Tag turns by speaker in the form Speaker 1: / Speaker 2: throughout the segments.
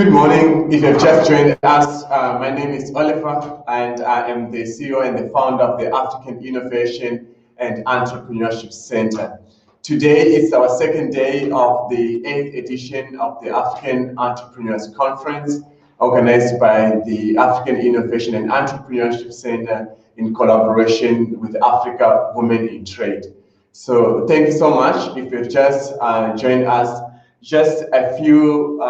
Speaker 1: Good morning. If you've just joined us, my name is Oliver, and I am the CEO and the founder of the African Innovation and Entrepreneurship Center. Today is our second day of the 8th edition of the African Entrepreneurs Conference, organized by the African Innovation and Entrepreneurship Center in collaboration with Africa Women in Trade. So thank you so much. If you've just joined us, just a few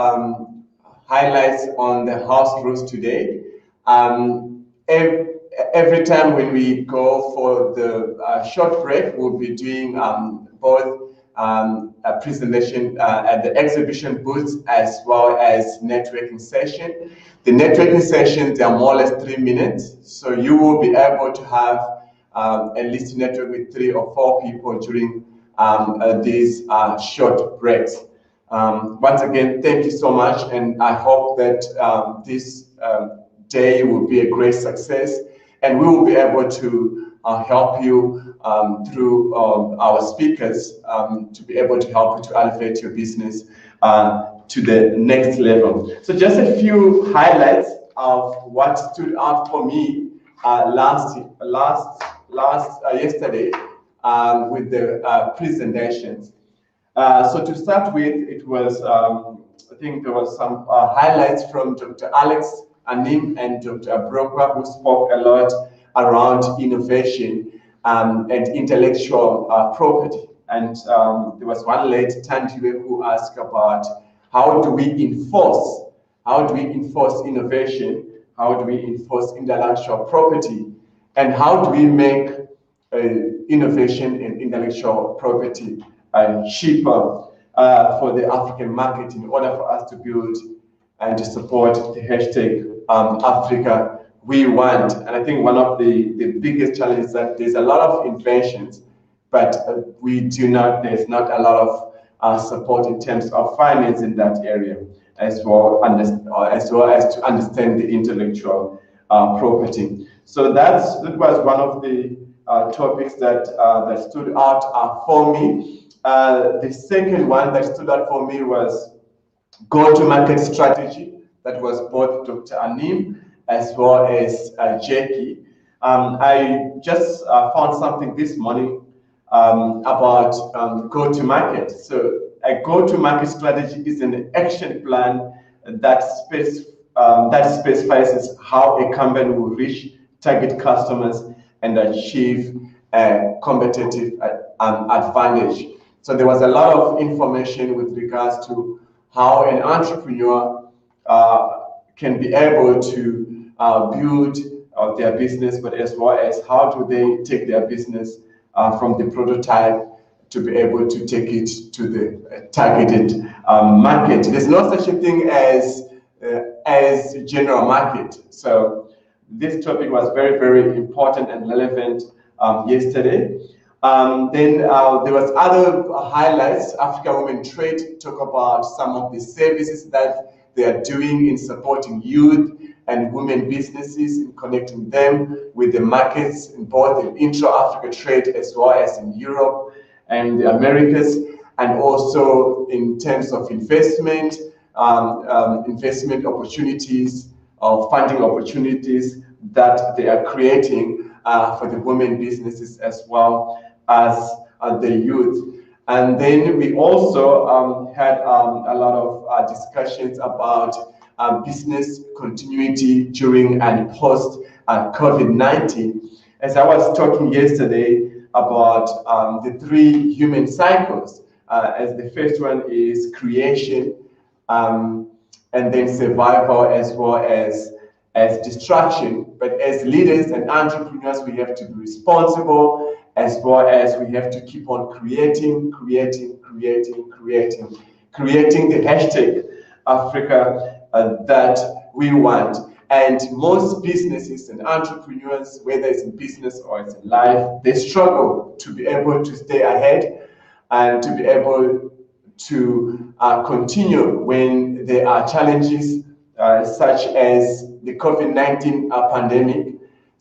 Speaker 1: highlights on the house rules today. Every time when we go for the short break, we'll be doing both a presentation at the exhibition booths as well as networking session. The networking sessions are more or less 3 minutes, so you will be able to have at least network with 3 or 4 people during these short breaks. Once again, thank you so much, and I hope that this day will be a great success, and we will be able to help you through our speakers to be able to help you to elevate your business to the next level. So just a few highlights of what stood out for me yesterday with the presentations. So to start with, it was, I think there was some highlights from Dr. Alex Anim and Dr. Broka, who spoke a lot around innovation and intellectual property. And there was one lady, Tandiwe, who asked about how do we enforce innovation, how do we enforce intellectual property, and how do we make innovation and intellectual property cheaper for the African market in order for us to build and to support the hashtag Africa We Want. And I think one of the biggest challenges is that there's a lot of inventions, but there's not a lot of support in terms of finance in that area, as well as to understand the intellectual property. So that was one of the topics that stood out for me. The second one that stood out for me was go-to-market strategy. That was both Dr. Anim as well as Jackie. I just found something this morning about go-to-market. So a go-to-market strategy is an action plan that specifies how a company will reach target customers and achieve a competitive advantage. So there was a lot of information with regards to how an entrepreneur can be able to build their business, but as well as how do they take their business from the prototype to be able to take it to the targeted market. There's no such a thing as general market. So this topic was very, very important and relevant yesterday. Then there was other highlights. Africa Women Trade talk about some of the services that they are doing in supporting youth and women businesses, in connecting them with the markets in both in intra-Africa trade as well as in Europe and the Americas, and also in terms of investment opportunities, funding opportunities that they are creating for the women businesses as well as the youth. And then we also had a lot of discussions about business continuity during and post COVID-19. As I was talking yesterday about the 3 human cycles, as the first one is creation, and then survival as well as destruction. But as leaders and entrepreneurs, we have to be responsible, as well as we have to keep on creating the hashtag Africa that we want. And most businesses and entrepreneurs, whether it's in business or it's in life, they struggle to be able to stay ahead and to be able to continue when there are challenges such as the COVID-19 pandemic.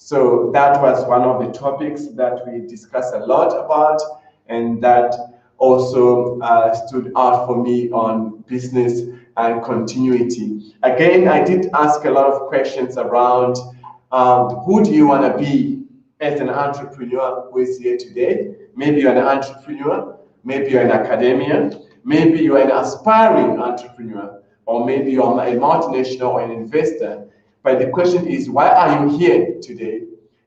Speaker 1: So that was one of the topics that we discussed a lot about, and that also stood out for me on business and continuity. Again, I did ask a lot of questions around who do you want to be as an entrepreneur who is here today. Maybe you're an entrepreneur, maybe you're in academia, maybe you're an aspiring entrepreneur, or maybe you're a multinational or an investor. But the question is, why are you here today?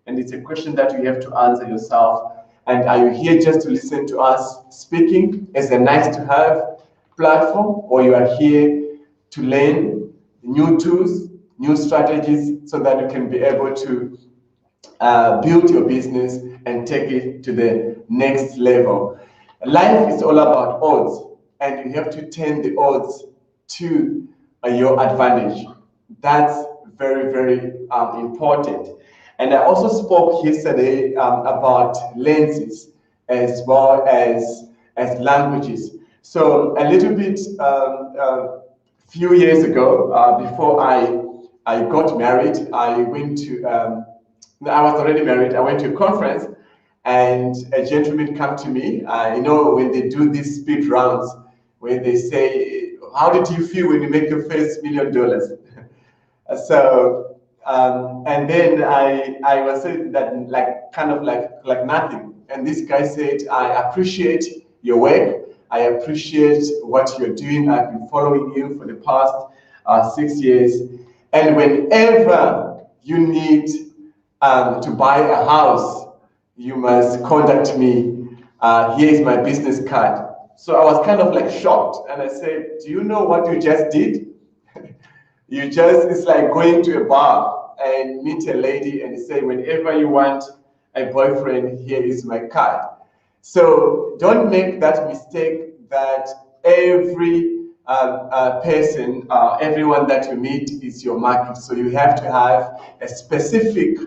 Speaker 1: And it's a question that you have to answer yourself. And are you here just to listen to us speaking as a nice to have platform, or you are here to learn new tools, new strategies, so that you can be able to build your business and take it to the next level? Life is all about odds, and you have to turn the odds to your advantage. That's very, very important. And I also spoke yesterday about lenses as well as languages. So a little bit, few years ago, before I got married, I went to, I was already married, I went to a conference, and a gentleman came to me. You know, when they do these speed rounds, where they say, how did you feel when you make your first $1 million? So, and then I was saying that kind of like nothing. And this guy said, I appreciate your work. I appreciate what you're doing. I've been following you for the past 6 years. And whenever you need to buy a house, you must contact me. Here is my business card. So I was kind of like shocked. And I said, do you know what you just did? It's like going to a bar and meet a lady and say, whenever you want a boyfriend, here is my card. So don't make that mistake that every person, everyone that you meet is your market. So you have to have a specific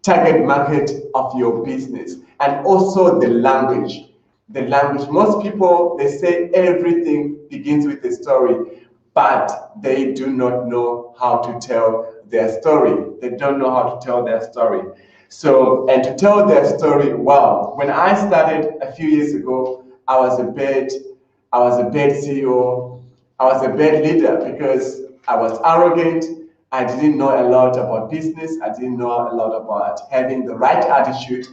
Speaker 1: target market of your business, and also the language. The language. Most people, they say everything begins with a story, but they do not know how to tell their story. They don't know how to tell their story. So, and to tell their story well, when I started a few years ago, I was a bad CEO. I was a bad leader because I was arrogant. I didn't know a lot about business. I didn't know a lot about having the right attitude.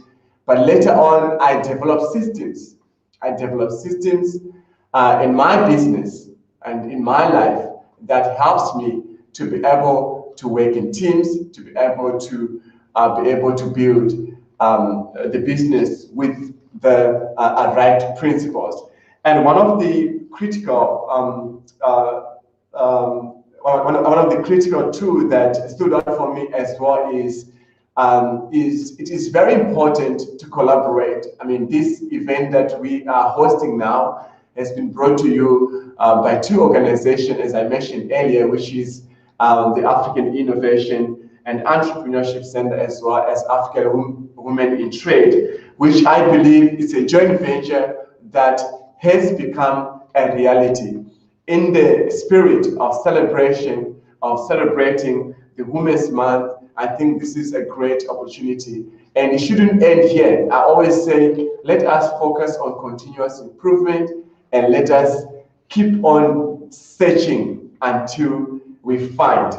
Speaker 1: But later on, I developed systems. I developed systems in my business and in my life that helps me to be able to work in teams, to be able to build the business with the right principles. And one of the critical one of the critical tools that stood out for me as well is it is very important to collaborate. I mean, this event that we are hosting now has been brought to you by two organizations, as I mentioned earlier, which is the African Innovation and Entrepreneurship Center, as well as African Women in Trade, which I believe is a joint venture that has become a reality. In the spirit of celebration, of celebrating the Women's Month, I think this is a great opportunity. And it shouldn't end here. I always say, let us focus on continuous improvement, and let us keep on searching until we find.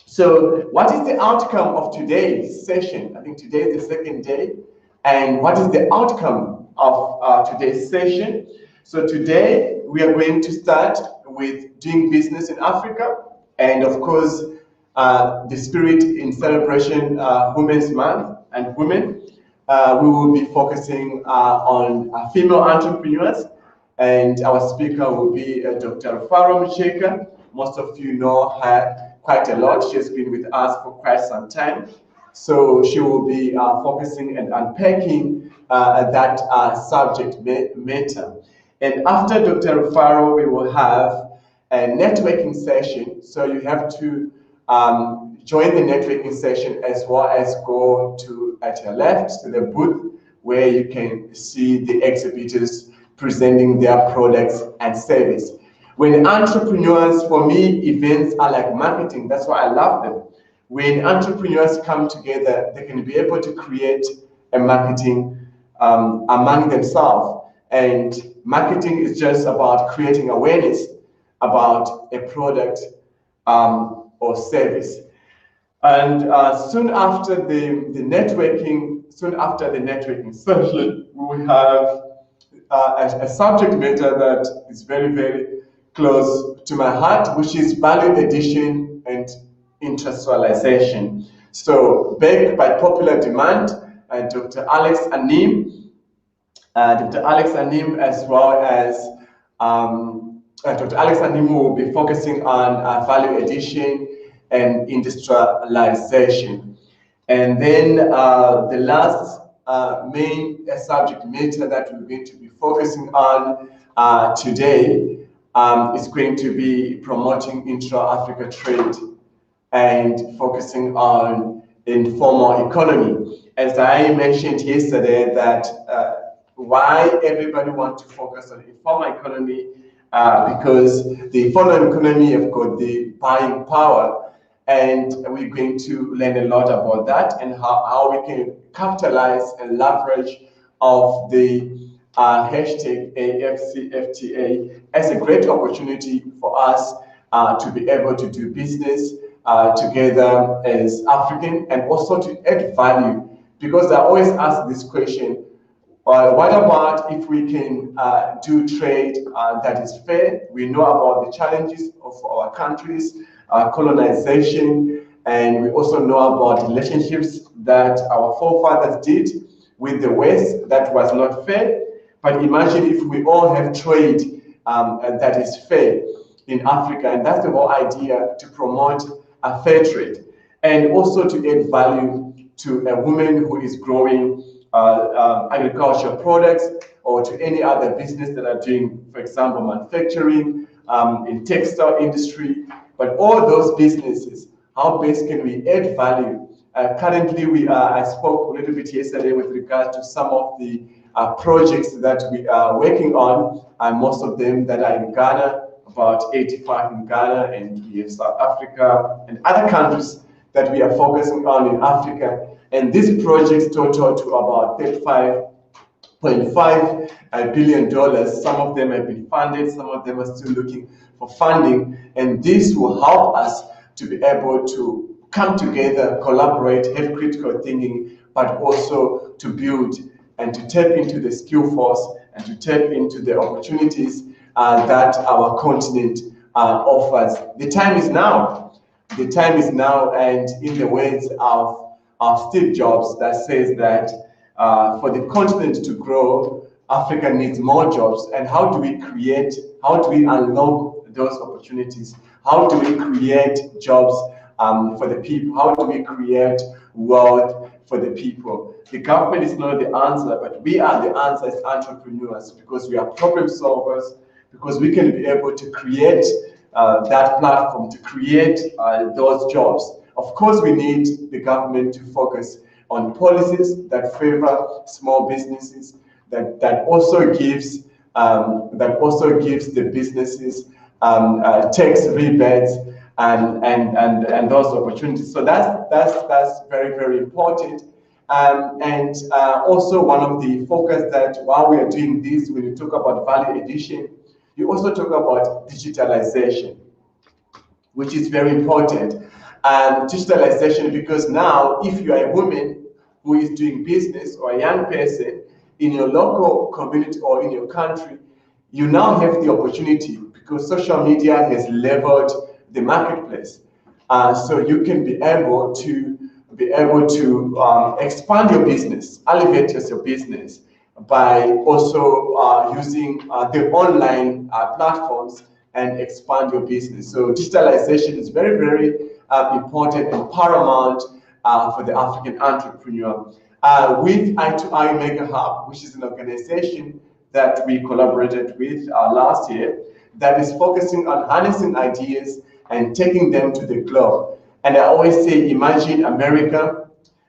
Speaker 1: So what is the outcome of today's session? I think today is the second day. And what is the outcome of today's session? So today we are going to start with doing business in Africa. And of course, the spirit in celebration Women's Month and women. We will be focusing on female entrepreneurs. And our speaker will be Dr. Faro Mcheka. Most of you know her quite a lot. She has been with us for quite some time. So she will be focusing and unpacking that subject matter. And after Dr. Faro, we will have a networking session. So you have to join the networking session as well as go to, at your left, to the booth where you can see the exhibitors presenting their products and service. When entrepreneurs, for me, events are like marketing. That's why I love them. When entrepreneurs come together, they can be able to create a marketing among themselves. And marketing is just about creating awareness about a product or service. And soon after the networking session, we have a subject matter that is very, very close to my heart, which is value addition and industrialization. So, backed by popular demand, Dr. Alex Anim, as well as Dr. Alex Anim will be focusing on value addition and industrialization. And then the last main subject matter that we're going to be focusing on today is going to be promoting intra-Africa trade and focusing on informal economy. As I mentioned yesterday, that why everybody wants to focus on informal economy, because the informal economy have got the buying power, and we're going to learn a lot about that and how we can capitalize and leverage of the hashtag AFCFTA as a great opportunity for us to be able to do business together as African, and also to add value. Because I always ask this question, what about if we can do trade that is fair? We know about the challenges of our countries, colonization, and we also know about relationships that our forefathers did with the West that was not fair. But imagine if we all have trade that is fair in Africa, and that's the whole idea, to promote a fair trade and also to add value to a woman who is growing agricultural products, or to any other business that are doing, for example, manufacturing, in textile industry. But all those businesses, how best can we add value? Currently, I spoke a little bit yesterday with regard to some of the projects that we are working on, and most of them that are in Ghana, about 85 in Ghana, and we have South Africa and other countries that we are focusing on in Africa. And these projects total to about $35.5 billion. Some of them have been funded, some of them are still looking for funding, and this will help us to be able to come together, collaborate, have critical thinking, but also to build and to tap into the skill force and to tap into the opportunities that our continent offers. The time is now. The time is now, and in the words of Steve Jobs, that says that for the continent to grow, Africa needs more jobs. And how do we unlock those opportunities? How do we create jobs for the people? How do we create wealth for the people? The government is not the answer, but we are the answer as entrepreneurs, because we are problem solvers, because we can be able to create that platform, to create those jobs. Of course, we need the government to focus on policies that favor small businesses, that also gives the businesses tax rebates and those opportunities. So that's very, very important. And also one of the focus that while we are doing this, when you talk about value addition, you also talk about digitalization, which is very important. Digitalization, because now if you are a woman who is doing business, or a young person in your local community or in your country, you now have the opportunity, because social media has leveled the marketplace. So you can be able to expand your business, elevate your business by also using the online platforms and expand your business. So digitalization is very, very important and paramount for the African entrepreneur. With I2I Mega Hub, which is an organization that we collaborated with last year, that is focusing on harnessing ideas and taking them to the globe. And I always say, imagine America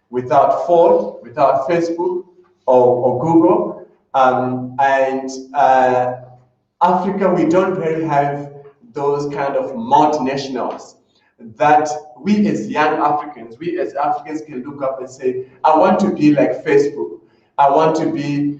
Speaker 1: without Ford, without Facebook or Google, and Africa, we don't really have those kind of multinationals that we as young Africans, we as Africans can look up and say, I want to be like Facebook. I want to be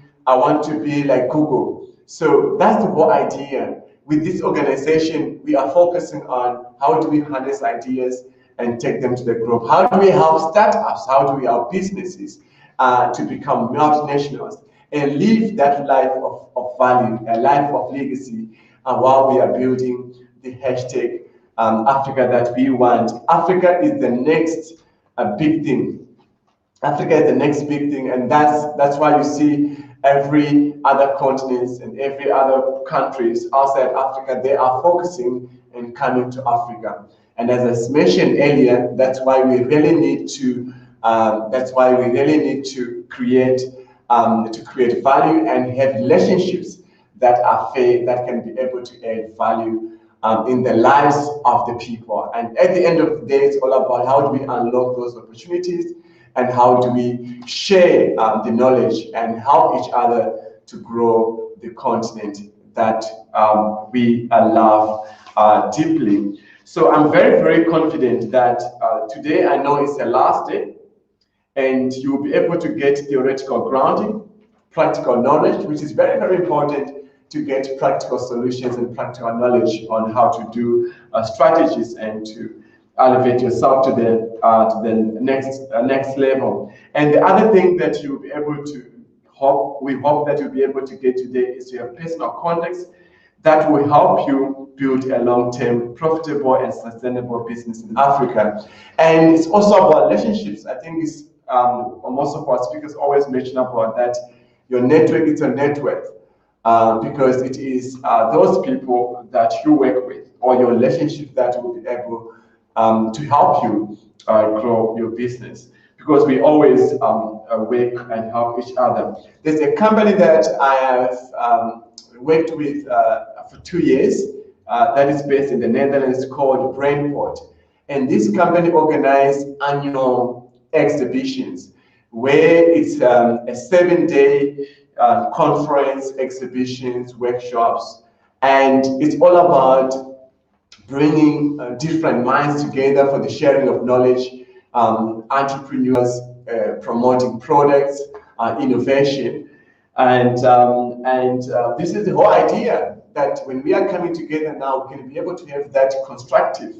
Speaker 1: like Google. So that's the whole idea. with this organization, we are focusing on how do we harness ideas and take them to the group. How do we help startups? How do we help businesses to become multinationals and live that life of value, a life of legacy, while we are building the hashtag Africa that we want. Africa is the next big thing. Africa is the next big thing, and that's why you see every other continents and every other countries outside Africa, they are focusing and coming to Africa. And as I mentioned earlier, that's why we really need to create value and have relationships that are fair, that can be able to add value in the lives of the people. And at the end of the day, it's all about how do we unlock those opportunities and how do we share the knowledge and help each other to grow the continent that we love deeply. So I'm very, very confident that today, I know it's the last day, and you'll be able to get theoretical grounding, practical knowledge, which is very, very important to get practical solutions and practical knowledge on how to do strategies and to elevate yourself to the next level. And the other thing that you'll be able to we hope that you'll be able to get today is your personal context that will help you build a long-term, profitable and sustainable business in Africa. And it's also about relationships. I think it's most of our speakers always mention about that. Your network is a net worth. Because it is those people that you work with or your relationship that will be able to help you grow your business. Because we always work and help each other. There's a company that I have worked with for 2 years that is based in the Netherlands called Brainport. And this company organizes annual exhibitions where it's a 7-day conference, exhibitions, workshops, and it's all about bringing different minds together for the sharing of knowledge, entrepreneurs promoting products, innovation, and this is the whole idea that when we are coming together now, we can be able to have that constructive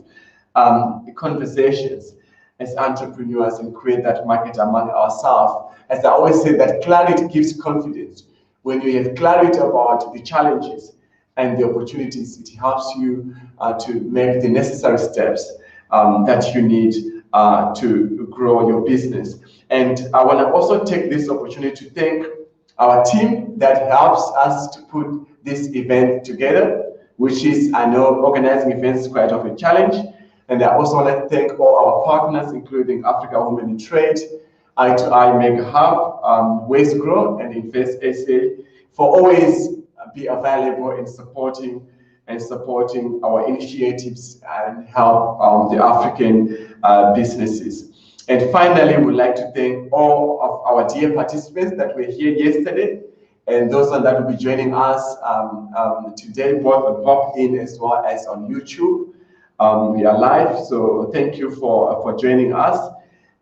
Speaker 1: conversations as entrepreneurs and create that market among ourselves. As I always say, that clarity gives confidence. When you have clarity about the challenges and the opportunities, it helps you to make the necessary steps that you need to grow your business. And I want to also take this opportunity to thank our team that helps us to put this event together, which is, I know, organizing events is quite of a challenge. And I also want to thank all our partners, including Africa Women in Trade, I2I Mega Hub, Waste Grow, and Invest SA, for always be available in supporting our initiatives and help the African businesses. And finally, we'd like to thank all of our dear participants that were here yesterday, and those that will be joining us today, both on Pop-In as well as on YouTube. We are live, so thank you for joining us.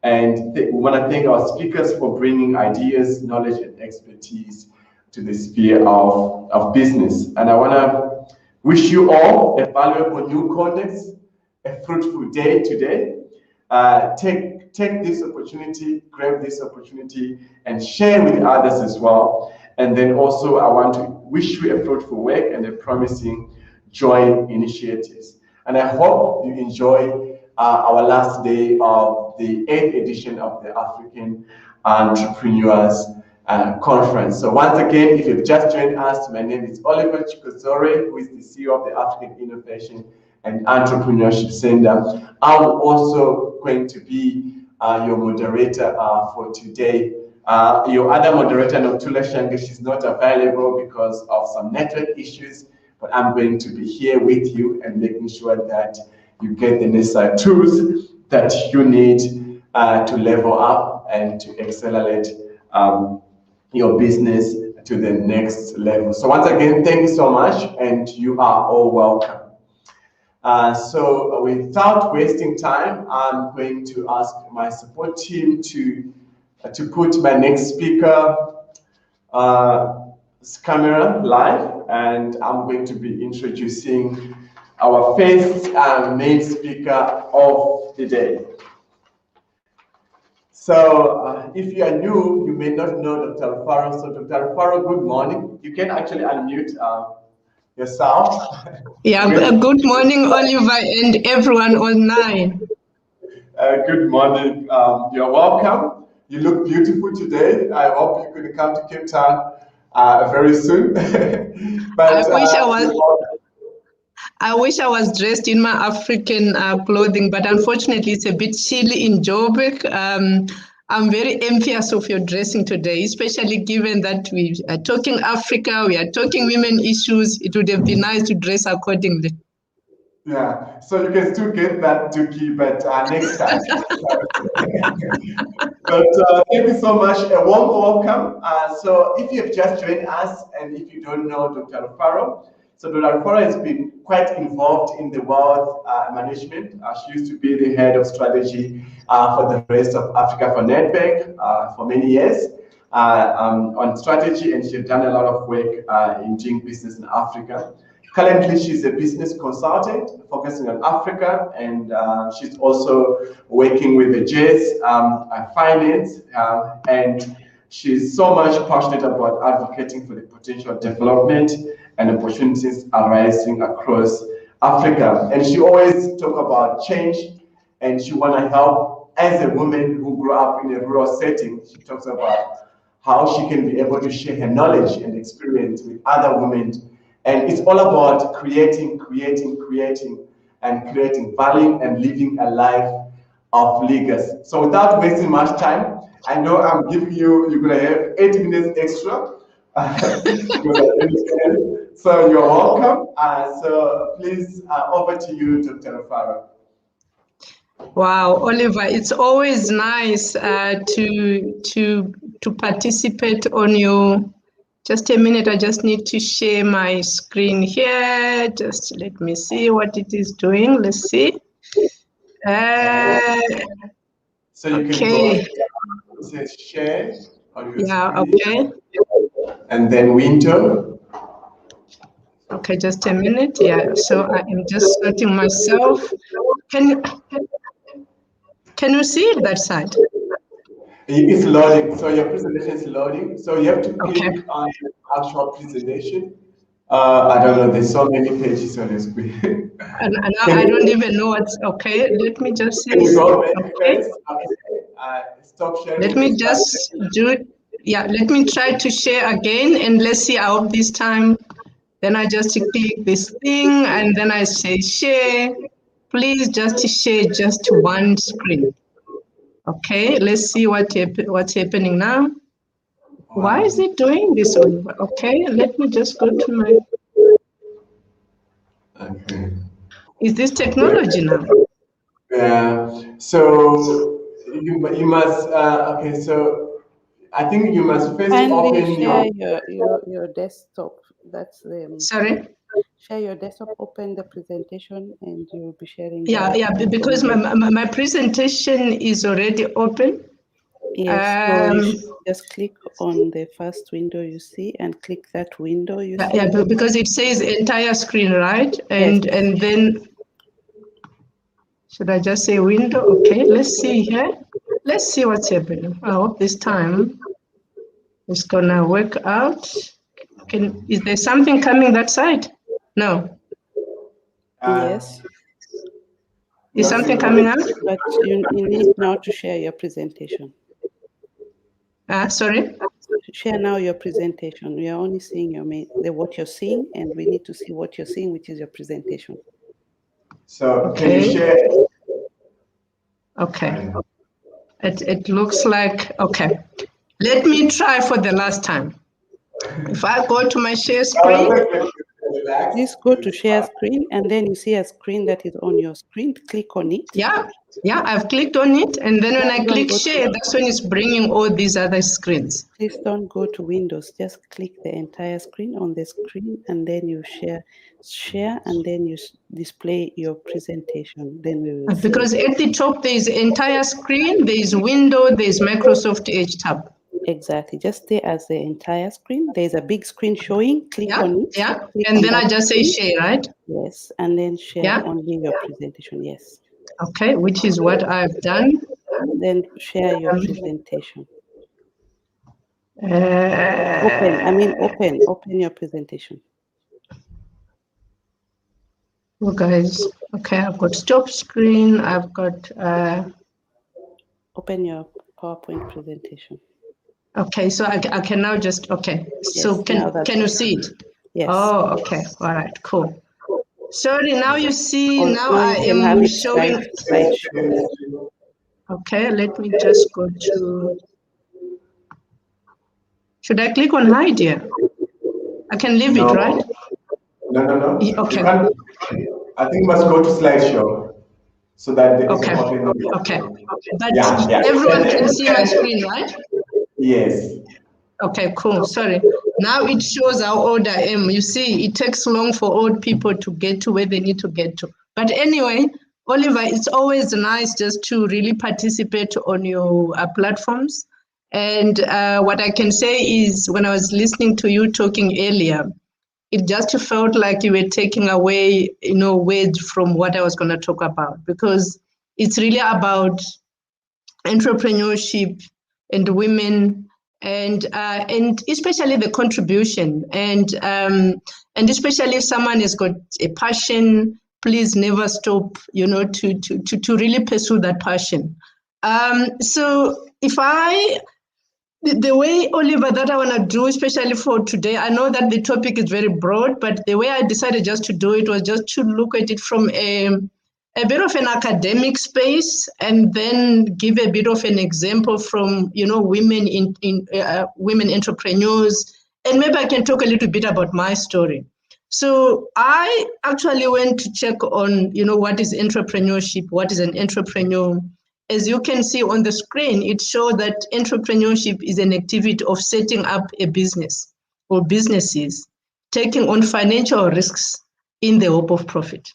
Speaker 1: And we want to thank our speakers for bringing ideas, knowledge, and expertise to the sphere of business. And I want to wish you all a valuable new context, a fruitful day today. Take this opportunity, grab this opportunity, and share with others as well. And then also, I want to wish you a fruitful work and a promising joint initiatives. And I hope you enjoy our last day of the 8th edition of the African Entrepreneurs Conference. So once again, if you've just joined us, my name is Oliver Chikozore, who is the CEO of the African Innovation and Entrepreneurship Center. I'm also going to be your moderator for today. Your other moderator, Notula Shange, she's not available because of some network issues, but I'm going to be here with you and making sure that you get the necessary tools that you need to level up and to accelerate your business to the next level. So once again, thank you so much, and you are all welcome. So without wasting time, I'm going to ask my support team to put my next speaker camera live, and I'm going to be introducing our first main speaker of the day. So if you are new, you may not know Dr. Alfaro. So Dr. Alfaro, good morning. You can actually unmute yourself.
Speaker 2: Yeah, good morning, Oliver, and everyone online.
Speaker 1: Good morning. You're welcome. You look beautiful today. I hope you could come to Cape Town very soon. But
Speaker 2: I wish I was dressed in my African clothing, but unfortunately it's a bit chilly in Joburg. I'm very envious of your dressing today, especially given that we are talking Africa, we are talking women issues. It would have been nice to dress accordingly.
Speaker 1: Yeah, so you can still get that Dookie, but next time. But thank you so much. A warm welcome. So if you have just joined us and if you don't know Dr. Alfaro, so Dr. Alfaro has been quite involved in the wealth management. She used to be the head of strategy for the rest of Africa for Nedbank for many years on strategy, and she's done a lot of work in doing business in Africa. Currently, she's a business consultant focusing on Africa, and she's also working with the Jazz Finance, and she's so much passionate about advocating for the potential development and opportunities arising across Africa. And she always talk about change, and she want to help as a woman who grew up in a rural setting. She talks about how she can be able to share her knowledge and experience with other women. And it's all about creating value and living a life of legacy. So without wasting much time, I know I'm giving you're going to have 8 minutes extra. So you're welcome. So please, over to you, Dr. Alfaro.
Speaker 2: Wow, Oliver, it's always nice to participate on your. Just a minute, I just need to share my screen here. Just let me see what it is doing. Let's see.
Speaker 1: So you can go, it says share on your screen.
Speaker 2: Okay.
Speaker 1: And then window.
Speaker 2: Okay, just a minute. Yeah, so I am just sorting myself. Can you see it that side?
Speaker 1: It's loading, so your presentation is loading. So you have to click on the actual presentation. I don't know, there's so many pages on the screen.
Speaker 2: And I don't even know what's okay. Let me just see.
Speaker 1: Okay. Stop sharing.
Speaker 2: Let me just do it. Yeah, let me try to share again, and let's see. I hope this time. Then I just click this thing, and then I say share. Please just share just one screen. Okay, let's see what's happening now. Wow. Why is it doing this, Oliver? Okay, let me just go to my.
Speaker 1: Okay.
Speaker 2: Is this technology now?
Speaker 1: Yeah. So you must. Okay. So I think you must first open
Speaker 3: your desktop. That's the.
Speaker 2: Sorry.
Speaker 3: Share your desktop, open the presentation, and you'll be sharing.
Speaker 2: Yeah, because my presentation is already open.
Speaker 3: Yes, so just click on the first window you see and click that window you see.
Speaker 2: Yeah, because it says entire screen, right? And
Speaker 3: yes.
Speaker 2: And then, should I just say window? Okay, let's see here. Let's see what's happening. I hope this time it's gonna work out. Is there something coming that side? No.
Speaker 3: Yes.
Speaker 2: Is something coming out?
Speaker 3: But you need now to share your presentation.
Speaker 2: Sorry?
Speaker 3: Share now your presentation. We are only seeing what you're seeing, and we need to see what you're seeing, which is your presentation.
Speaker 1: So can you share?
Speaker 2: Okay. It looks like, okay. Let me try for the last time. If I go to my share screen.
Speaker 3: Please go to share screen, and then you see a screen that is on your screen. Click on it.
Speaker 2: Yeah, I've clicked on it, and then when I click share, that's when it's bringing all these other screens.
Speaker 3: Please don't go to Windows. Just click the entire screen on the screen, and then you share, and then you display your presentation. Then we will.
Speaker 2: Because at the top there is entire screen, there is window, there is Microsoft Edge tab.
Speaker 3: Exactly. Just stay as the entire screen. There's a big screen showing. Click
Speaker 2: Yeah,
Speaker 3: on it.
Speaker 2: yeah.
Speaker 3: Click
Speaker 2: And
Speaker 3: on
Speaker 2: then I
Speaker 3: that
Speaker 2: just say
Speaker 3: screen.
Speaker 2: share, right?
Speaker 3: Yes, and then share
Speaker 2: Yeah.
Speaker 3: only your presentation. Yes.
Speaker 2: Okay, which is what I've done.
Speaker 3: Then share your presentation.
Speaker 2: Open.
Speaker 3: Open your presentation.
Speaker 2: Oh, guys. Okay, I've got stop screen. I've got.
Speaker 3: Open your PowerPoint presentation.
Speaker 2: Okay, so I can now just, okay. So
Speaker 3: Yes,
Speaker 2: can you see it?
Speaker 3: Yes.
Speaker 2: Oh, okay. All right, cool. Sorry, now you see, now I
Speaker 3: you can have
Speaker 2: am
Speaker 3: it
Speaker 2: showing.
Speaker 3: slideshow.
Speaker 2: Okay, let me just go to. Should I click on hide here? I can leave it, right?
Speaker 1: No.
Speaker 2: Okay.
Speaker 1: You can't. I think you must go to slideshow so that they
Speaker 2: Okay.
Speaker 1: can open it.
Speaker 2: Okay. But
Speaker 1: Yeah.
Speaker 2: everyone can see my screen, right?
Speaker 1: Yes.
Speaker 2: Okay, cool. Sorry. Now it shows how old I am. You see, it takes long for old people to get to where they need to get to. But anyway, Oliver, it's always nice just to really participate on your platforms. And what I can say is when I was listening to you talking earlier, it just felt like you were taking away, words from what I was going to talk about, because it's really about entrepreneurship and women, and especially the contribution, and especially if someone has got a passion, please never stop, to really pursue that passion. So the way, Oliver, that I want to do, especially for today, I know that the topic is very broad, but the way I decided just to do it was just to look at it from a bit of an academic space, and then give a bit of an example from, women women entrepreneurs, and maybe I can talk a little bit about my story. So I actually went to check on, what is entrepreneurship, what is an entrepreneur. As you can see on the screen, it shows that entrepreneurship is an activity of setting up a business or businesses, taking on financial risks in the hope of profit.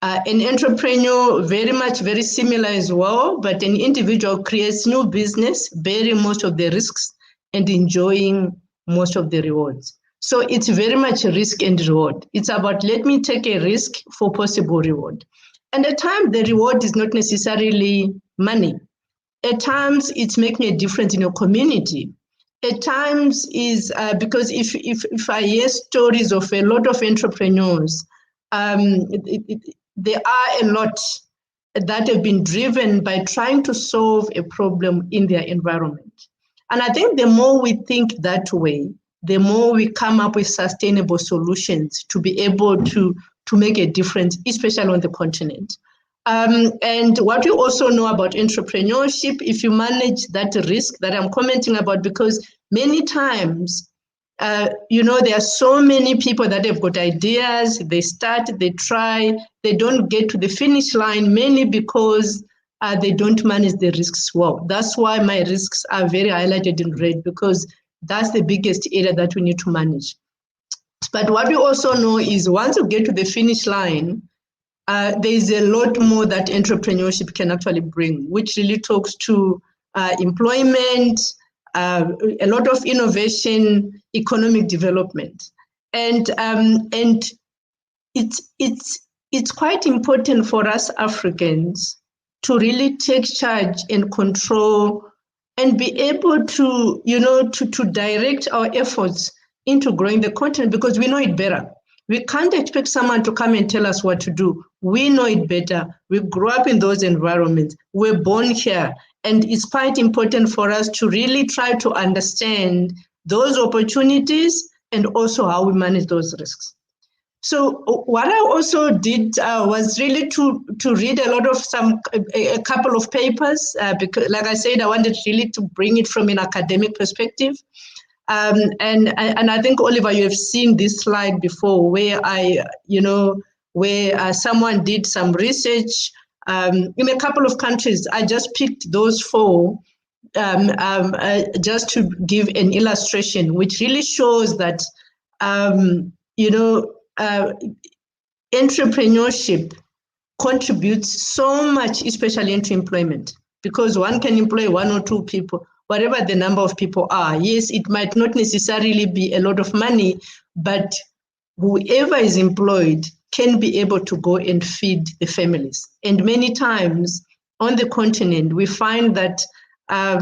Speaker 2: An entrepreneur, very similar as well, but an individual creates new business, bearing most of the risks and enjoying most of the rewards. So it's very much a risk and reward. It's about, let me take a risk for possible reward. And at times, the reward is not necessarily money. At times, it's making a difference in your community. At times, is because if I hear stories of a lot of entrepreneurs, there are a lot that have been driven by trying to solve a problem in their environment. And I think the more we think that way, the more we come up with sustainable solutions to be able to make a difference, especially on the continent. And what we also know about entrepreneurship, if you manage that risk that I'm commenting about, because many times, there are so many people that have got ideas, they start, they try, they don't get to the finish line, mainly because they don't manage the risks well. That's why my risks are very highlighted in red, because that's the biggest area that we need to manage. But what we also know is once you get to the finish line, there is a lot more that entrepreneurship can actually bring, which really talks to employment, a lot of innovation, economic development, and it's quite important for us Africans to really take charge and control and be able to, to direct our efforts into growing the continent, because we know it better. We can't expect someone to come and tell us what to do. We know it better. We grew up in those environments. We're born here. And it's quite important for us to really try to understand those opportunities and also how we manage those risks. So what I also did was really to read a lot of a couple of papers, because like I said, I wanted really to bring it from an academic perspective. And I think, Oliver, you have seen this slide before where where someone did some research in a couple of countries. I just picked those four just to give an illustration, which really shows that, entrepreneurship contributes so much, especially into employment, because one can employ one or two people, whatever the number of people are. Yes, it might not necessarily be a lot of money, but whoever is employed can be able to go and feed the families. And many times on the continent, we find that, a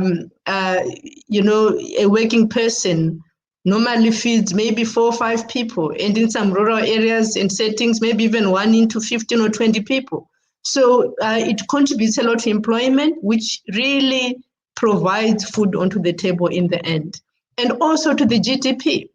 Speaker 2: working person normally feeds maybe 4 or 5 people, and in some rural areas and settings, maybe even 1 into 15 or 20 people. So it contributes a lot to employment, which really provides food onto the table in the end, and also to the GDP.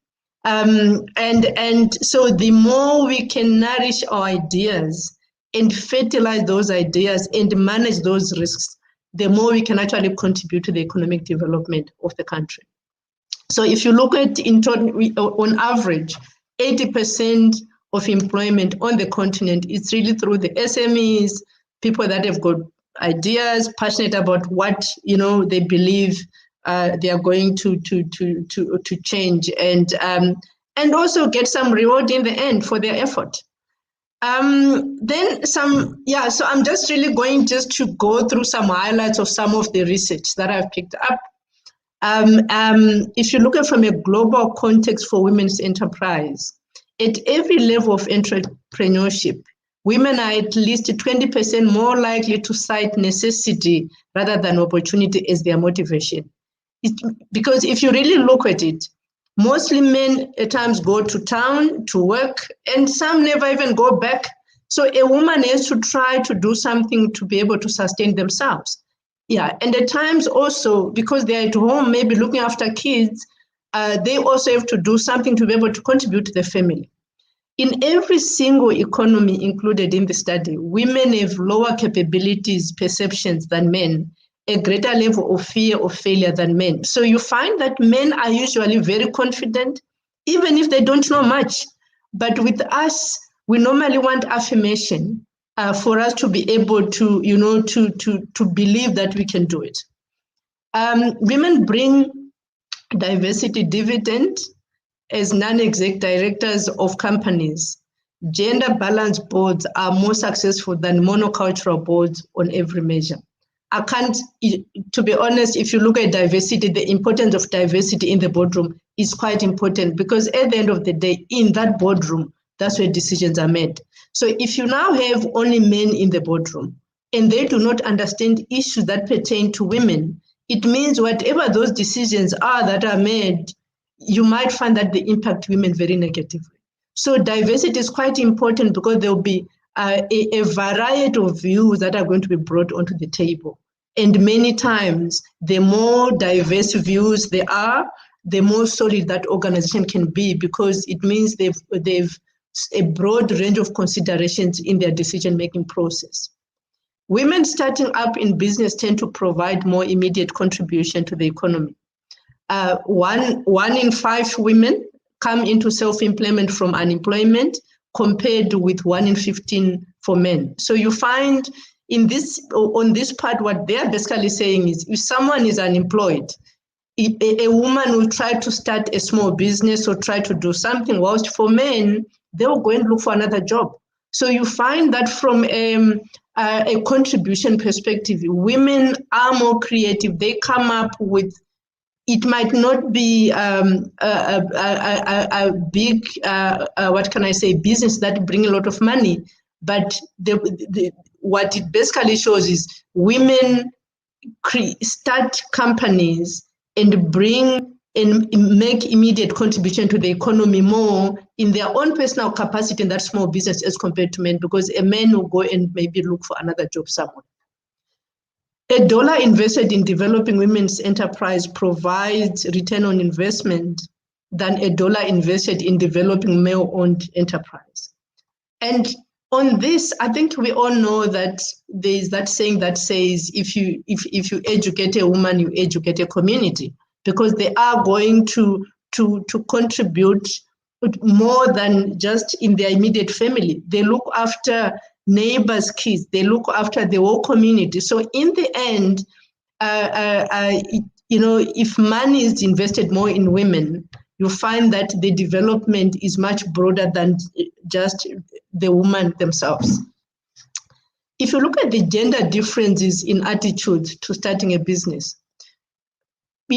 Speaker 2: And so the more we can nourish our ideas and fertilize those ideas and manage those risks, the more we can actually contribute to the economic development of the country. So if you look at on average, 80% of employment on the continent is really through the SMEs, people that have got ideas, passionate about what they believe they are going to change, and also get some reward in the end for their effort. So I'm just really going to go through some highlights of some of the research that I've picked up. If you look at from a global context for women's enterprise, at every level of entrepreneurship, women are at least 20% more likely to cite necessity rather than opportunity as their motivation. Because if you really look at it, mostly men at times go to town to work, and some never even go back. So a woman has to try to do something to be able to sustain themselves. Yeah, and at times also, because they're at home, maybe looking after kids, they also have to do something to be able to contribute to the family. In every single economy included in the study, women have lower capabilities, perceptions than men, a greater level of fear of failure than men. So you find that men are usually very confident, even if they don't know much. But with us, we normally want affirmation for us to be able to, to believe that we can do it. Women bring diversity dividend as non-exec directors of companies. Gender balanced boards are more successful than monocultural boards on every measure. To be honest, if you look at diversity, the importance of diversity in the boardroom is quite important, because at the end of the day, in that boardroom, that's where decisions are made. So if you now have only men in the boardroom and they do not understand issues that pertain to women, it means whatever those decisions are that are made, you might find that they impact women very negatively. So diversity is quite important, because there will be a variety of views that are going to be brought onto the table. And many times, the more diverse views there are, the more solid that organization can be, because it means they've a broad range of considerations in their decision-making process. Women starting up in business tend to provide more immediate contribution to the economy. One in 5 women come into self-employment from unemployment, compared with 1 in 15 for men. So you find on this part, what they're basically saying is, if someone is unemployed, a woman will try to start a small business or try to do something, whilst for men, they will go and look for another job. So you find that from a contribution perspective, women are more creative. They come up with, it might not be a big, what can I say, business that bring a lot of money, but what it basically shows is women start companies and bring and make immediate contribution to the economy more in their own personal capacity in that small business as compared to men, because a man will go and maybe look for another job somewhere. $1 invested in developing women's enterprise provides return on investment than $1 invested in developing male-owned enterprise. And on this, I think we all know that there is that saying that says, if you educate a woman, you educate a community, because they are going to contribute more than just in their immediate family. They look after neighbors' kids, they look after the whole community. So in the end, if money is invested more in women, you find that the development is much broader than just the women themselves. If you look at the gender differences in attitude to starting a business,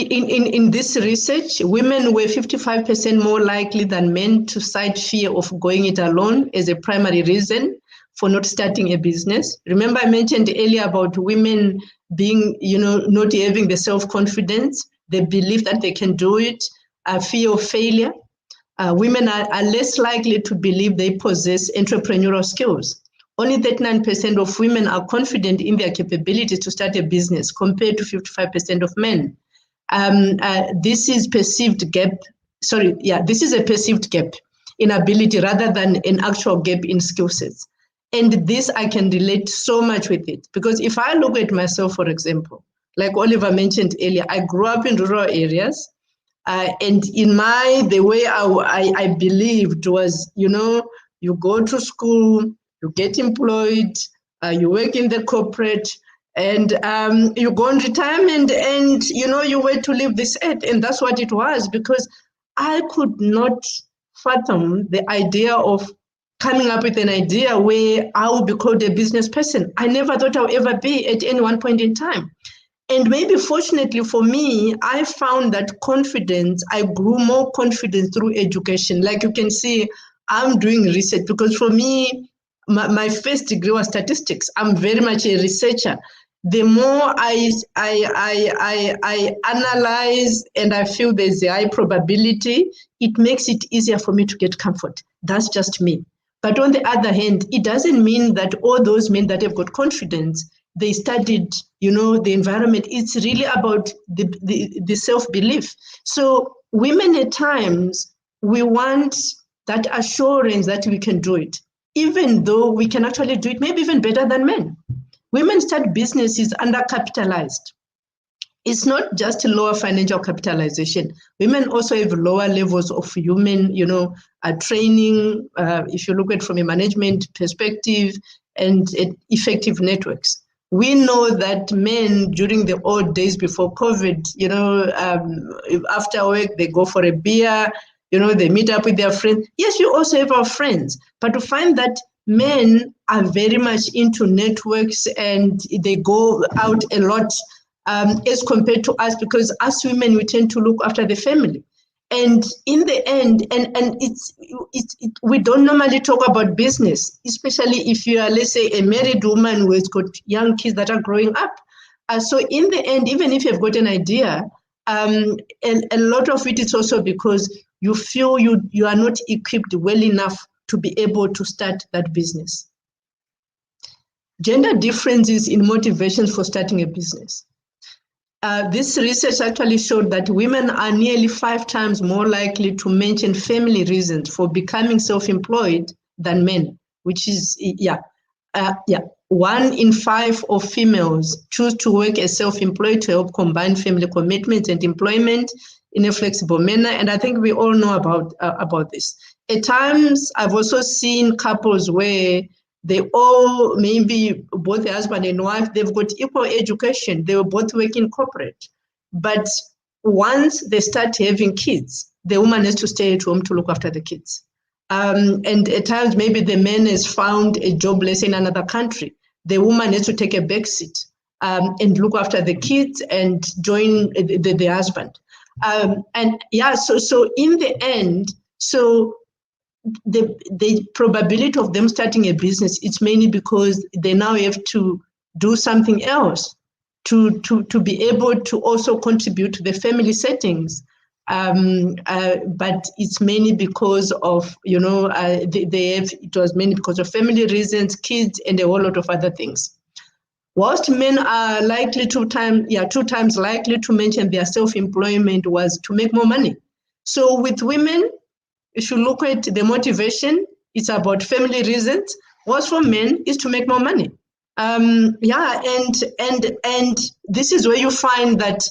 Speaker 2: in this research, women were 55% more likely than men to cite fear of going it alone as a primary reason for not starting a business. Remember, I mentioned earlier about women being, not having the self-confidence, the belief that they can do it, fear of failure. Women are less likely to believe they possess entrepreneurial skills. Only 39% of women are confident in their capability to start a business compared to 55% of men. This is perceived gap. This is a perceived gap in ability rather than an actual gap in skill sets. And this I can relate so much with it, because if I look at myself, for example, like Oliver mentioned earlier, I grew up in rural areas, and the way I believed was, you go to school, you get employed, you work in the corporate, and you go on retirement, and you were to leave this earth. And that's what it was, because I could not fathom the idea of coming up with an idea where I would be called a business person. I never thought I would ever be at any one point in time. And maybe fortunately for me, I found that confidence, I grew more confident through education. Like you can see, I'm doing research because for me, my first degree was statistics. I'm very much a researcher. The more I analyze and I feel there's a high probability, it makes it easier for me to get comfort. That's just me. But on the other hand, it doesn't mean that all those men that have got confidence, they studied, the environment. It's really about the self-belief. So women at times, we want that assurance that we can do it, even though we can actually do it maybe even better than men. Women start businesses undercapitalized. It's not just lower financial capitalization. Women also have lower levels of human, training, if you look at it from a management perspective, and effective networks. We know that men during the old days before COVID, after work, they go for a beer, they meet up with their friends. Yes, we also have our friends, but to find that men are very much into networks and they go out a lot as compared to us, because us women, we tend to look after the family. And in the end, we don't normally talk about business, especially if you are, let's say, a married woman who has got young kids that are growing up. So in the end, even if you've got an idea, and a lot of it is also because you feel you are not equipped well enough to be able to start that business. Gender differences in motivations for starting a business. This research actually showed that women are nearly 5 times more likely to mention family reasons for becoming self-employed than men, which is, 1 in 5 of females choose to work as self-employed to help combine family commitments and employment in a flexible manner. And I think we all know about this. At times, I've also seen couples where they all, maybe both the husband and wife, they've got equal education. They were both working corporate. But once they start having kids, the woman has to stay at home to look after the kids. And at times, maybe the man has found a job, let's say, in another country. The woman has to take a back seat and look after the kids and join the husband. So in the end, the probability of them starting a business, it's mainly because they now have to do something else to be able to also contribute to the family settings. But it's mainly because of, it was mainly because of family reasons, kids, and a whole lot of other things. Whilst men are likely 2 times likely to mention their self-employment was to make more money. So with women, if you look at the motivation, it's about family reasons. What's for men is to make more money. And this is where you find that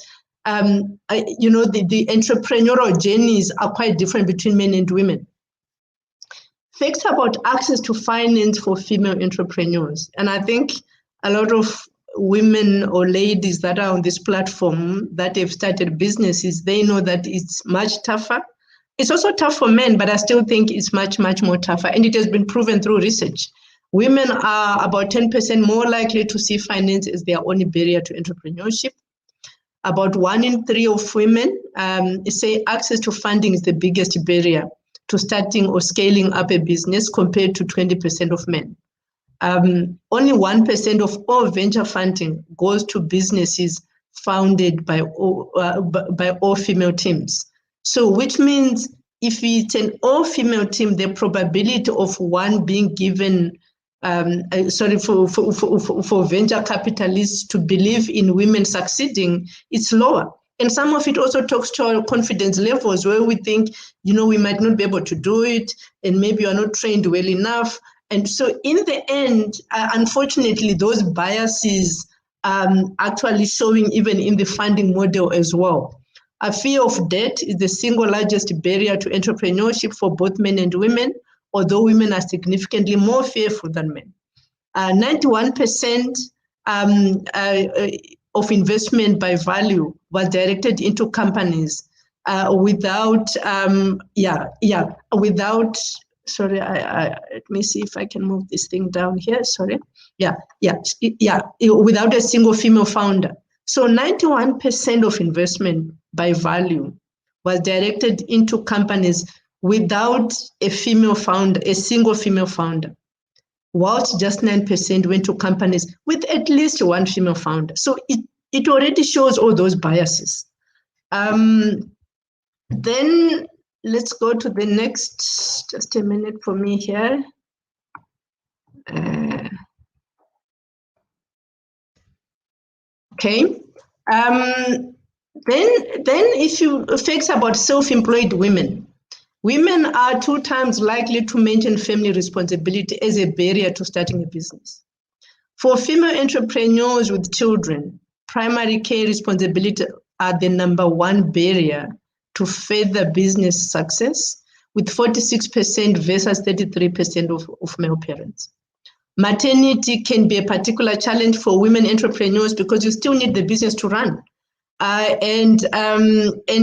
Speaker 2: the entrepreneurial journeys are quite different between men and women. Facts about access to finance for female entrepreneurs, and I think a lot of women or ladies that are on this platform that have started businesses, they know that it's much tougher. It's also tough for men, but I still think it's much, much more tougher. And it has been proven through research. Women are about 10% more likely to see finance as their only barrier to entrepreneurship. about 1 in 3 of women say access to funding is the biggest barrier to starting or scaling up a business compared to 20% of men. Only 1% of all venture funding goes to businesses founded by all female teams. So which means if it's an all-female team, the probability of one being given for venture capitalists to believe in women succeeding, it's lower. And some of it also talks to our confidence levels where we think, we might not be able to do it, and maybe you're not trained well enough. And so in the end, unfortunately, those biases actually showing even in the funding model as well. A fear of debt is the single largest barrier to entrepreneurship for both men and women, although women are significantly more fearful than men. 91% of investment by value was directed into companies without, sorry, let me see if I can move this thing down here, sorry. Without a single female founder. So 91% of investment by value was directed into companies without a female founder, a single female founder, whilst just 9% went to companies with at least one female founder. So it already shows all those biases. Then let's go to the next, just a minute for me here. Okay. Then if you facts about self-employed women, women are 2 times likely to maintain family responsibility as a barrier to starting a business. For female entrepreneurs with children, primary care responsibility are the #1 barrier to further business success, with 46% versus 33% of male parents. Maternity can be a particular challenge for women entrepreneurs because you still need the business to run. And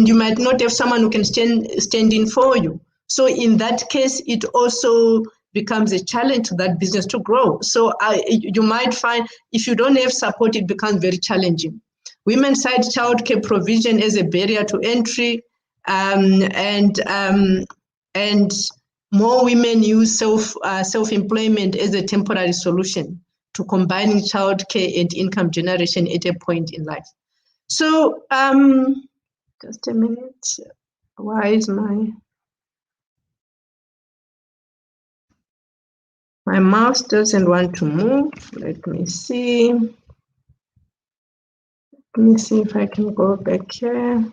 Speaker 2: you might not have someone who can stand in for you. So in that case, it also becomes a challenge to that business to grow. So you might find if you don't have support, it becomes very challenging. Women's side childcare provision is a barrier to entry, and more women use self-employment as a temporary solution to combining childcare and income generation at a point in life. So, just a minute. Why is my mouse doesn't want to move? Let me see. Let me see if I can go back here.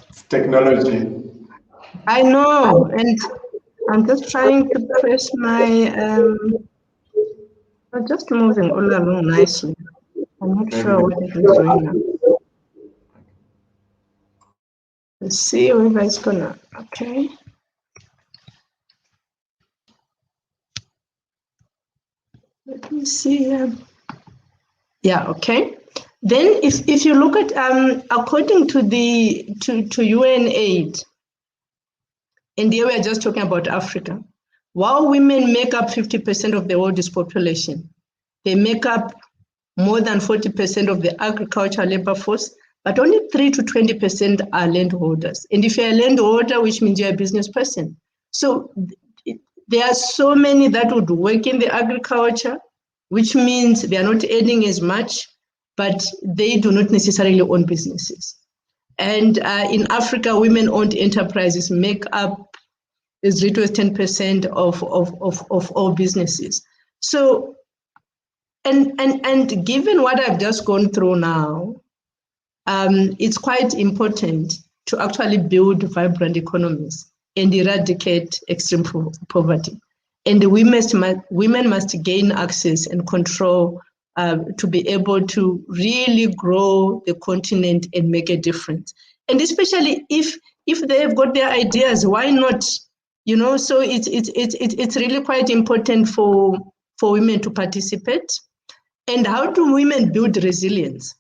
Speaker 1: It's technology.
Speaker 2: I know, and I'm just trying to press my, I'm just moving all along nicely. I'm not sure what it is doing now. Let's see whether it's gonna, okay. Let me see. Yeah, okay. Then if you look at, according to the to UNAID, and here we are just talking about Africa, while women make up 50% of the world's population, they make up more than 40% of the agricultural labor force, but only 3 to 20% are landholders. And if you're a landholder, which means you're a business person. So there are so many that would work in the agriculture, which means they are not earning as much, but they do not necessarily own businesses. And in Africa, women-owned enterprises make up as little as 10% of all businesses. So, and given what I've just gone through now, it's quite important to actually build vibrant economies and eradicate extreme poverty. And the women must gain access and control to be able to really grow the continent and make a difference. And especially if they have got their ideas, why not? So it's really quite important for women to participate. And how do women build resilience?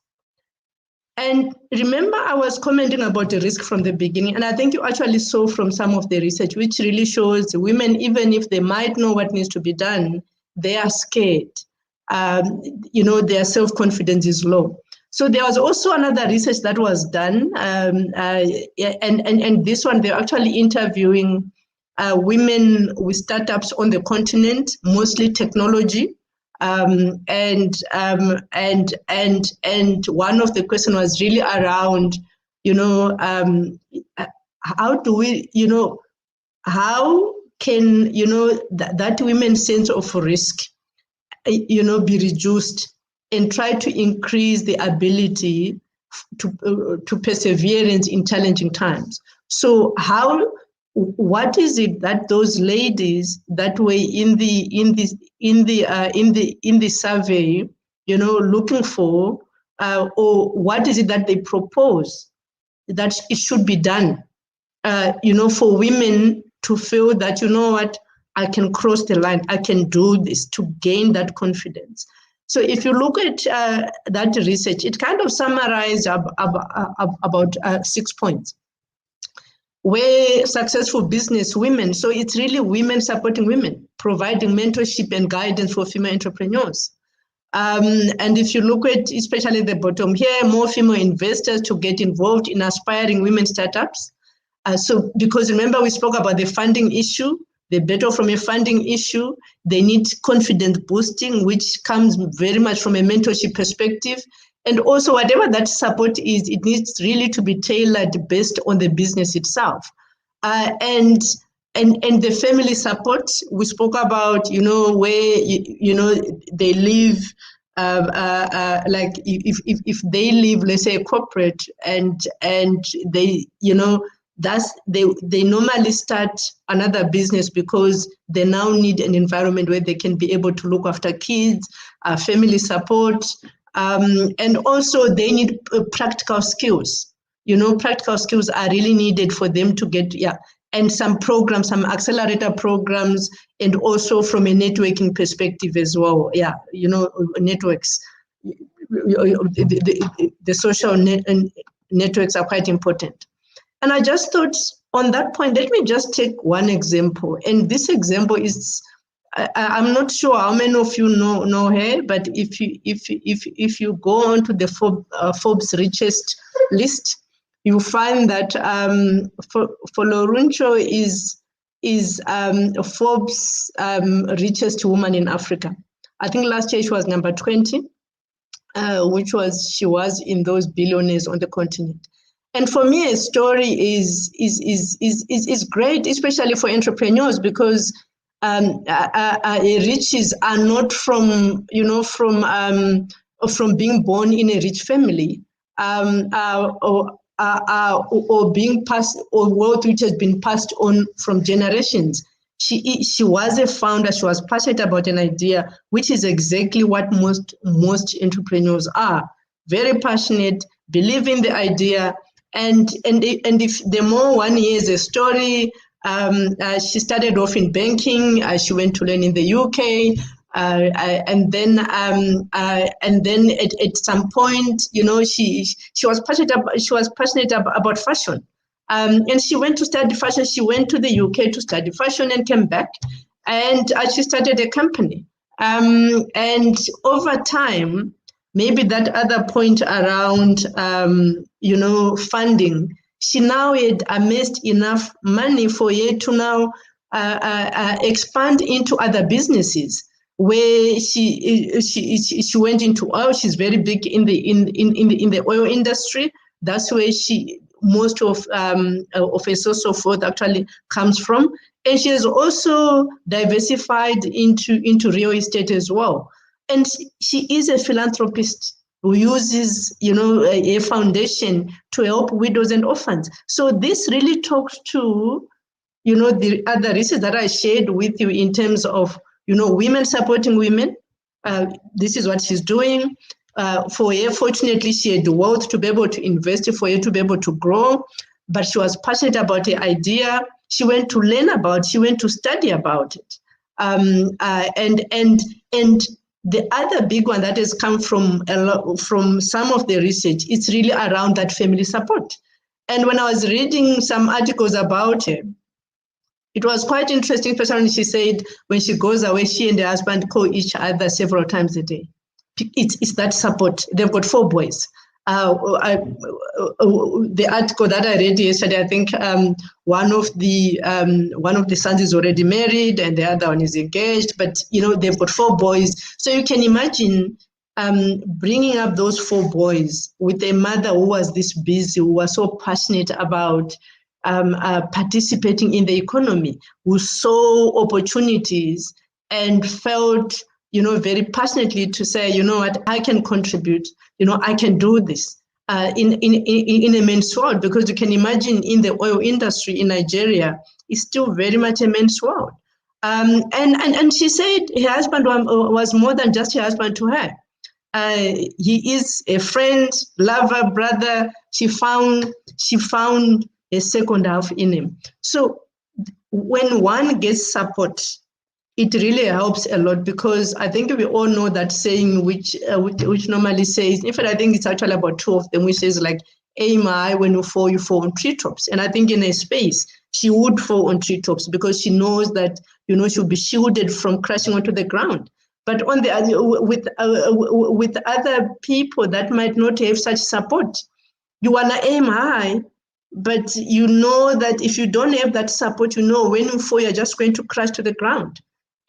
Speaker 2: And remember, I was commenting about the risk from the beginning, and I think you actually saw from some of the research, which really shows women, even if they might know what needs to be done, they are scared. Their self-confidence is low. So there was also another research that was done, and this one, they're actually interviewing women with startups on the continent, mostly technology. And one of the questions was really around, how do we, how can, that women's sense of risk, be reduced, and try to increase the ability to perseverance in challenging times. So what is it that those ladies that were in the survey, looking for, or what is it that they propose that it should be done, for women to feel that, what, I can cross the line, I can do this, to gain that confidence. So if you look at that research, it kind of summarized about 6 points. Where successful business women, so it's really women supporting women, providing mentorship and guidance for female entrepreneurs. And if you look at, especially the bottom here, more female investors to get involved in aspiring women startups. So because remember, we spoke about the funding issue, the battle from a funding issue, they need confidence boosting, which comes very much from a mentorship perspective. And also, whatever that support is, it needs really to be tailored based on the business itself. And the family support, we spoke about, where, they live, like if they live, let's say, a corporate, and they, they normally start another business because they now need an environment where they can be able to look after kids, family support, and also they need practical skills. Practical skills are really needed for them to get, and some programs, some accelerator programs, and also from a networking perspective as well. Networks, the social networks are quite important. And I just thought, on that point, let me just take one example. And this example is, I'm not sure how many of you know her, but if you go on to the Forbes richest list, you find that Foloruncho is Forbes richest woman in Africa. I think last year she was number 20, she was in those billionaires on the continent. And for me, a story is great, especially for entrepreneurs, because riches are not from being born in a rich family, or being passed, or wealth which has been passed on from generations. She was a founder. She was passionate about an idea, which is exactly what most entrepreneurs are. Very passionate, believe in the idea. And if the more one hears a story, she started off in banking. She went to learn in the UK, and then at some point, she was passionate about fashion, and she went to study fashion. She went to the UK to study fashion and came back, and she started a company. And over time, maybe that other point around, funding, she now had amassed enough money for her to now expand into other businesses, where she went into oil. She's very big in the oil industry. That's where most of a source of wealth actually comes from. And she has also diversified into real estate as well. And she is a philanthropist who uses, a foundation to help widows and orphans. So this really talks to, the other research that I shared with you in terms of, women supporting women. This is what she's doing. For her, fortunately, she had the wealth to be able to invest, for her to be able to grow, but she was passionate about the idea. She went to learn about, she went to study about it. And the other big one that has come from some of the research, it's really around that family support. And when I was reading some articles about her, it was quite interesting, especially when she said when she goes away, she and her husband call each other several times a day. It's that support. They've got 4 boys. The article that I read yesterday, I think one of the sons is already married and the other one is engaged. But they've got 4 boys, so you can imagine bringing up those 4 boys with a mother who was this busy, who was so passionate about participating in the economy, who saw opportunities and felt very passionately to say, what, I can contribute, I can do this in a men's world, because you can imagine in the oil industry in Nigeria, it's still very much a men's world. And she said her husband was more than just her husband to her. He is a friend, lover, brother. She found a second half in him. So when one gets support, it really helps a lot, because I think we all know that saying which normally says, in fact, I think it's actually about 2 of them, which says like, aim high, when you fall on treetops. And I think in a space, she would fall on treetops because she knows that, she'll be shielded from crashing onto the ground. But on the other, with other people that might not have such support, you want to aim high, but you know that if you don't have that support, when you fall, you're just going to crash to the ground.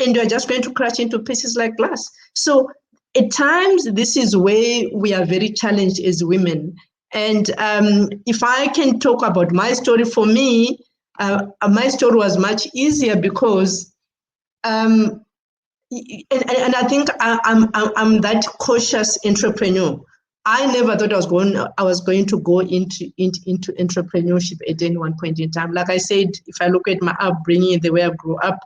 Speaker 2: And you're just going to crash into pieces like glass. So at times, this is where we are very challenged as women. And if I can talk about my story, for me, my story was much easier because, and I think I'm that cautious entrepreneur. I never thought I was going to go into entrepreneurship at any one point in time. Like I said, if I look at my upbringing, the way I grew up,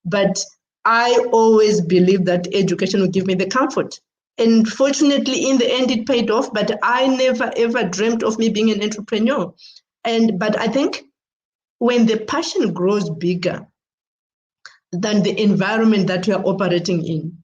Speaker 2: but I always believed that education would give me the comfort. And fortunately, in the end, it paid off, but I never, ever dreamt of me being an entrepreneur. But I think when the passion grows bigger than the environment that you are operating in,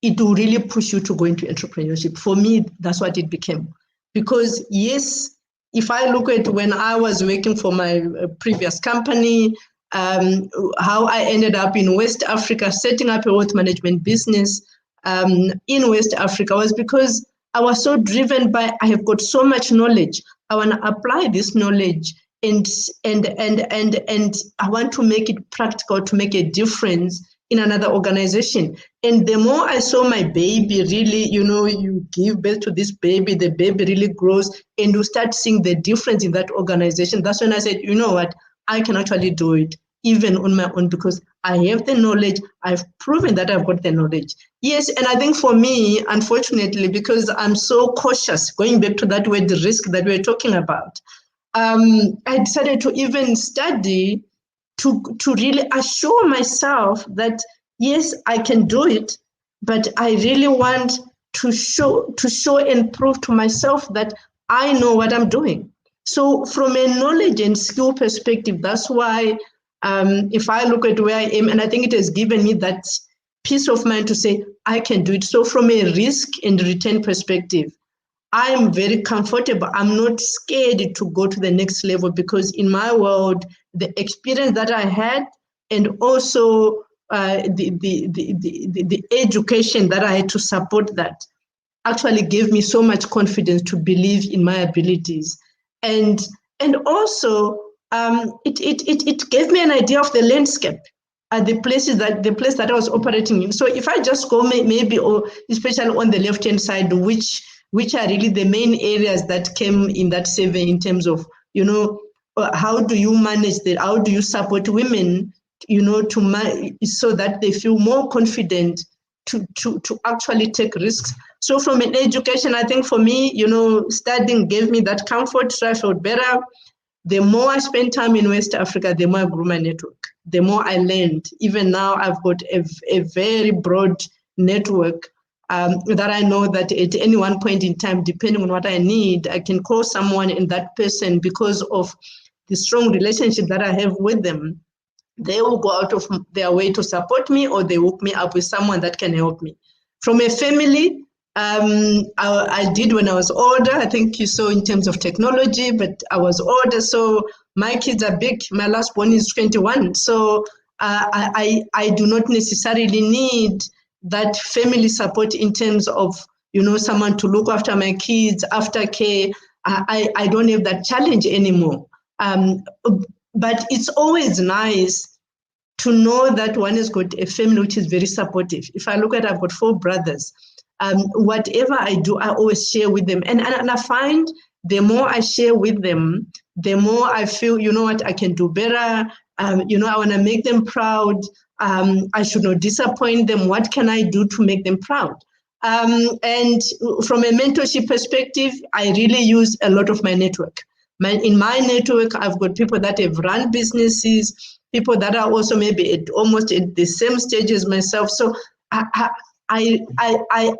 Speaker 2: it will really push you to go into entrepreneurship. For me, that's what it became. Because yes, if I look at when I was working for my previous company, how I ended up in West Africa, setting up a wealth management business in West Africa, was because I was so driven by, I have got so much knowledge. I want to apply this knowledge and I want to make it practical to make a difference in another organization. And the more I saw my baby really, you give birth to this baby, the baby really grows, and you start seeing the difference in that organization. That's when I said, you know what, I can actually do it even on my own, because I have the knowledge. I've proven that I've got the knowledge. Yes, and I think for me, unfortunately, because I'm so cautious, going back to that word, the risk that we're talking about, I decided to even study to really assure myself that, yes, I can do it, but I really want to show and prove to myself that I know what I'm doing. So from a knowledge and skill perspective, that's why if I look at where I am, and I think it has given me that peace of mind to say, I can do it. So from a risk and return perspective, I'm very comfortable. I'm not scared to go to the next level, because in my world, the experience that I had and also the education that I had to support that actually gave me so much confidence to believe in my abilities. And also it gave me an idea of the landscape, the place that I was operating in. So if I just go maybe, or especially on the left-hand side, which are really the main areas that came in that survey in terms of, how do you manage that? How do you support women, so that they feel more confident to actually take risks? So from an education, I think for me, studying gave me that comfort, so I felt better. The more I spent time in West Africa, the more I grew my network, the more I learned. Even now, I've got a very broad network that I know that at any one point in time, depending on what I need, I can call someone, and that person, because of the strong relationship that I have with them, they will go out of their way to support me, or they hook me up with someone that can help me. From a family, I did when I was older. I think you saw in terms of technology, but I was older, so my kids are big. My last one is 21, so I do not necessarily need that family support in terms of, you know, someone to look after my kids, aftercare. I don't have that challenge anymore. But it's always nice to know that one has got a family which is very supportive. If I look at, I've got 4 brothers. Whatever I do, I always share with them. And I find the more I share with them, the more I feel, you know what, I can do better. You know, I want to make them proud. I should not disappoint them. What can I do to make them proud? And from a mentorship perspective, I really use a lot of my network. In my network, I've got people that have run businesses, people that are also maybe almost at the same stage as myself. So I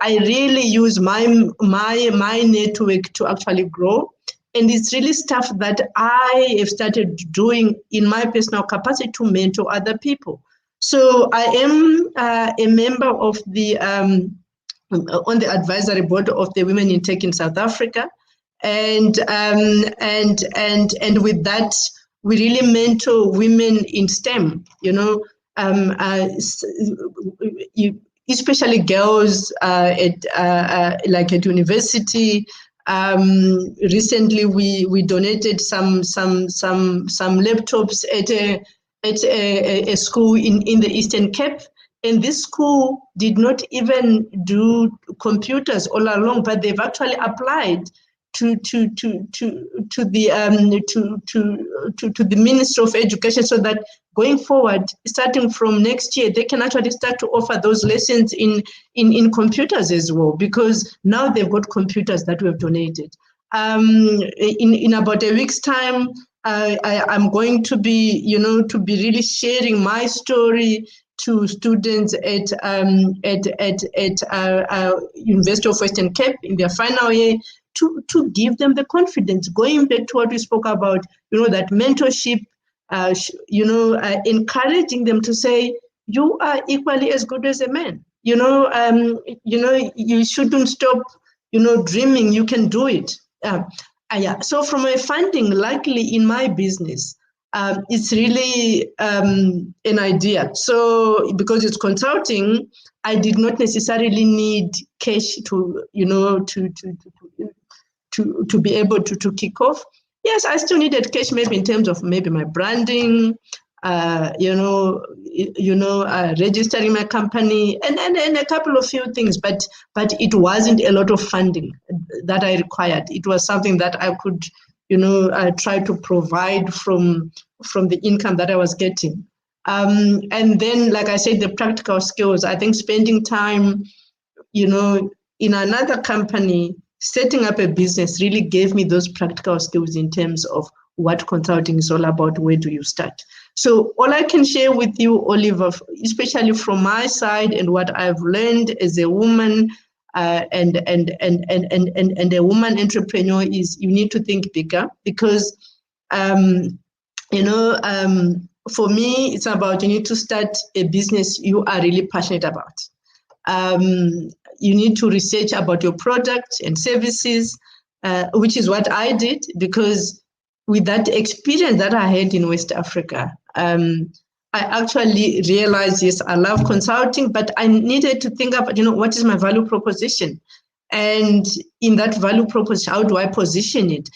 Speaker 2: really use my network to actually grow. And it's really stuff that I have started doing in my personal capacity to mentor other people. So I am a member of the on the advisory board of the Women in Tech in South Africa. And with that, we really mentor women in STEM, you know, especially girls like at university. Recently, we donated some laptops at a school in the Eastern Cape. And this school did not even do computers all along, but they've actually applied to the Ministry of Education, so that going forward, starting from next year, they can actually start to offer those lessons in computers as well, because now they've got computers that we have donated. In about a week's time, I'm going to be, you know, to be really sharing my story to students at University of Western Cape in their final year, to give them the confidence. Going back to what we spoke about, you know, that mentorship, you know, encouraging them to say, you are equally as good as a man. You know, you shouldn't stop, you know, dreaming. You can do it. Yeah. So from a funding, luckily in my business, it's really an idea. So because it's consulting, I did not necessarily need cash to, you know, to be able to kick off. Yes, I still needed cash, maybe in terms of maybe my branding, registering my company, and a couple of few things, but it wasn't a lot of funding that I required. It was something that I could, you know, try to provide from the income that I was getting. And then, like I said, the practical skills, I think spending time, you know, in another company, setting up a business really gave me those practical skills in terms of what consulting is all about. Where do you start? So all I can share with you, Oliver, especially from my side and what I've learned as a woman and a woman entrepreneur, is you need to think bigger, because for me, it's about, you need to start a business you are really passionate about. You need to research about your product and services, which is what I did, because with that experience that I had in West Africa, I actually realized, yes, I love consulting, but I needed to think about, you know, what is my value proposition? And in that value proposition, how do I position it?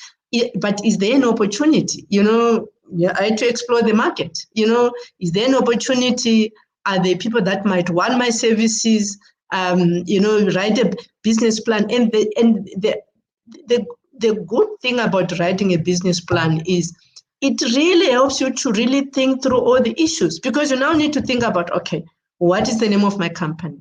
Speaker 2: But is there an opportunity? You know, I had to explore the market. You know, is there an opportunity? Are there people that might want my services? Write a business plan. And the good thing about writing a business plan is it really helps you to really think through all the issues, because you now need to think about, okay, what is the name of my company?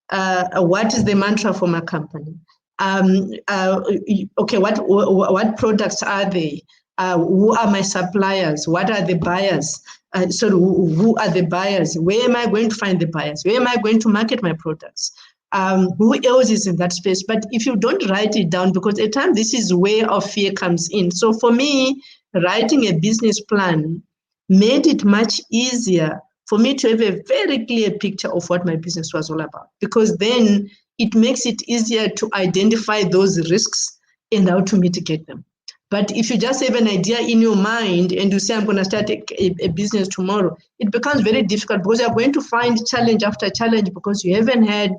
Speaker 2: What is the mantra for my company? Okay, what products are they? Who are my suppliers? What are the buyers? Who are the buyers? Where am I going to find the buyers? Where am I going to market my products? Who else is in that space? But if you don't write it down, because at times this is where our fear comes in. So for me, writing a business plan made it much easier for me to have a very clear picture of what my business was all about. Because then it makes it easier to identify those risks and how to mitigate them. But if you just have an idea in your mind and you say, I'm going to start a business tomorrow, it becomes very difficult because you're going to find challenge after challenge because you haven't had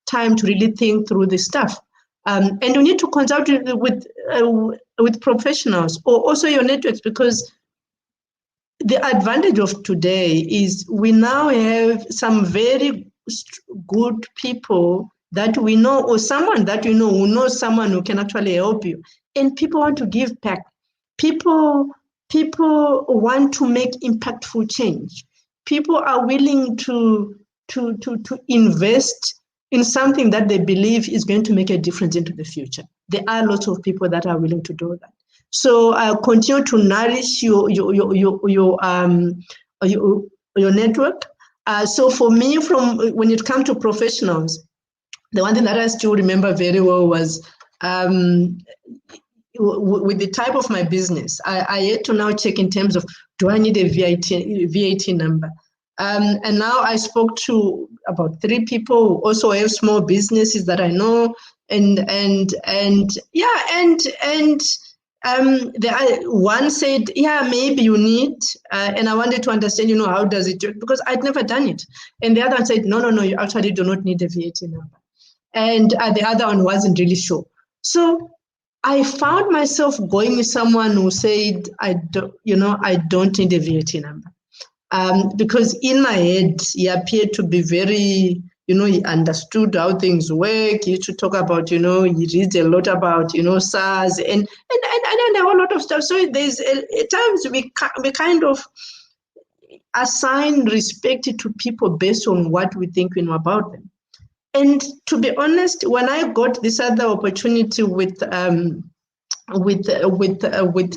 Speaker 2: time to really think through this stuff. And you need to consult with professionals or also your networks, because the advantage of today is we now have some very good people that we know, or someone that you know who knows someone who can actually help you. And people want to give back. People want to make impactful change. People are willing to invest in something that they believe is going to make a difference into the future. There are lots of people that are willing to do that. So continue to nourish your network. So for me, from when it comes to professionals, the one thing that I still remember very well was with the type of my business, I had to now check in terms of, do I need a VAT number? And now I spoke to about 3 people who also have small businesses that I know, one said, yeah, maybe you need, and I wanted to understand, how does it work? Because I'd never done it. And the other one said, no, you actually do not need a VAT number. And the other one wasn't really sure. So I found myself going with someone who said, I don't need a VAT number. Because in my head, he appeared to be very, he understood how things work. He used to talk about, he reads a lot about, SARS and a whole lot of stuff. So there's at times we kind of assign respect to people based on what we think we know about them. And to be honest, when I got this other opportunity with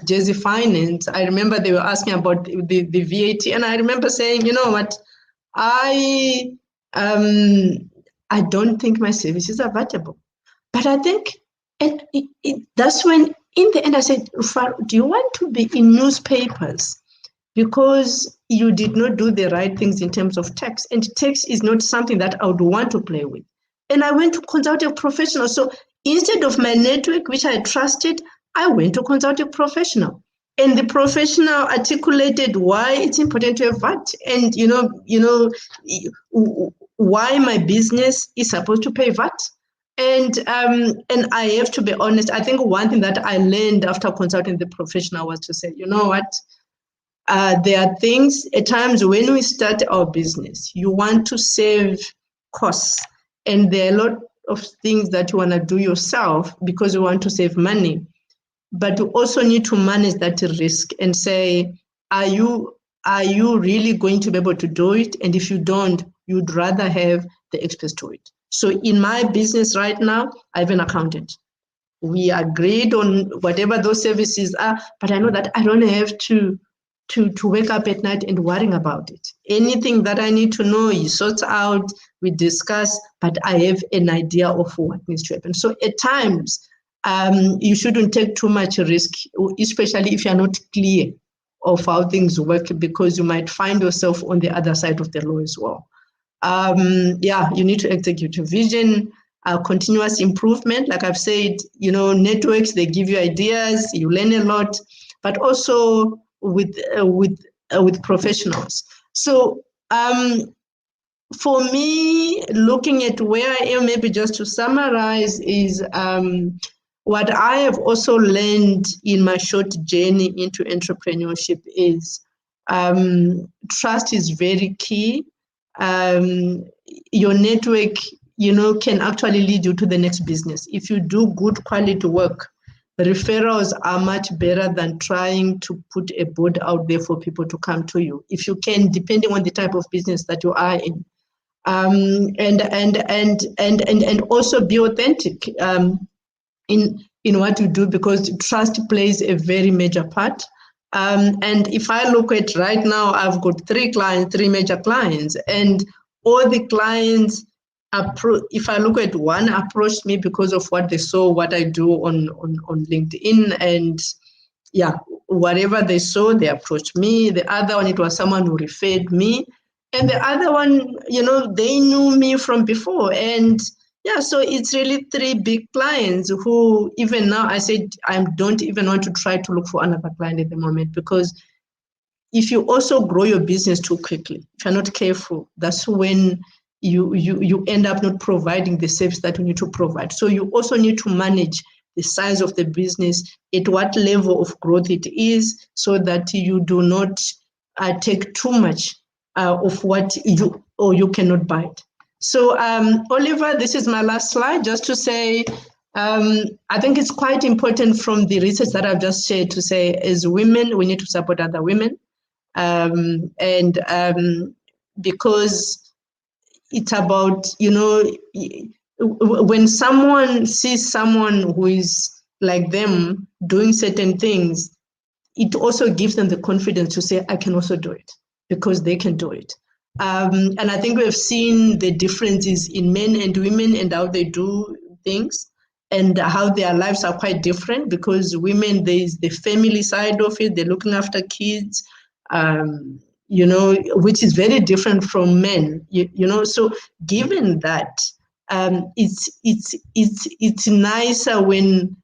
Speaker 2: Jersey Finance, I remember they were asking about the VAT, and I remember saying, you know what, I don't think my services are valuable. But I think that's when, in the end, I said, do you want to be in newspapers because you did not do the right things in terms of tax? And tax is not something that I would want to play with. And I went to consult a professional. So instead of my network, which I trusted, I went to consult a professional. And the professional articulated why it's important to have VAT, and why my business is supposed to pay VAT. And I have to be honest, I think one thing that I learned after consulting the professional was to say, you know what, there are things at times when we start our business, you want to save costs. And there are a lot of things that you want to do yourself because you want to save money. But you also need to manage that risk and say, are you really going to be able to do it? And if you don't, you'd rather have the experts to it. So in my business right now, I have an accountant. We agreed on whatever those services are, but I know that I don't have to wake up at night and worrying about it. Anything that I need to know, he sorts out, we discuss, but I have an idea of what needs to happen. So at times, you shouldn't take too much risk, especially if you're not clear of how things work, because you might find yourself on the other side of the law as well. You need to execute a vision, continuous improvement. Like I've said, networks, they give you ideas, you learn a lot, but also with professionals. So for me, looking at where I am, maybe just to summarize, is what I have also learned in my short journey into entrepreneurship is trust is very key. Your network, can actually lead you to the next business. If you do good quality work, referrals are much better than trying to put a board out there for people to come to you. If you can, depending on the type of business that you are in, and also be authentic in what you do, because trust plays a very major part. And if I look at right now, I've got 3 major clients, and all the clients, if I look at one, approached me because of what they saw, what I do on LinkedIn, and whatever they saw, they approached me. The other one, it was someone who referred me. And the other one, they knew me from before. And Yeah, so it's really three big clients who even now I said I don't even want to try to look for another client at the moment, because if you also grow your business too quickly, if you're not careful, that's when you end up not providing the service that you need to provide. So you also need to manage the size of the business, at what level of growth it is, so that you do not take too much of what you cannot buy it. So Oliver, this is my last slide, just to say, I think it's quite important from the research that I've just shared to say, as women, we need to support other women. And because it's about, when someone sees someone who is like them doing certain things, it also gives them the confidence to say, I can also do it, because they can do it. And I think we have seen the differences in men and women and how they do things, and how their lives are quite different, because women, there's the family side of it, they're looking after kids, which is very different from men, so given that, it's nicer when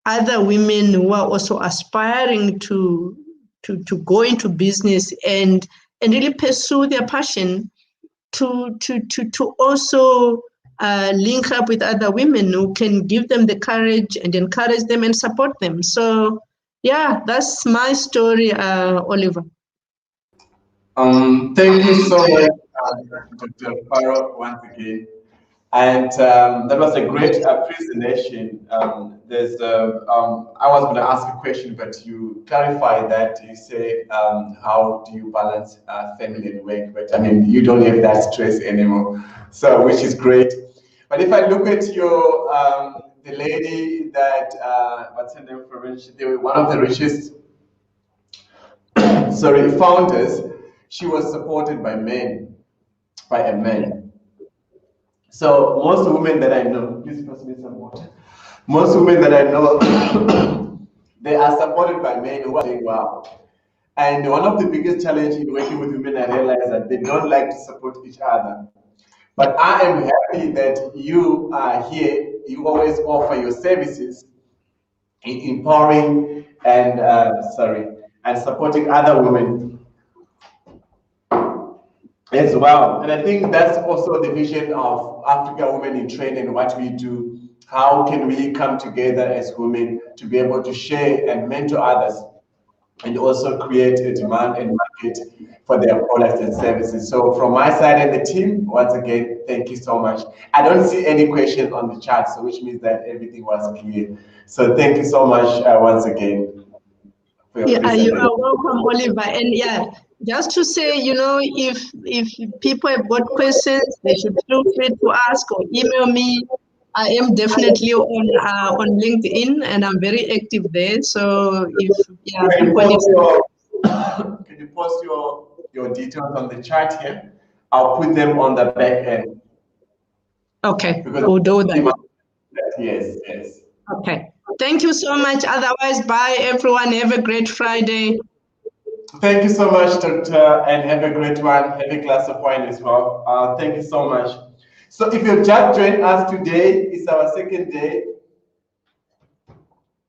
Speaker 2: other women who are also aspiring to go into business and really pursue their passion, to also link up with other women who can give them the courage and encourage them and support them. So yeah, that's my story, Oliver.
Speaker 1: Thank you so much, Dr. Faro, once again. And that was a great presentation. I was going to ask a question, but you clarified that. You say, how do you balance family and work? But I mean, you don't have that stress anymore, so which is great. But if I look at your the lady that what's her name, they were one of the richest sorry founders. She was supported by men, by a man. So most women that I know, please pass me some water. Most women that I know, they are supported by men who are doing well. And one of the biggest challenges in working with women, I realize that they don't like to support each other. But I am happy that you are here. You always offer your services in empowering and and supporting other women as well. And I think that's also the vision of Africa Women in Trade and what we do. How can we come together as women to be able to share and mentor others, and also create a demand and market for their products and services? So from my side and the team, once again, thank you so much. I don't see any questions on the chat, so which means that everything was clear. So thank you so much once again for your
Speaker 2: Yeah, you
Speaker 1: presentation.
Speaker 2: are welcome, Oliver. And yeah, just to say, if people have got questions, they should feel free to ask or email me. I am definitely on LinkedIn, and I'm very active there. So if
Speaker 1: Can you
Speaker 2: people need,
Speaker 1: post your can you post your details on the chat here? I'll put them on the back end
Speaker 2: okay,
Speaker 1: because
Speaker 2: we'll do that.
Speaker 1: yes, yes.
Speaker 2: Okay, thank you so much. Otherwise, bye everyone. Have a great Friday.
Speaker 1: Thank you so much, Doctor, and have a great one. Have a glass of wine as well. Thank you so much. So if you've just joined us today, it's our second day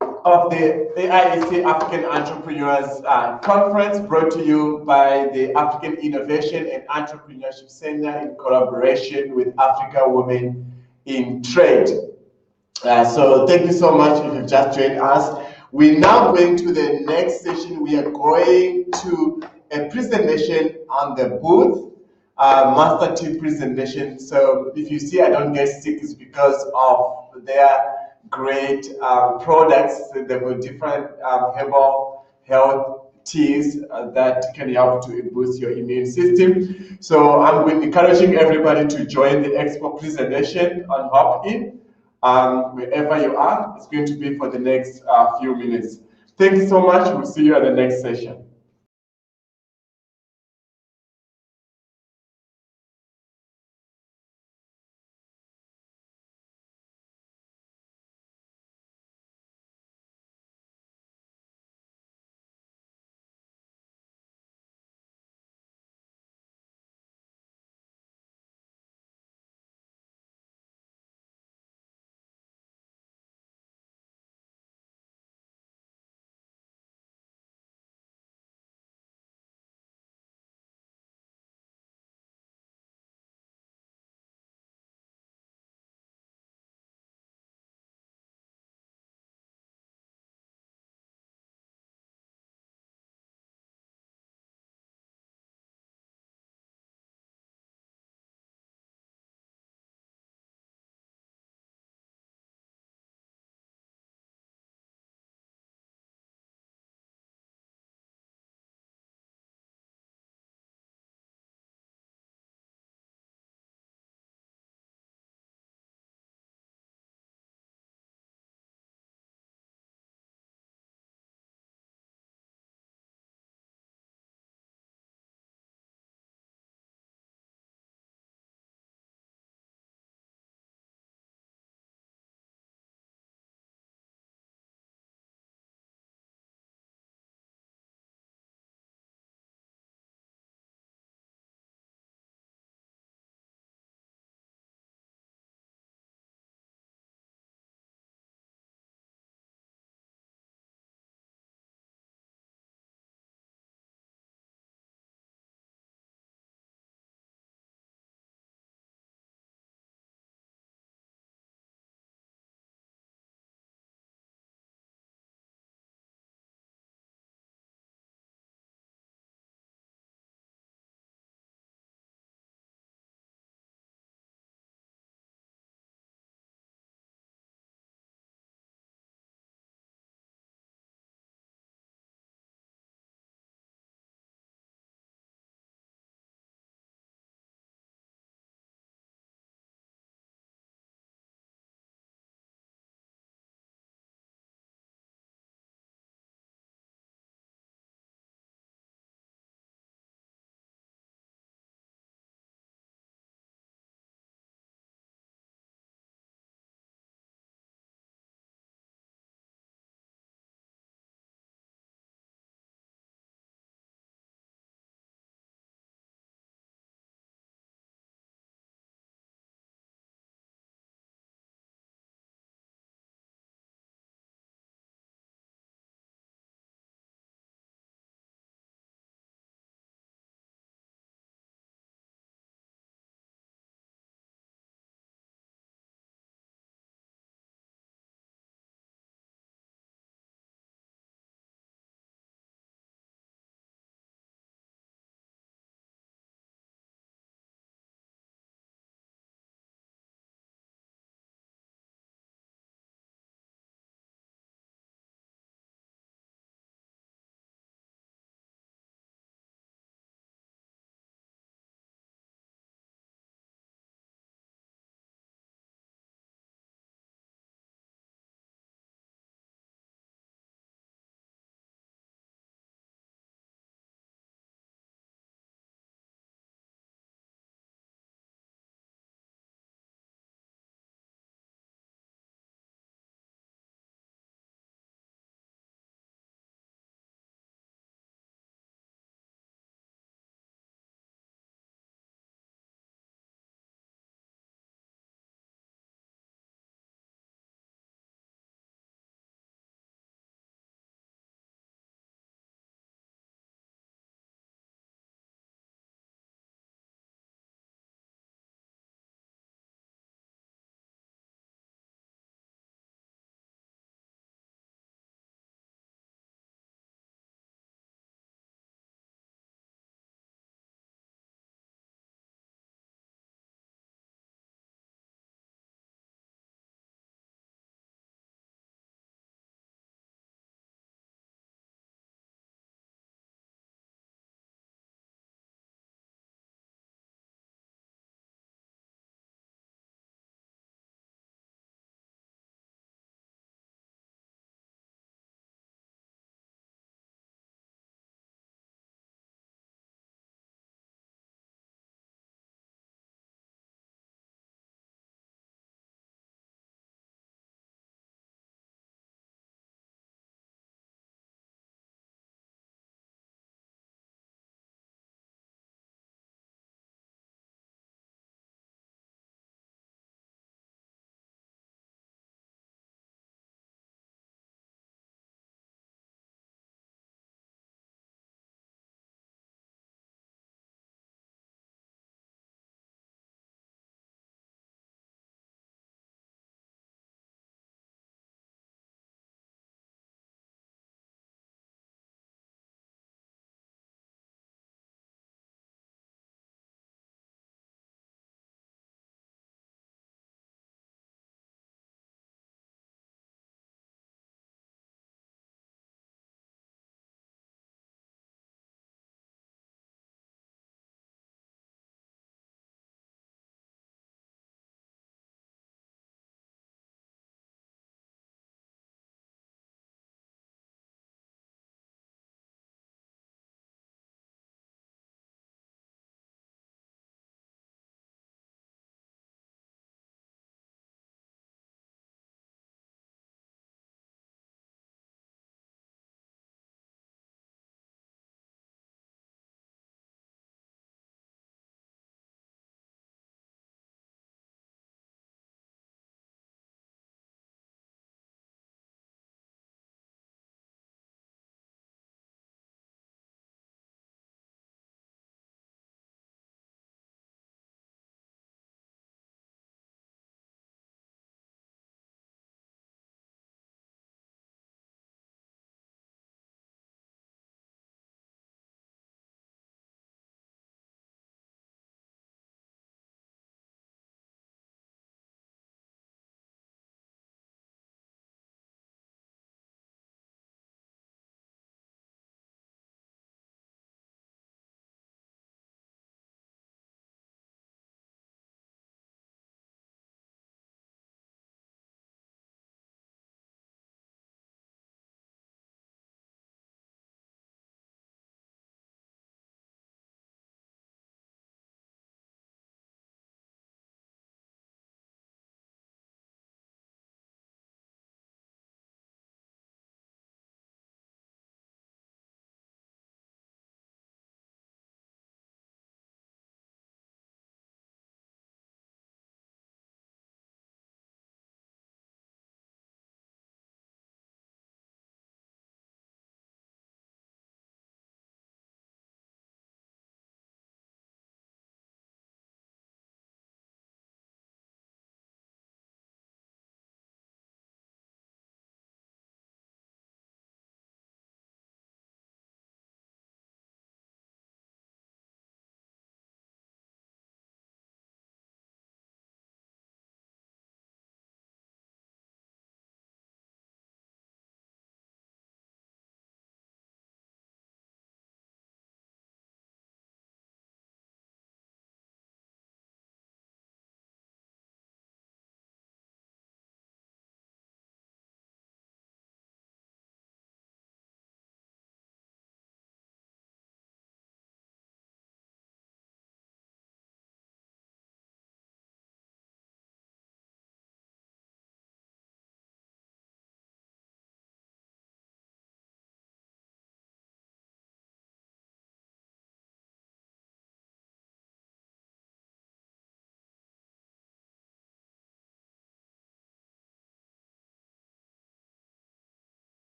Speaker 1: of the AIEC African Entrepreneurs Conference, brought to you by the African Innovation and Entrepreneurship Center in collaboration with Africa Women in Trade. So thank you so much if you've just joined us. We're now going to the next session. We are going to a presentation on the booth, Master Tea presentation. So if you see I don't get sick, it's because of their great products. There were different herbal health teas that can help to boost your immune system. So I'm encouraging everybody to join the expo presentation on Hop-In. Wherever you are, it's going to be for the next few minutes. Thank you so much. We'll see you at the next session.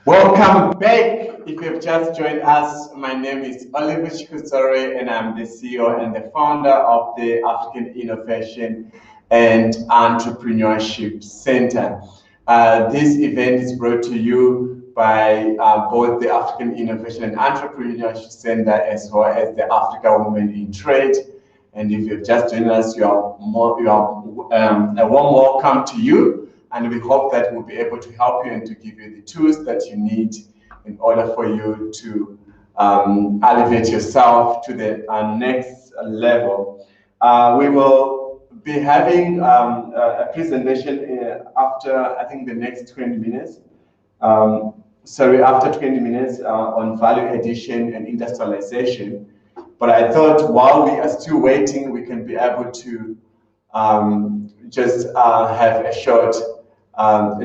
Speaker 1: Welcome back. If you've just joined us, my name is Oliver Chikusore, and I'm the CEO and the founder of the African Innovation and Entrepreneurship Center. This event is brought to you by both the African Innovation and Entrepreneurship Center as well as the Africa Women in Trade. And if you've just joined us, a warm welcome to you. And we hope that we'll be able to help you and to give you the tools that you need in order for you to elevate yourself to the next level. We will be having a presentation after, I think, the next 20 minutes. After 20 minutes on value addition and industrialization. But I thought while we are still waiting, we can be able to just have a short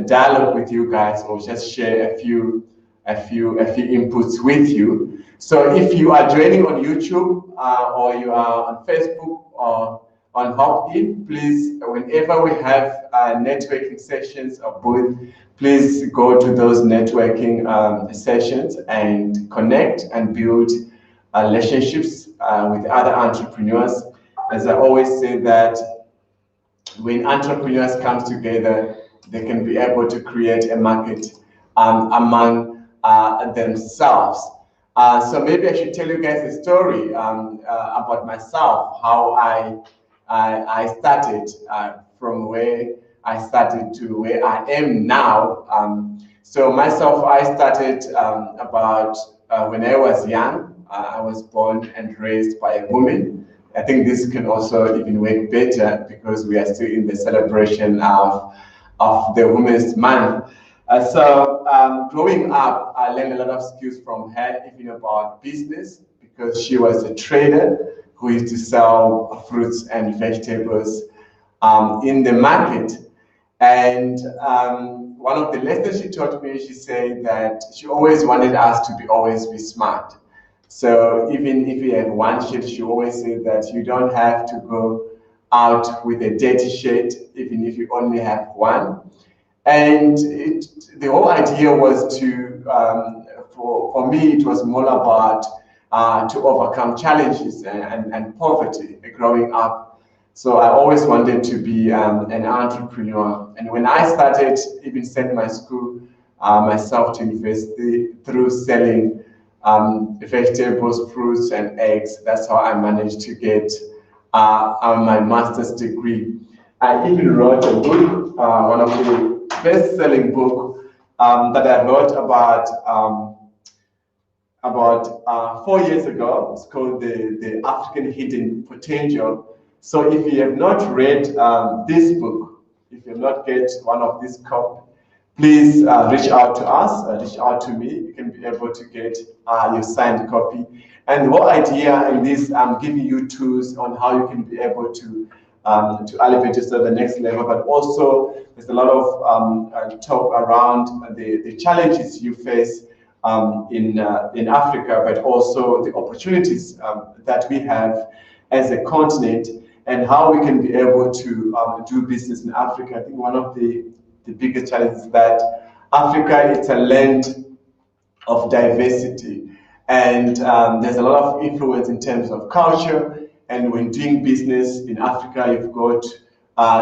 Speaker 1: dialogue with you guys, or just share a few inputs with you. So if you are joining on YouTube or you are on Facebook or on Hopin, please, whenever we have networking sessions or booth, please go to those networking sessions and connect and build relationships with other entrepreneurs. As I always say that when entrepreneurs come together, they can be able to create a market among themselves. So maybe I should tell you guys a story about myself, how I started from where I started to where I am now. So myself, I started about when I was young. I was born and raised by a woman. I think this can also even work better because we are still in the celebration of the Women's Month. Growing up, I learned a lot of skills from her, even about business, because she was a trader who used to sell fruits and vegetables in the market. And one of the lessons she taught me, she said that she always wanted us to always be smart. So even if you have one shirt, she always said that you don't have to go out with a dirty shirt, even if you only have one. And the whole idea was to, for me, it was more about to overcome challenges and poverty growing up. So I always wanted to be an entrepreneur. And when I started, even sent my school, myself to university through selling vegetables, fruits, and eggs. That's how I managed to get my master's degree. I even wrote a book, one of the best-selling book that I wrote about 4 years ago. It's called the African Hidden Potential. So if you have not read this book, if you have not get one of these copies, please reach out to us, reach out to me. You can be able to get your signed copy. And the whole idea in this, I'm giving you tools on how you can be able to elevate yourself to the next level, but also there's a lot of talk around the challenges you face in Africa, but also the opportunities that we have as a continent and how we can be able to do business in Africa. I think one of the biggest challenges is that Africa is a land of diversity, and there's a lot of influence in terms of culture. And when doing business in Africa, you've got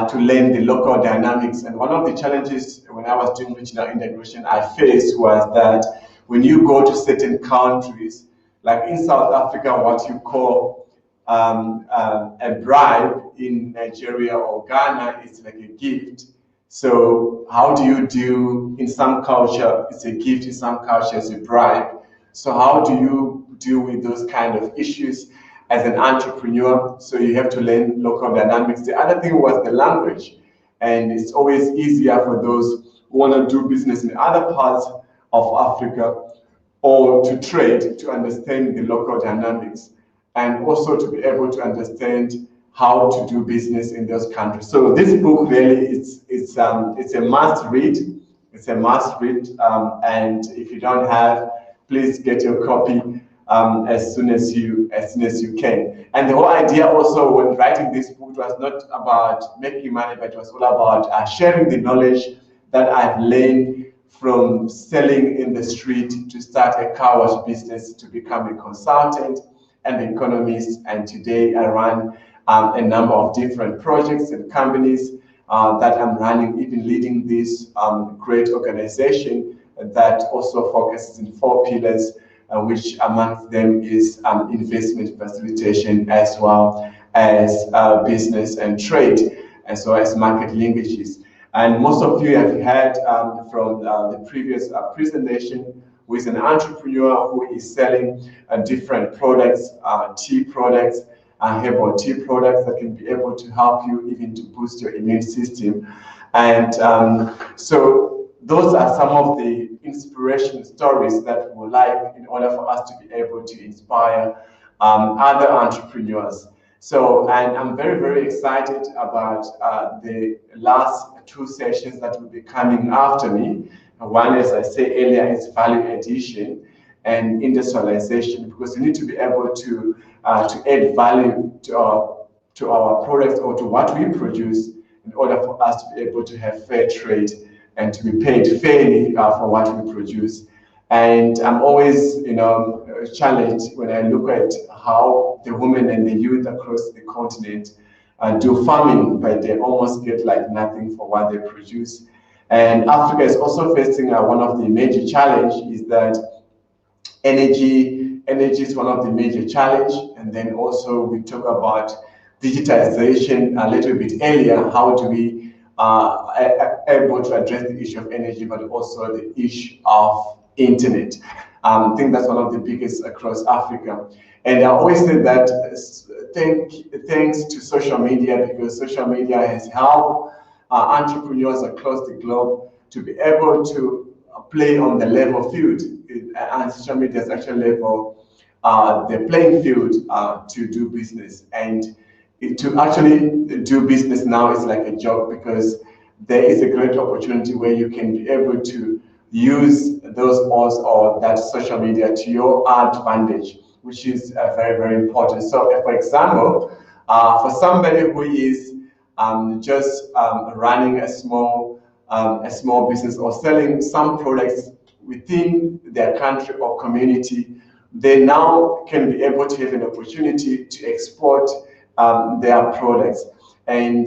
Speaker 1: to learn the local dynamics. And one of the challenges when I was doing regional integration I faced was that when you go to certain countries, like in South Africa, what you call a bribe in Nigeria or Ghana is like a gift. So how do you do in some culture, it's a gift, in some culture, it's a bribe. So how do you deal with those kind of issues as an entrepreneur? So you have to learn local dynamics. The other thing was the language. And it's always easier for those who want to do business in other parts of Africa or to trade to understand the local dynamics and also to be able to understand how to do business in those countries. So this book really it's a must read. It's a must read, and if you don't have, please get your copy as soon as you can. And the whole idea also when writing this book was not about making money, but it was all about sharing the knowledge that I've learned from selling in the street to start a car wash business to become a consultant and economist. And today I run a number of different projects and companies that I'm running, even leading this great organization that also focuses in 4 pillars, which amongst them is investment facilitation, as well as business and trade, as well as market linkages. And most of you have heard from the previous presentation, who is an entrepreneur who is selling different products, tea products, herbal tea products that can be able to help you even to boost your immune system. And so those are some of the inspiration stories that we like in order for us to be able to inspire other entrepreneurs. So, and I'm very, very excited about the last 2 sessions that will be coming after me. One, as I said earlier, is value addition and industrialization, because we need to be able to add value to our products or to what we produce in order for us to be able to have fair trade and to be paid fairly for what we produce. And I'm always, challenged when I look at how the women and the youth across the continent do farming, but they almost get like nothing for what they produce. And Africa is also facing one of the major challenges is that energy is one of the major challenge. And then also we talk about digitization a little bit earlier. How do we able to address the issue of energy, but also the issue of internet? I think that's one of the biggest across Africa. And I always say that thanks to social media, because social media has helped entrepreneurs across the globe to be able to play on the level field. And social media has actually level the playing field to do business. And to actually do business now is like a job, because there is a great opportunity where you can be able to use those odds or that social media to your advantage, which is very, very important. So, for example, for somebody who is just running a small business or selling some products within their country or community, they now can be able to have an opportunity to export their products, and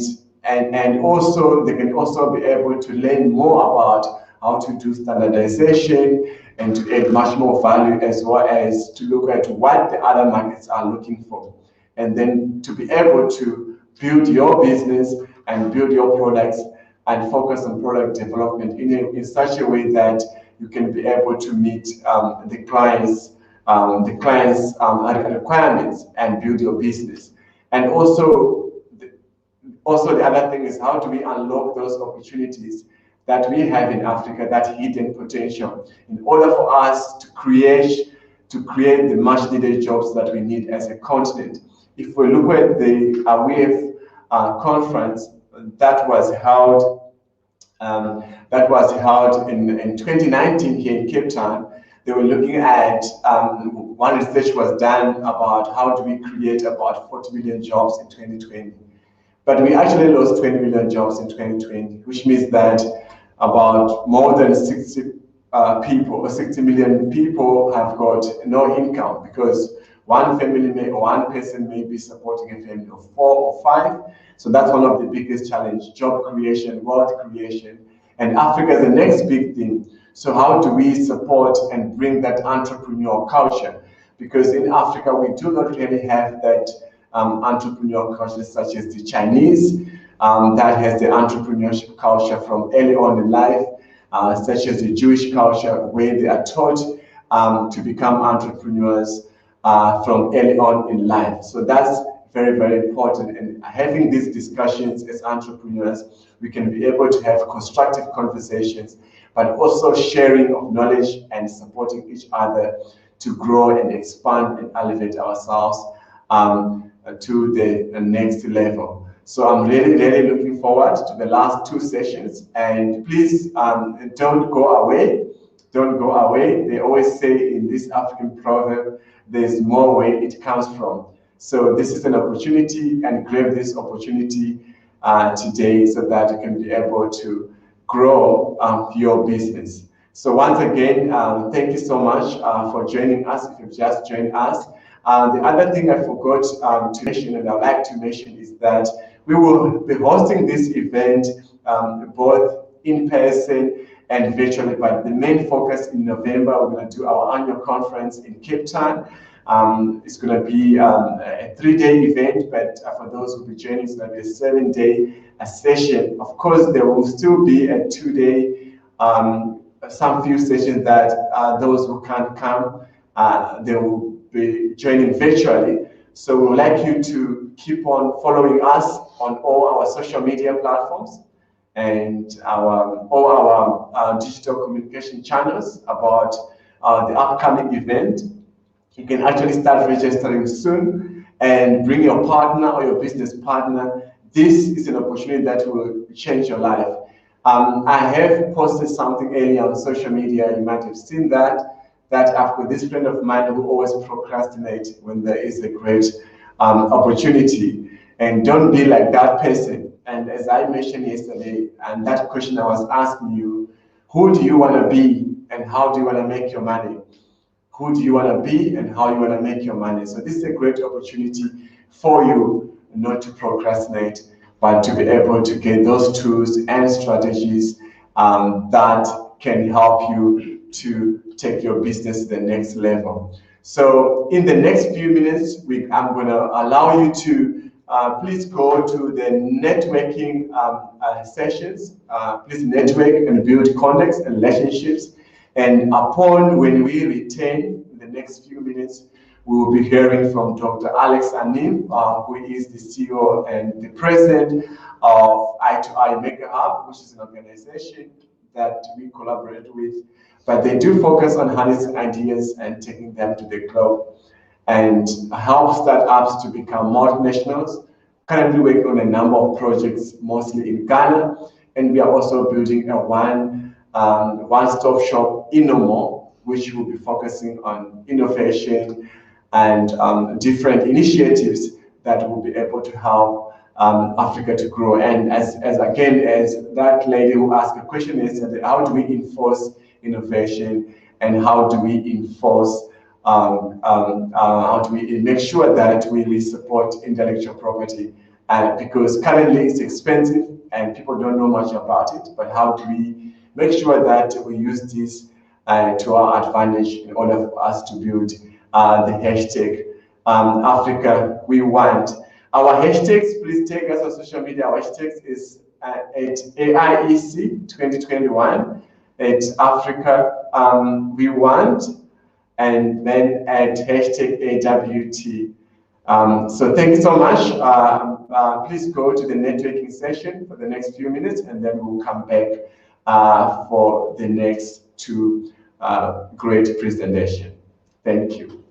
Speaker 1: also they can also be able to learn more about how to do standardization and to add much more value, as well as to look at what the other markets are looking for, and then to be able to build your business and build your products and focus on product development in such a way that you can be able to meet the clients' requirements and build your business. And also the other thing is, how do we unlock those opportunities that we have in Africa, that hidden potential, in order for us to create the much needed jobs that we need as a continent. If we look at the WEF conference that was held in 2019 here in Cape Town, they were looking at one research was done about how do we create about 40 million jobs in 2020. But we actually lost 20 million jobs in 2020, which means that about more than 60 million people have got no income, because one person may be supporting a family of 4 or 5. So that's one of the biggest challenges: job creation, wealth creation. And Africa is the next big thing. So how do we support and bring that entrepreneurial culture? Because in Africa, we do not really have that entrepreneurial culture, such as the Chinese, that has the entrepreneurship culture from early on in life, such as the Jewish culture, where they are taught to become entrepreneurs from early on in life. So that's very, very important. And having these discussions as entrepreneurs, we can be able to have constructive conversations, but also sharing of knowledge and supporting each other to grow and expand and elevate ourselves to the next level. So I'm really, really looking forward to the last 2 sessions. And please don't go away. Don't go away. They always say in this African proverb, there's more where it comes from. So this is an opportunity, and grab this opportunity today so that you can be able to grow your business. So once again, thank you so much for joining us if you've just joined us. The other thing I forgot to mention, and I'd like to mention, is that we will be hosting this event both in person and virtually, but the main focus in November, we're going to do our annual conference in Cape Town. It's going to be a 3-day event, but for those who will be joining, it's going to be a 7-day session. Of course, there will still be a 2-day, some few sessions that those who can't come, they will be joining virtually. So we would like you to keep on following us on all our social media platforms and all our digital communication channels about the upcoming event. You can actually start registering soon and bring your partner or your business partner. This is an opportunity that will change your life. I have posted something earlier on social media. You might have seen that I've got this friend of mine who always procrastinates when there is a great opportunity. And don't be like that person. And as I mentioned yesterday, and that question I was asking you, who do you want to be and how do you want to make your money? Who do you want to be and how you want to make your money? So this is a great opportunity for you not to procrastinate, but to be able to get those tools and strategies that can help you to take your business to the next level. So in the next few minutes, I'm going to allow you to please go to the networking sessions. Please network and build contacts and relationships. And when we return in the next few minutes, we will be hearing from Dr. Alex Anim, who is the CEO and the president of I2I Maker Hub, which is an organization that we collaborate with. But they do focus on harnessing ideas and taking them to the globe and help startups to become multinationals. Currently working on a number of projects, mostly in Ghana, and we are also building a one-stop shop in Omo, which will be focusing on innovation and different initiatives that will be able to help Africa to grow. And as that lady who asked a question yesterday, how do we enforce innovation and how do we enforce how do we make sure that we really support intellectual property? Because currently it's expensive and people don't know much about it, but how do we make sure that we use this to our advantage in order for us to build the hashtag Africa We Want. Our hashtags, please take us on social media. Our hashtags is at AIEC 2021, at Africa We Want, and then at hashtag AWT. So thank you so much. Please go to the networking session for the next few minutes, and then we'll come back for the next two great presentations. Thank you.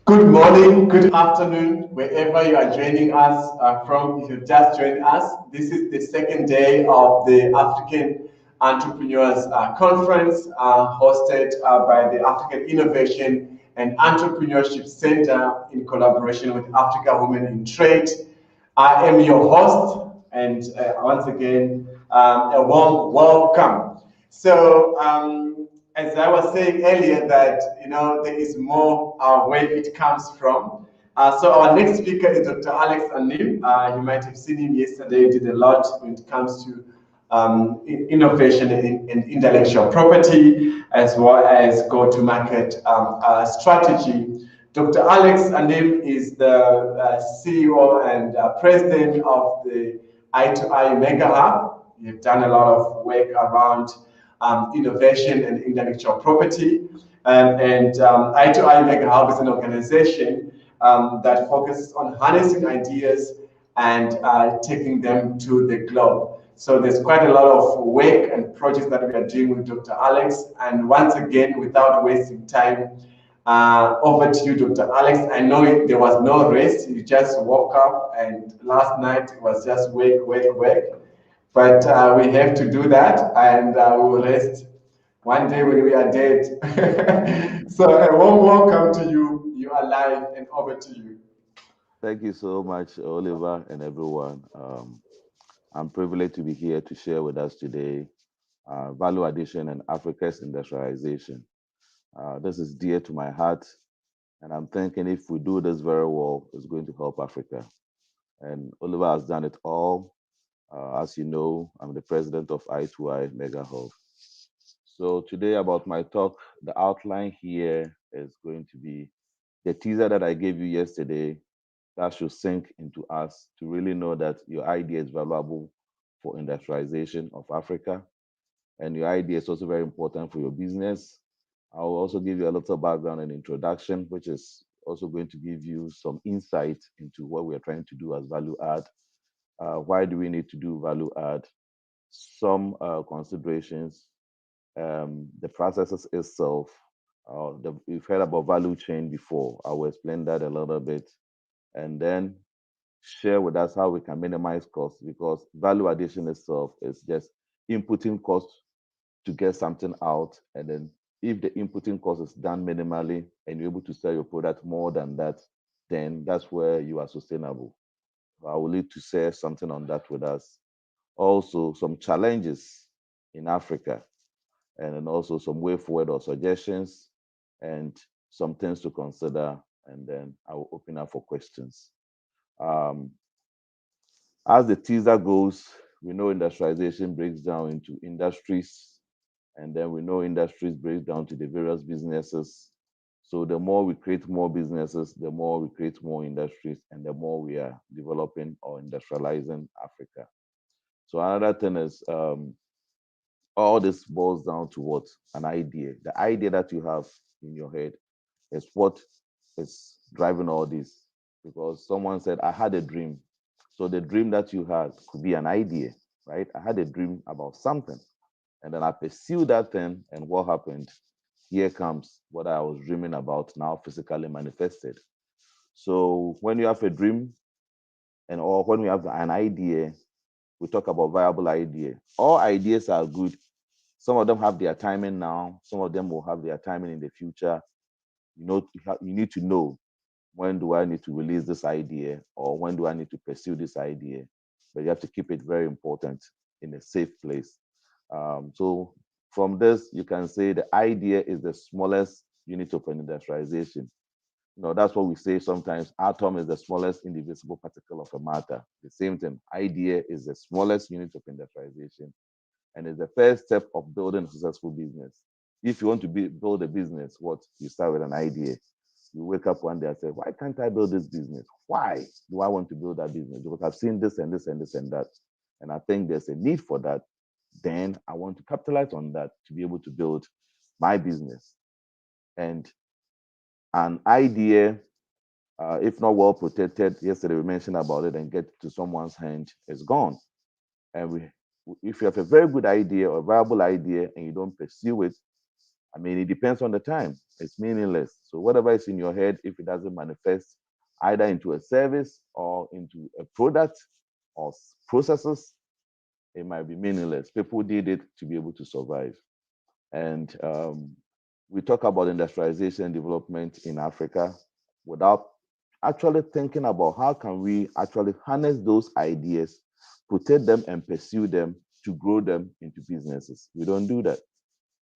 Speaker 1: Good morning, good afternoon, wherever you are joining us from. If you've just joined us, this is the second day of the African Entrepreneurs Conference hosted by the African Innovation and Entrepreneurship Center in collaboration with Africa Women in Trade. I am your host, and once again, a warm welcome. So, as I was saying earlier, that there is more where it comes from. So our next speaker is Dr. Alex Anim. You might have seen him yesterday. He did a lot when it comes to innovation in intellectual property, as well as go-to-market strategy. Dr. Alex Anim is the CEO and president of the I2I Mega Hub. You've done a lot of work around innovation and intellectual property. And I2I Mega Hub is an organization that focuses on harnessing ideas and taking them to the globe. So there's quite a lot of work and projects that we are doing with Dr. Alex. And once again, without wasting time, over to you, Dr. Alex. I know there was no rest. You just woke up, and last night it was just work, work, work. But we have to do that, and we will rest one day when we are dead. So a warm welcome to you. You are live, and over to you.
Speaker 4: Thank you so much, Oliver, and everyone. I'm privileged to be here to share with us today value addition and Africa's industrialization. This is dear to my heart, and I'm thinking if we do this very well, it's going to help Africa. And Oliver has done it all. As you know, I'm the president of I2I Mega Hub. So today about my talk, the outline here is going to be the teaser that I gave you yesterday that should sink into us to really know that your idea is valuable for industrialization of Africa. And your idea is also very important for your business. I will also give you a little background and introduction, which is also going to give you some insight into what we are trying to do as value add. Why do we need to do value add? Some considerations, the processes itself. We've heard about value chain before. I will explain that a little bit. And then share with us how we can minimize costs, because value addition itself is just inputting costs to get something out. And then if the inputting cost is done minimally and you're able to sell your product more than that, then that's where you are sustainable. I will need to share something on that with us. Also, some challenges in Africa, and then also some way forward or suggestions, and some things to consider. And then I will open up for questions. Um, As the teaser goes, we know industrialization breaks down into industries, and then we know industries breaks down to the various businesses. So the more we create more businesses, the more we create more industries, and the more we are developing or industrializing Africa. So another thing is all this boils down to what? An idea. The idea that you have in your head is what is driving all this. Because someone said, I had a dream. So the dream that you had could be an idea, right? I had a dream about something. And then I pursued that thing. And what happened? Here comes what I was dreaming about now physically manifested. So when you have a dream or when we have an idea, we talk about viable idea. All ideas are good. Some of them have their timing now. Some of them will have their timing in the future. You need to know, when do I need to release this idea, or when do I need to pursue this idea? But you have to keep it very important in a safe place. So from this, you can say the idea is the smallest unit of an industrialization. That's what we say sometimes. Atom is the smallest indivisible particle of a matter. The same thing. Idea is the smallest unit of industrialization, and it's the first step of building a successful business. If you want to build a business, you start with an idea. You wake up one day and say, why can't I build this business? Why do I want to build that business? Because I've seen this and this and this and that. And I think there's a need for that. Then I want to capitalize on that to be able to build my business. And an idea, if not well protected, yesterday we mentioned about it, and get to someone's hand, is gone. And if you have a very good idea or a viable idea and you don't pursue it, I mean, it depends on the time. It's meaningless. So whatever is in your head, if it doesn't manifest either into a service or into a product or processes, it might be meaningless. People did it to be able to survive. And we talk about industrialization and development in Africa without actually thinking about how can we actually harness those ideas, protect them and pursue them to grow them into businesses. We don't do that.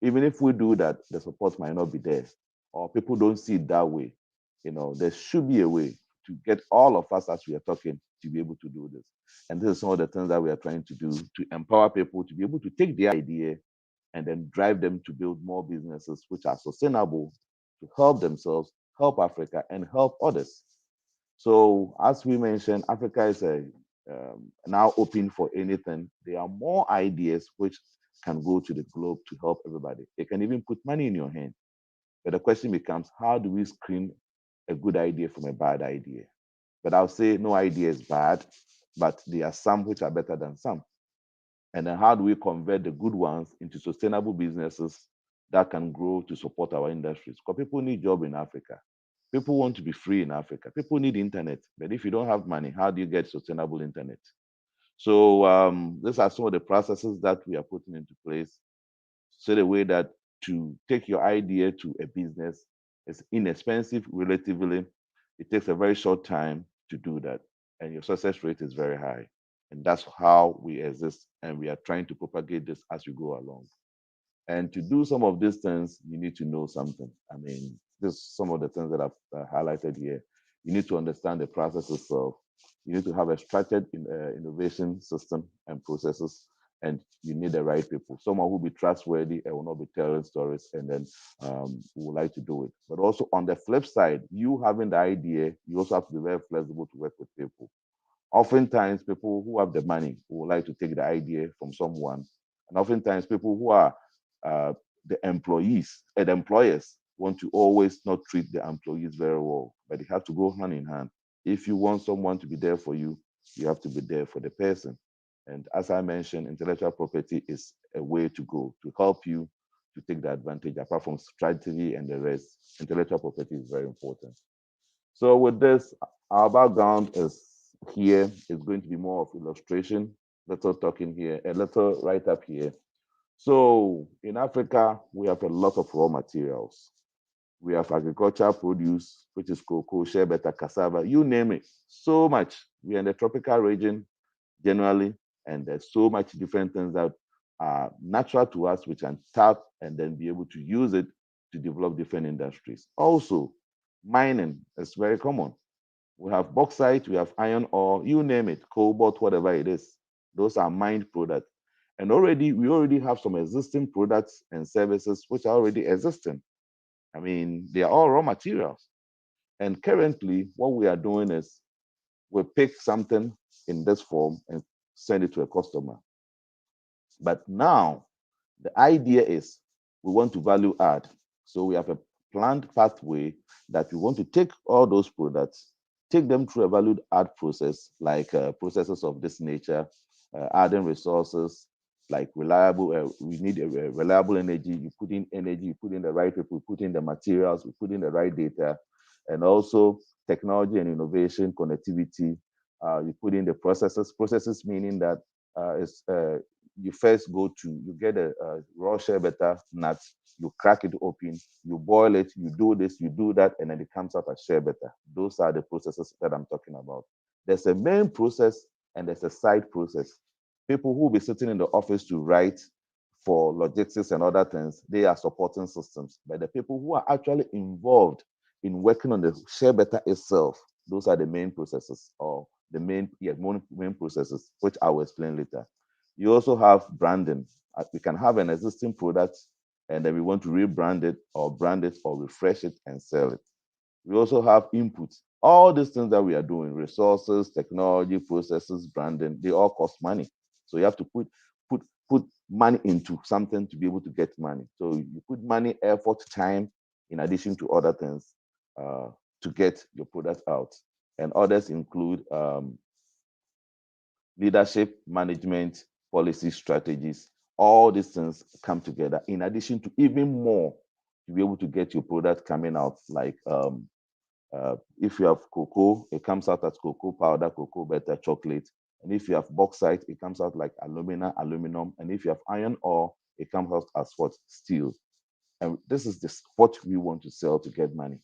Speaker 4: Even if we do that, the support might not be there, or people don't see it that way. There should be a way to get all of us as we are talking to be able to do this. And this is some of the things that we are trying to do to empower people to be able to take their idea and then drive them to build more businesses which are sustainable to help themselves, help Africa, and help others. So, as we mentioned, Africa is now open for anything. There are more ideas which can go to the globe to help everybody. They can even put money in your hand. But the question becomes, how do we screen a good idea from a bad idea? But I'll say no idea is bad, but there are some which are better than some. And then how do we convert the good ones into sustainable businesses that can grow to support our industries? Because people need job in Africa. People want to be free in Africa. People need internet. But if you don't have money, how do you get sustainable internet? So these are some of the processes that we are putting into place. So the way that to take your idea to a business is inexpensive relatively. It takes a very short time to do that. And your success rate is very high. And that's how we exist. And we are trying to propagate this as we go along. And to do some of these things, you need to know something. I mean, this some of the things that I've highlighted here. You need to understand the process itself. You need to have a structured innovation system and processes, and you need the right people. Someone who will be trustworthy and will not be telling stories, and then who would like to do it. But also on the flip side, you having the idea, you also have to be very flexible to work with people. Oftentimes, people who have the money would like to take the idea from someone, and oftentimes, people who are uh, the employees and employers want to always not treat the employees very well, but they have to go hand in hand. If you want someone to be there for you, you have to be there for the person. And as I mentioned, intellectual property is a way to go to help you to take the advantage. Apart from strategy and the rest, intellectual property is very important. So with this, our background is here. It's going to be more of illustration, little talking here, a little write up here. So in Africa, we have a lot of raw materials. We have agricultural produce, which is cocoa, shea butter, cassava, you name it. So much. We are in the tropical region generally, and there's so much different things that are natural to us, which can tap and then be able to use it to develop different industries. Also, mining is very common. We have bauxite, we have iron ore, you name it, cobalt, whatever it is. Those are mined products. And we already have some existing products and services which are already existing. I mean, they are all raw materials. And currently, what we are doing is we pick something in this form and send it to a customer. But now, the idea is we want to value add. So we have a planned pathway that we want to take all those products, take them through a value add process, like processes of this nature, adding resources, like reliable, we need a reliable energy. You put in energy, you put in the right people, put in the materials, we put in the right data, and also technology and innovation, connectivity. You put in the processes meaning that you first you get a raw shea butter nut, you crack it open, you boil it, you do this, you do that, and then it comes out as shea butter. Those are the processes that I'm talking about. There's a main process and there's a side process. People who will be sitting in the office to write for logistics and other things, they are supporting systems. But the people who are actually involved in working on the shea butter itself, those are the main processes, or the main processes, which I will explain later. You also have branding. We can have an existing product and then we want to rebrand it or brand it or refresh it and sell it. We also have inputs. All these things that we are doing, resources, technology, processes, branding, they all cost money. So you have to put money into something to be able to get money. So you put money, effort, time, in addition to other things to get your product out. And others include leadership, management, policy strategies. All these things come together in addition to even more to be able to get your product coming out. Like if you have cocoa, it comes out as cocoa powder, cocoa butter, chocolate. And if you have bauxite, it comes out like alumina, aluminum. And if you have iron ore, it comes out as what? Steel. And this is what we want to sell to get money.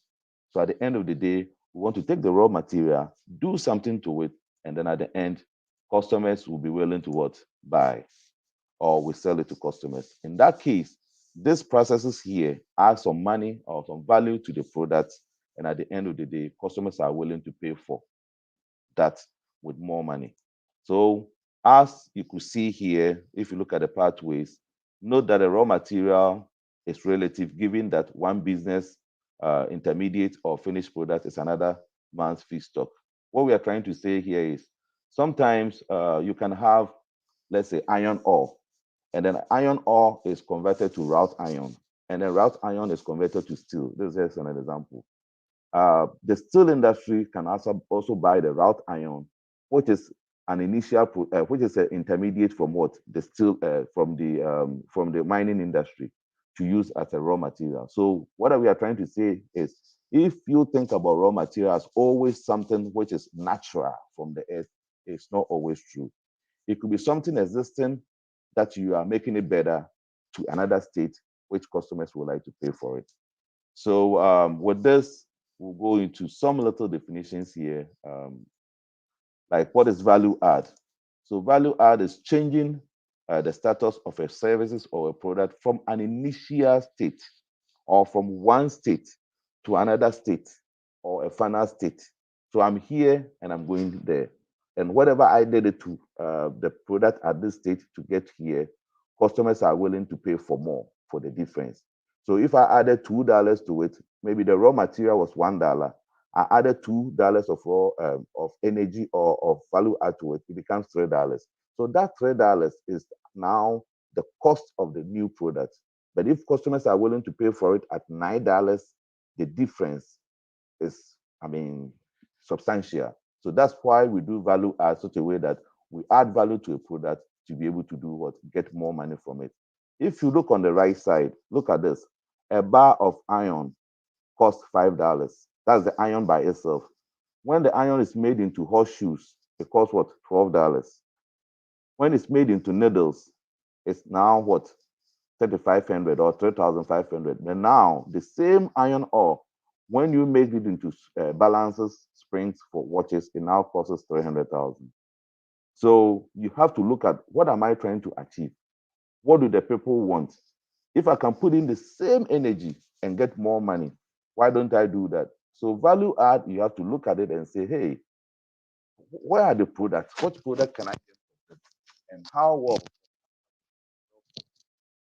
Speaker 4: So at the end of the day, we want to take the raw material, do something to it, and then at the end, customers will be willing to what? Buy, or we sell it to customers. In that case, these processes here add some money or some value to the product, and at the end of the day, customers are willing to pay for that with more money. So as you could see here, if you look at the pathways, note that the raw material is relative, given that one business intermediate or finished product is another man's feedstock. What we are trying to say here is sometimes you can have, let's say, iron ore, and then iron ore is converted to wrought iron, and then wrought iron is converted to steel. This is just an example. The steel industry can also buy the wrought iron, which is an initial, which is an intermediate from what the steel from the mining industry to use as a raw material. So what we are trying to say is, if you think about raw material as always something which is natural from the earth, it's not always true. It could be something existing that you are making it better to another state, which customers would like to pay for it. So with this, we'll go into some little definitions here, like what is value add? So value add is changing the status of a services or a product from an initial state or from one state to another state or a final state. So I'm here and I'm going there. And whatever I did it to the product at this state to get here, customers are willing to pay for more for the difference. So if I added $2 to it, maybe the raw material was $1. I added $2 of raw of energy or of value add to it, it becomes $3. So that $3 is now the cost of the new product. But if customers are willing to pay for it at $9, the difference is, I mean, substantial. So that's why we do value add such a way that we add value to a product to be able to do what? Get more money from it. If you look on the right side, look at this. A bar of iron costs $5. That's the iron by itself. When the iron is made into horseshoes, it costs what? $12. When it's made into needles, it's now what? 3,500 or 3,500. And now the same iron ore, when you make it into balances, springs for watches, it now costs 300,000. So you have to look at, what am I trying to achieve? What do the people want? If I can put in the same energy and get more money, why don't I do that? So value add, you have to look at it and say, hey, where are the products? What product can I get? And how well?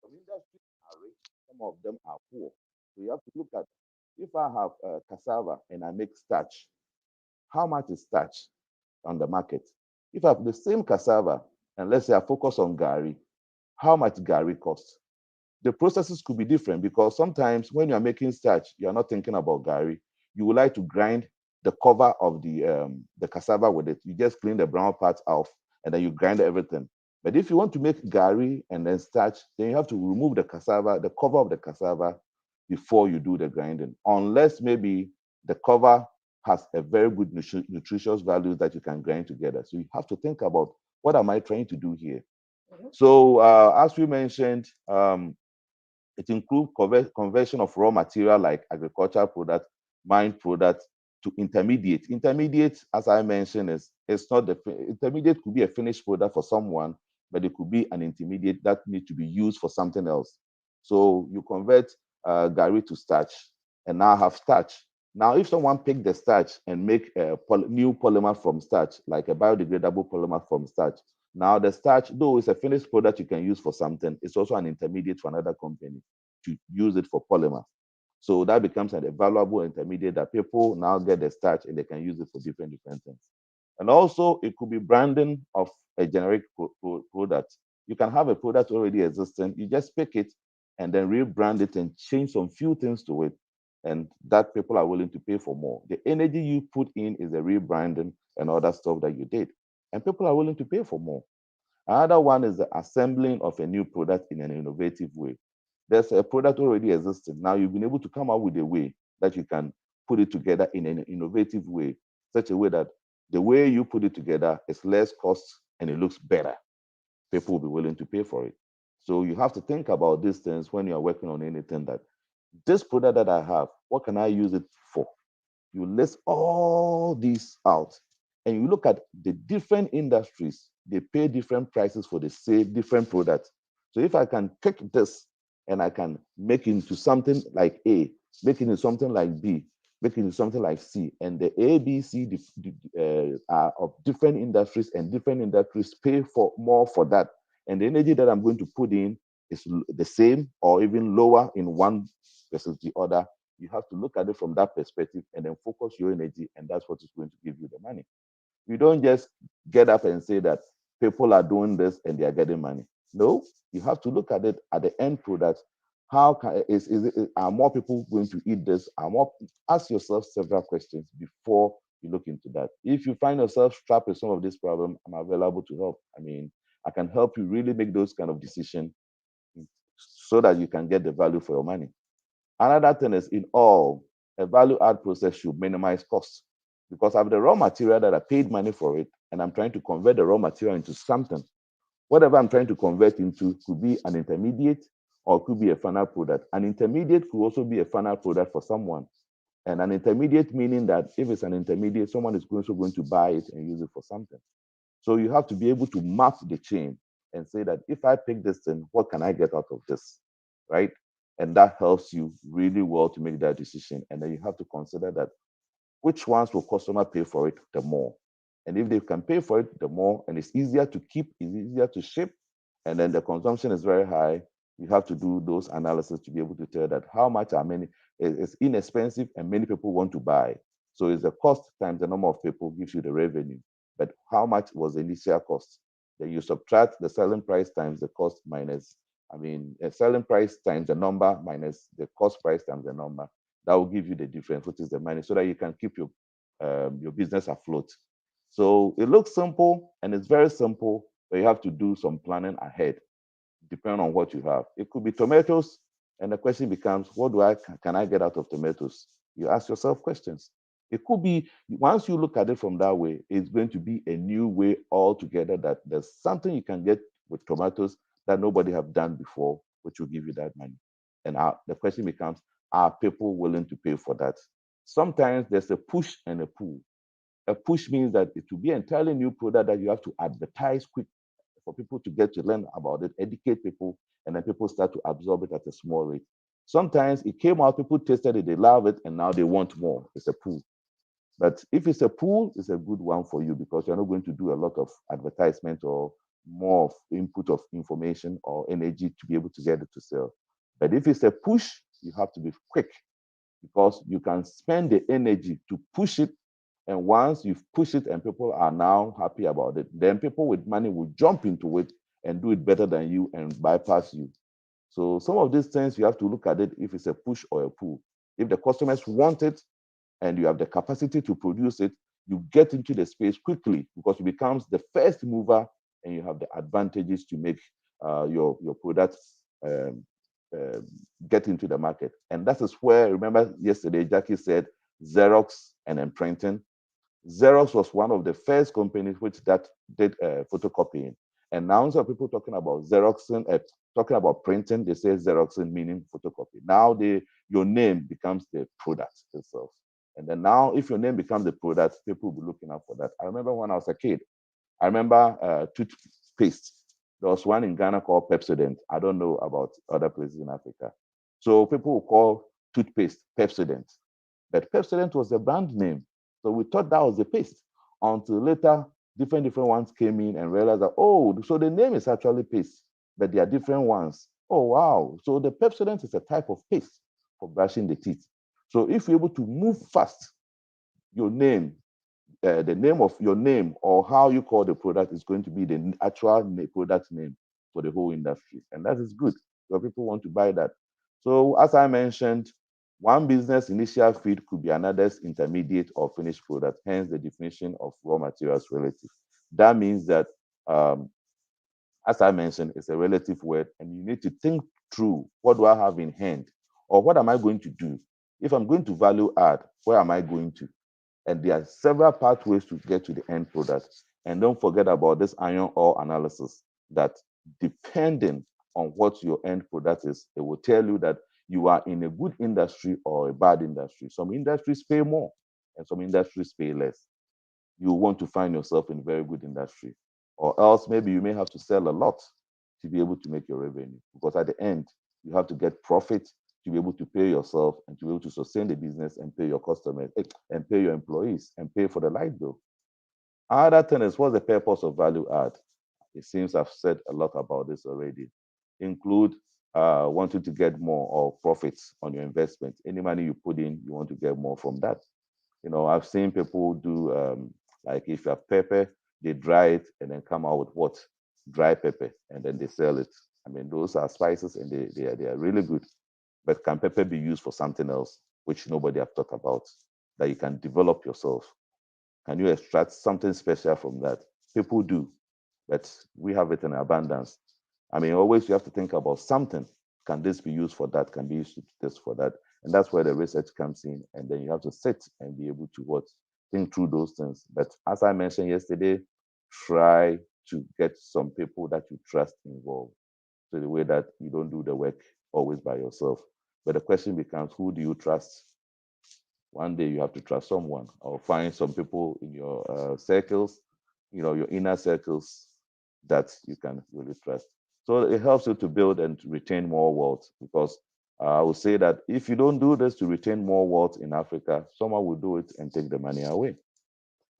Speaker 4: Some industries are rich, some of them are poor. So you have to look at, if I have cassava and I make starch, how much is starch on the market? If I have the same cassava and let's say I focus on gari, how much gari costs? The processes could be different, because sometimes when you're making starch, you're not thinking about gari. You would like to grind the cover of the cassava with it. You just clean the brown parts off and then you grind everything. But if you want to make gari and then starch, then you have to remove the cassava, the cover of the cassava, before you do the grinding. Unless maybe the cover has a very good nutritious value that you can grind together. So you have to think about, what am I trying to do here? So as we mentioned, it includes conversion of raw material like agricultural product, mine product, to intermediate. Intermediate, as I mentioned, it's not the intermediate could be a finished product for someone, but it could be an intermediate that needs to be used for something else. So you convert gari to starch, and now have starch. Now, if someone pick the starch and make a new polymer from starch, like a biodegradable polymer from starch, now the starch, though it's a finished product you can use for something, it's also an intermediate for another company to use it for polymer. So that becomes a valuable intermediate that people now get the starch and they can use it for different things. And also, it could be branding of a generic product. You can have a product already existing, you just pick it and then rebrand it and change some few things to it, and that people are willing to pay for more. The energy you put in is the rebranding and other stuff that you did, and people are willing to pay for more. Another one is the assembling of a new product in an innovative way. There's a product already existing. Now you've been able to come up with a way that you can put it together in an innovative way, such a way that the way you put it together is less cost and it looks better. People will be willing to pay for it. So you have to think about these things when you're working on anything, that this product that I have, what can I use it for? You list all these out and you look at the different industries, they pay different prices for the same different products. So if I can take this and I can make it into something like A, make it into something like B, make it into something like C, and the A, B, C are of different industries, and different industries pay for more for that, and the energy that I'm going to put in is the same or even lower in one versus the other. You have to look at it from that perspective and then focus your energy, and that's what is going to give you the money. You don't just get up and say that people are doing this and they are getting money. No, you have to look at it at the end product. How can are more people going to eat this? Ask yourself several questions before you look into that. If you find yourself trapped in some of this problem, I'm available to help. I mean, I can help you really make those kind of decisions so that you can get the value for your money. Another thing is, in all, a value add process should minimize costs, because I have the raw material that I paid money for it, and I'm trying to convert the raw material into something. Whatever I'm trying to convert into could be an intermediate or could be a final product. An intermediate could also be a final product for someone. And an intermediate meaning that if it's an intermediate, someone is also going to buy it and use it for something. So you have to be able to map the chain and say that if I pick this thing, what can I get out of this, right? And that helps you really well to make that decision. And then you have to consider that which ones will customer pay for it the more. And if they can pay for it the more, and it's easier to keep, it's easier to ship, and then the consumption is very high, you have to do those analysis to be able to tell that how much are many, it's inexpensive and many people want to buy. So it's the cost times the number of people gives you the revenue. But how much was the initial cost? Then you subtract the selling price times the cost minus, a selling price times the number minus the cost price times the number. That will give you the difference, which is the money, so that you can keep your business afloat. So it looks simple and it's very simple, but you have to do some planning ahead, depending on what you have. It could be tomatoes, and the question becomes, what can I get out of tomatoes? You ask yourself questions. It could be, once you look at it from that way, it's going to be a new way altogether, that there's something you can get with tomatoes that nobody have done before, which will give you that money. And the question becomes, are people willing to pay for that? Sometimes there's a push and a pull. A push means that it will be an entirely new product that you have to advertise quick for people to get to learn about it, educate people, and then people start to absorb it at a small rate. Sometimes it came out, people tasted it, they love it, and now they want more. It's a pull. But if it's a pull, it's a good one for you, because you're not going to do a lot of advertisement or more of input of information or energy to be able to get it to sell. But if it's a push, you have to be quick, because you can spend the energy to push it. And once you've pushed it and people are now happy about it, then people with money will jump into it and do it better than you and bypass you. So some of these things, you have to look at it if it's a push or a pull. If the customers want it and you have the capacity to produce it, you get into the space quickly, because it becomes the first mover and you have the advantages to make your products get into the market. And that is where, remember yesterday, Jackie said Xerox and then printing. Xerox was one of the first companies which that did photocopying. And now some people talking about Xeroxing, talking about printing, they say Xeroxing meaning photocopy. Now your name becomes the product itself. And then now if your name becomes the product, people will be looking out for that. I remember when I was a kid, I remember toothpaste. There was one in Ghana called Pepsodent. I don't know about other places in Africa. So people will call toothpaste Pepsodent. But Pepsodent was the brand name. So we thought that was the paste, until later different ones came in and realized that, oh, so the name is actually paste, but they are different ones. Oh, wow. So the Pepsodent is a type of paste for brushing the teeth. So if you're able to move fast, your name, the name of your name or how you call the product is going to be the actual product name for the whole industry. And that is good. So people want to buy that. So as I mentioned, one business initial feed could be another's intermediate or finished product, hence the definition of raw materials relative. That means that, as I mentioned, it's a relative word, and you need to think through? What do I have in hand? Or what am I going to do? If I'm going to value add, where am I going to? And there are several pathways to get to the end product. And don't forget about this iron ore analysis, that depending on what your end product is, it will tell you that you are in a good industry or a bad industry. Some industries pay more and some industries pay less. You want to find yourself in a very good industry, or else maybe you may have to sell a lot to be able to make your revenue, because at the end you have to get profit to be able to pay yourself and to be able to sustain the business and pay your customers and pay your employees and pay for the light bill. Another thing is, what's the purpose of value add? It seems I've said a lot about this already. Include wanting to get more or profits on your investment. Any money you put in, you want to get more from that. You know, I've seen people do like, if you have pepper, they dry it and then come out with what? Dry pepper, and then they sell it. I mean, those are spices and they are really good. But can pepper be used for something else, which nobody have talked about, that you can develop yourself? Can you extract something special from that? People do, but we have it in abundance. I mean, always you have to think about something. Can this be used for that? Can be used this for that? And that's where the research comes in. And then you have to sit and be able to what? Think through those things. But as I mentioned yesterday, try to get some people that you trust involved. So the way that you don't do the work always by yourself. But the question becomes, who do you trust? One day you have to trust someone, or find some people in your circles, you know, your inner circles, that you can really trust. So it helps you to build and to retain more wealth, because I would say that if you don't do this to retain more wealth in Africa, someone will do it and take the money away.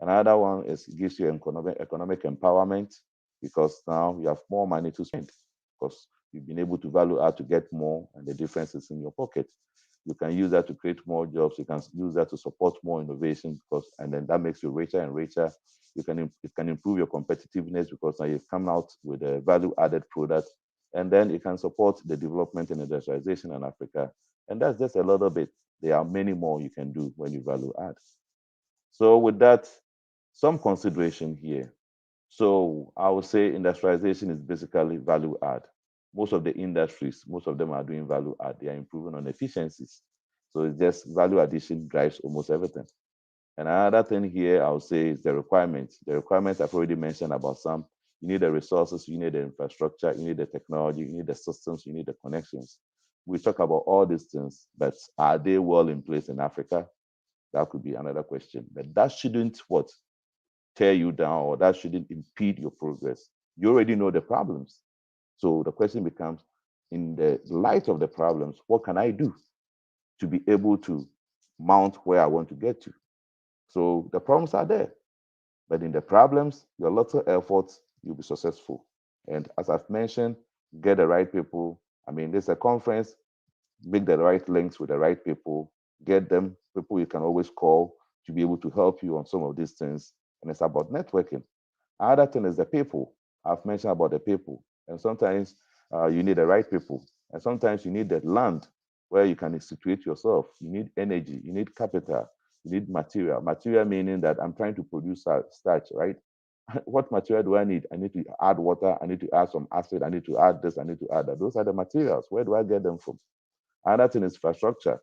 Speaker 4: Another one is, it gives you economic empowerment, because now you have more money to spend, because you've been able to value add to get more, and the difference is in your pocket. You can use that to create more jobs. You can use that to support more innovation, because, and then that makes you richer and richer. It can improve your competitiveness, because now you've come out with a value added product, and then it can support the development and industrialization in Africa. And that's just a little bit. There are many more you can do when you value add. So with that, some consideration here. So I would say industrialization is basically value add. Most of the industries, most of them are doing value add. They are improving on efficiencies. So it's just value addition drives almost everything. And another thing here I would say is the requirements. The requirements I've already mentioned about some. You need the resources, you need the infrastructure, you need the technology, you need the systems, you need the connections. We talk about all these things, but are they well in place in Africa? That could be another question. But that shouldn't what? Tear you down, or that shouldn't impede your progress. You already know the problems. So the question becomes, in the light of the problems, what can I do to be able to mount where I want to get to? So the problems are there, but in the problems, your little efforts, you'll be successful. And as I've mentioned, get the right people. I mean, there's a conference, make the right links with the right people, get them people you can always call to be able to help you on some of these things. And it's about networking. Another thing is the people. I've mentioned about the people. And sometimes you need the right people. And sometimes you need the land where you can situate yourself. You need energy, you need capital, you need material. Material meaning that I'm trying to produce starch, right? What material do I need? I need to add water, I need to add some acid, I need to add this, I need to add that. Those are the materials. Where do I get them from? Another thing is infrastructure.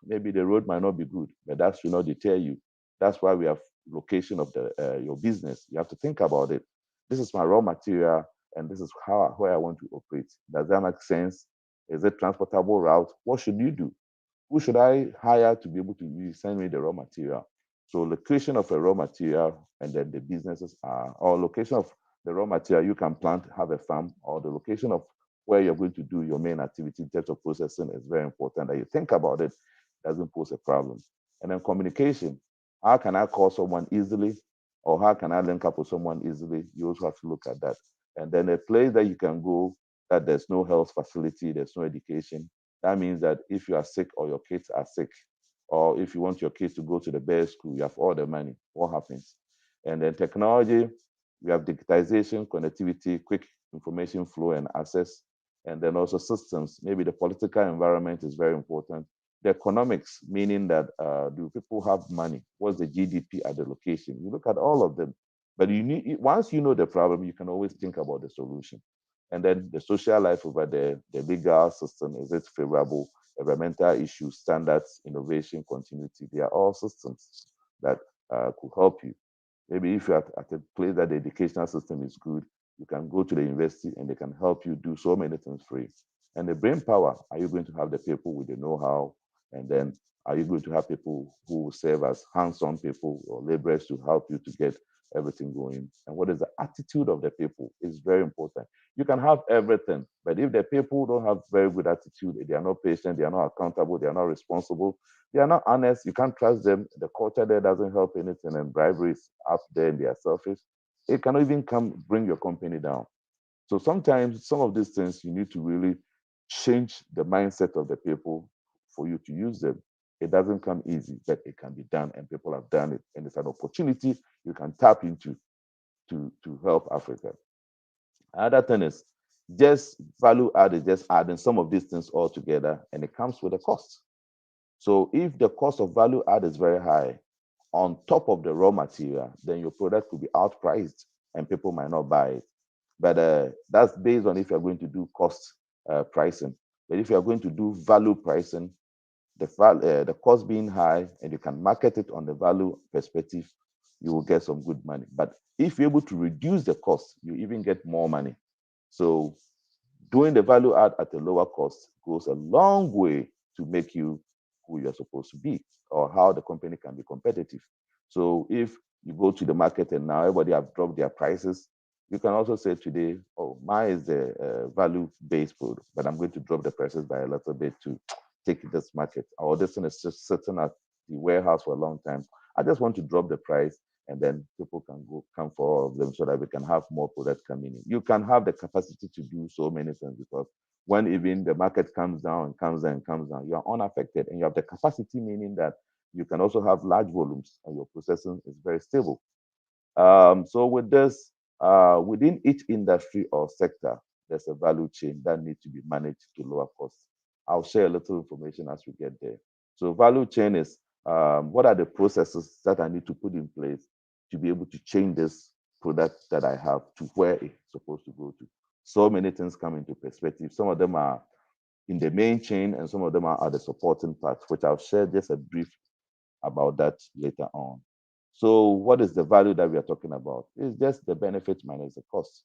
Speaker 4: Maybe the road might not be good, but that should not deter you. That's why we have location of the your business. You have to think about it. This is my raw material, and this is where I want to operate. Does that make sense? Is it transportable route? What should you do? Who should I hire to be able to send me the raw material? So location of a raw material, and then the businesses are, or location of the raw material you can plant, have a farm, or the location of where you're going to do your main activity in terms of processing is very important, that you think about it. Doesn't pose a problem. And then communication. How can I call someone easily? Or how can I link up with someone easily? You also have to look at that. And then a place that you can go that there's no health facility, there's no education. That means that if you are sick or your kids are sick, or if you want your kids to go to the best school, you have all the money. What happens? And then technology, we have digitization, connectivity, quick information flow and access, and then also systems. Maybe the political environment is very important. The economics, meaning that do people have money? What's the GDP at the location? You look at all of them. But you need, once you know the problem, you can always think about the solution. And then the social life over there, the legal system, is it favorable? Environmental issues, standards, innovation, continuity, they are all systems that could help you. Maybe if you're at a place that the educational system is good, you can go to the university and they can help you do so many things free. And the brain power, are you going to have the people with the know-how? And then are you going to have people who will serve as hands-on people or laborers to help you to get everything going? And what is the attitude of the people is very important. You can have everything, but if the people don't have very good attitude, they are not patient, they are not accountable, they are not responsible, they are not honest, you can't trust them, the culture there doesn't help anything, and bribery is up there and they are selfish, it cannot even come bring your company down. So sometimes some of these things you need to really change the mindset of the people for you to use them. It doesn't come easy, but it can be done, and people have done it. And it's an opportunity you can tap into to help Africa. Another thing is just value add is just adding some of these things all together, and it comes with a cost. So if the cost of value add is very high on top of the raw material, then your product could be outpriced and people might not buy it. But that's based on if you're going to do cost pricing. But if you're going to do value pricing, the cost being high and you can market it on the value perspective, you will get some good money. But if you're able to reduce the cost, you even get more money. So doing the value add at a lower cost goes a long way to make you who you're supposed to be or how the company can be competitive. So if you go to the market and now everybody have dropped their prices, you can also say today, oh, mine is the value-based product, but I'm going to drop the prices by a little bit to take this market. Or this thing is just sitting at the warehouse for a long time. I just want to drop the price and then people can come for all of them so that we can have more products coming in. You can have the capacity to do so many things because when even the market comes down and comes down and comes down, you are unaffected and you have the capacity, meaning that you can also have large volumes and your processing is very stable. So with this, within each industry or sector, there's a value chain that needs to be managed to lower costs. I'll share a little information as we get there. So value chain is what are the processes that I need to put in place to be able to change this product that I have to where it's supposed to go to. So many things come into perspective. Some of them are in the main chain and some of them are the supporting parts, which I'll share just a brief about that later on. So what is the value that we are talking about? It's just the benefit minus the cost.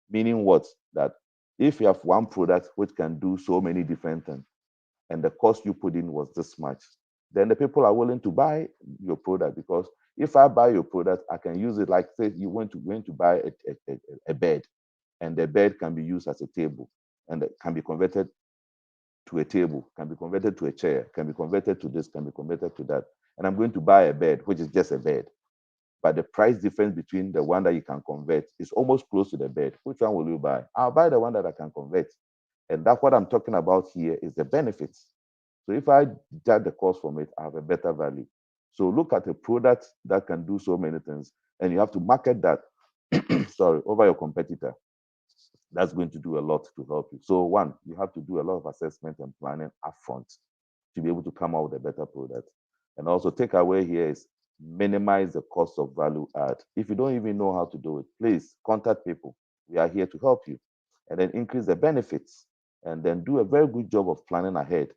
Speaker 4: Meaning what? That if you have one product which can do so many different things and the cost you put in was this much, then the people are willing to buy your product because if I buy your product, I can use it like say you went to buy a bed and the bed can be used as a table and it can be converted to a table, can be converted to a chair, can be converted to this, can be converted to that. And I'm going to buy a bed, which is just a bed. But the price difference between the one that you can convert is almost close to the bed. Which one will you buy? I'll buy the one that I can convert. And that's what I'm talking about here is the benefits. So if I judge the cost from it, I have a better value. So look at a product that can do so many things, and you have to market that, sorry, over your competitor. That's going to do a lot to help you. So one, you have to do a lot of assessment and planning upfront to be able to come out with a better product. And also take away here is minimize the cost of value add. If you don't even know how to do it, please contact people. We are here to help you. And then increase the benefits and then do a very good job of planning ahead.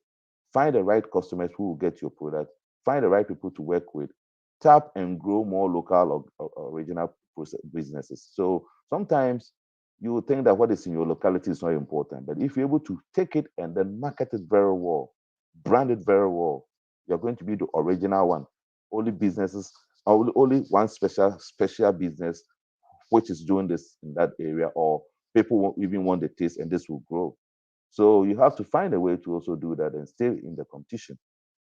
Speaker 4: Find the right customers who will get your product. Find the right people to work with. Tap and grow more local or regional businesses. So sometimes you will think that what is in your locality is not important. But if you're able to take it and then market it very well, brand it very well, you're going to be the original one. Only businesses, only one special business which is doing this in that area, or people won't even want the taste and this will grow. So you have to find a way to also do that and stay in the competition.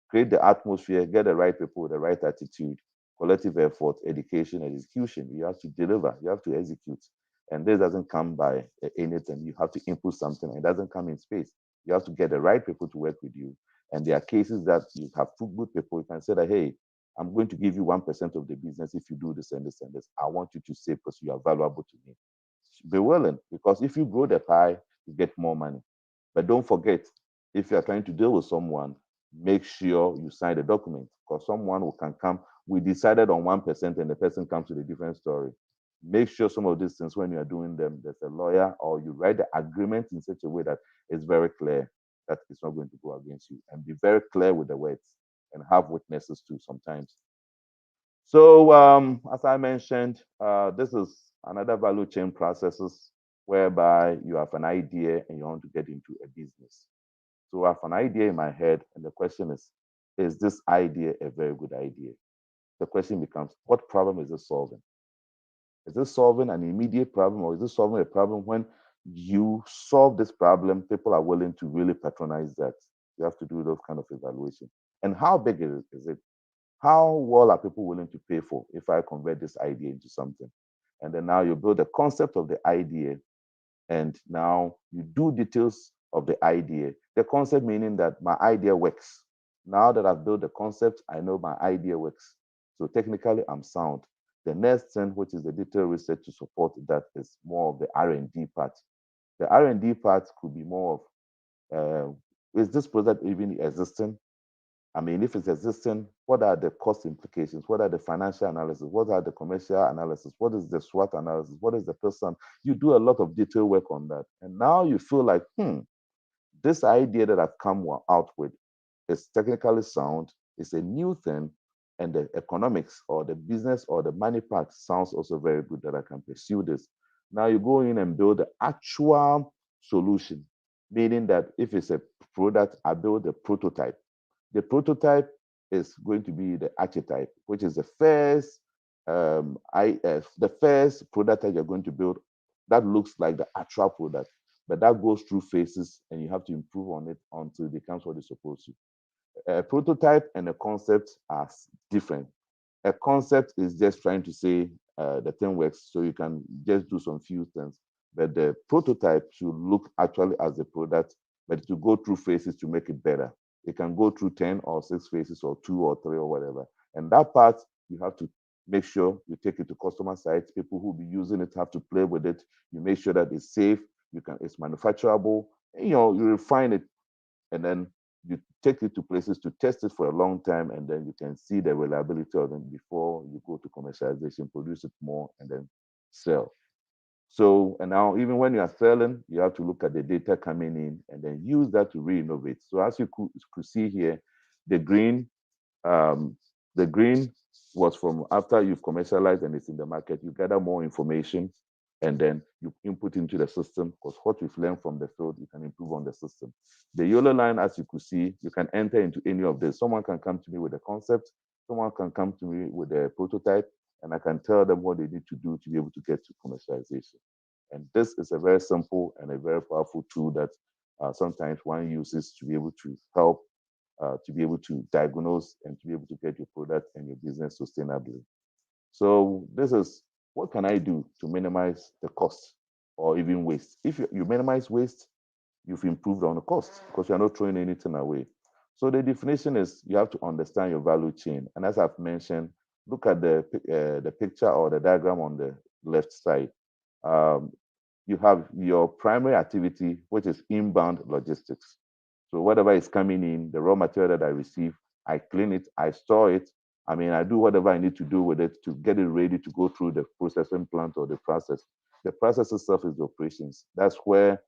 Speaker 4: Create the atmosphere, get the right people with the right attitude, collective effort, education, execution. You have to deliver, you have to execute. And this doesn't come by anything. You have to input something. It doesn't come in space. You have to get the right people to work with you. And there are cases that you have two good people. You can say that, hey, I'm going to give you 1% of the business if you do this and this and this. I want you to say because you are valuable to me. Be willing, because if you grow the pie, you get more money. But don't forget, if you are trying to deal with someone, make sure you sign the document because someone who can come, we decided on 1% and the person comes with a different story. Make sure some of these things, when you are doing them, there's a lawyer, or you write the agreement in such a way that it's very clear that it's not going to go against you, and be very clear with the words and have witnesses too sometimes. So as I mentioned, this is another value chain processes whereby you have an idea and you want to get into a business. So I have an idea in my head, and the question is this idea a very good idea? The question becomes, what problem is it solving? Is it solving an immediate problem, or is it solving a problem when you solve this problem, people are willing to really patronize that? You have to do those kind of evaluation. And how big is it? How well are people willing to pay for if I convert this idea into something? And then now you build the concept of the idea, and now you do details of the idea. The concept meaning that my idea works. Now that I've built the concept, I know my idea works. So technically, I'm sound. The next thing, which is the detailed research to support that, is more of the R&D part. The R&D part could be more of, is this product even existing? I mean, if it's existing, what are the cost implications? What are the financial analysis? What are the commercial analysis? What is the SWOT analysis? What is the person? You do a lot of detailed work on that. And now you feel like, this idea that I've come out with is technically sound, it's a new thing, and the economics or the business or the money part sounds also very good that I can pursue this. Now you go in and build the actual solution, meaning that if it's a product, I build a prototype. The prototype is going to be the archetype, which is the first the first product that you're going to build that looks like the actual product, but that goes through phases, and you have to improve on it until it becomes what it's supposed to. A prototype and a concept are different. A concept is just trying to say the thing works, so you can just do some few things. But the prototype should look actually as a product, but to go through phases to make it better. It can go through 10 or 6 phases, or 2 or 3 or whatever. And that part, you have to make sure you take it to customer sites. People who will be using it have to play with it. You make sure that it's safe, it's manufacturable. You refine it, and then you take it to places to test it for a long time, and then you can see the reliability of it before you go to commercialization, produce it more, and then sell. So, and now even when you are selling, you have to look at the data coming in and then use that to re-innovate. So as you could see here, the green um, the green was from after you've commercialized and it's in the market, you gather more information and then you input into the system, because what we've learned from the field, you can improve on the system. The yellow line, as you could see, you can enter into any of this. Someone can come to me with a concept, someone can come to me with a prototype, and I can tell them what they need to do to be able to get to commercialization. And this is a very simple and a very powerful tool that sometimes one uses to be able to help to be able to diagnose and to be able to get your product and your business sustainably. So this is what can I do to minimize the cost or even waste. If you minimize waste, you've improved on the cost because you're not throwing anything away. So the definition is you have to understand your value chain. And as I've mentioned, look at the picture or the diagram on the left side. Um, you have your primary activity, which is inbound logistics. So whatever is coming in, the raw material that I receive, I clean it, I store it. I mean, I do whatever I need to do with it to get it ready to go through the processing plant or the process. The process itself is the operations. That's where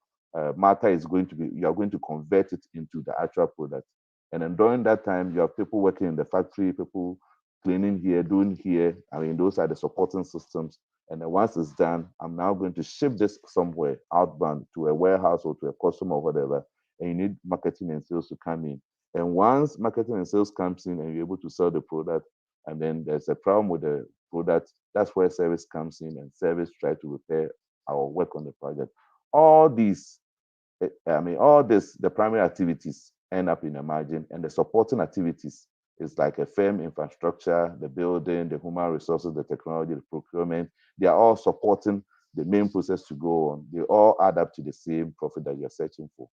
Speaker 4: matter is going to be, you are going to convert it into the actual product. And then during that time, you have people working in the factory, people cleaning here, doing here. I mean, those are the supporting systems. And then once it's done, I'm now going to ship this somewhere outbound to a warehouse or to a customer or whatever. And you need marketing and sales to come in. And once marketing and sales comes in and you're able to sell the product, and then there's a problem with the product, that's where service comes in, and service try to repair or work on the project. All these, all this, the primary activities end up in a margin, and the supporting activities is like a firm infrastructure, the building, the human resources, the technology, the procurement. They are all supporting the main process to go on. They all add up to the same profit that you're searching for.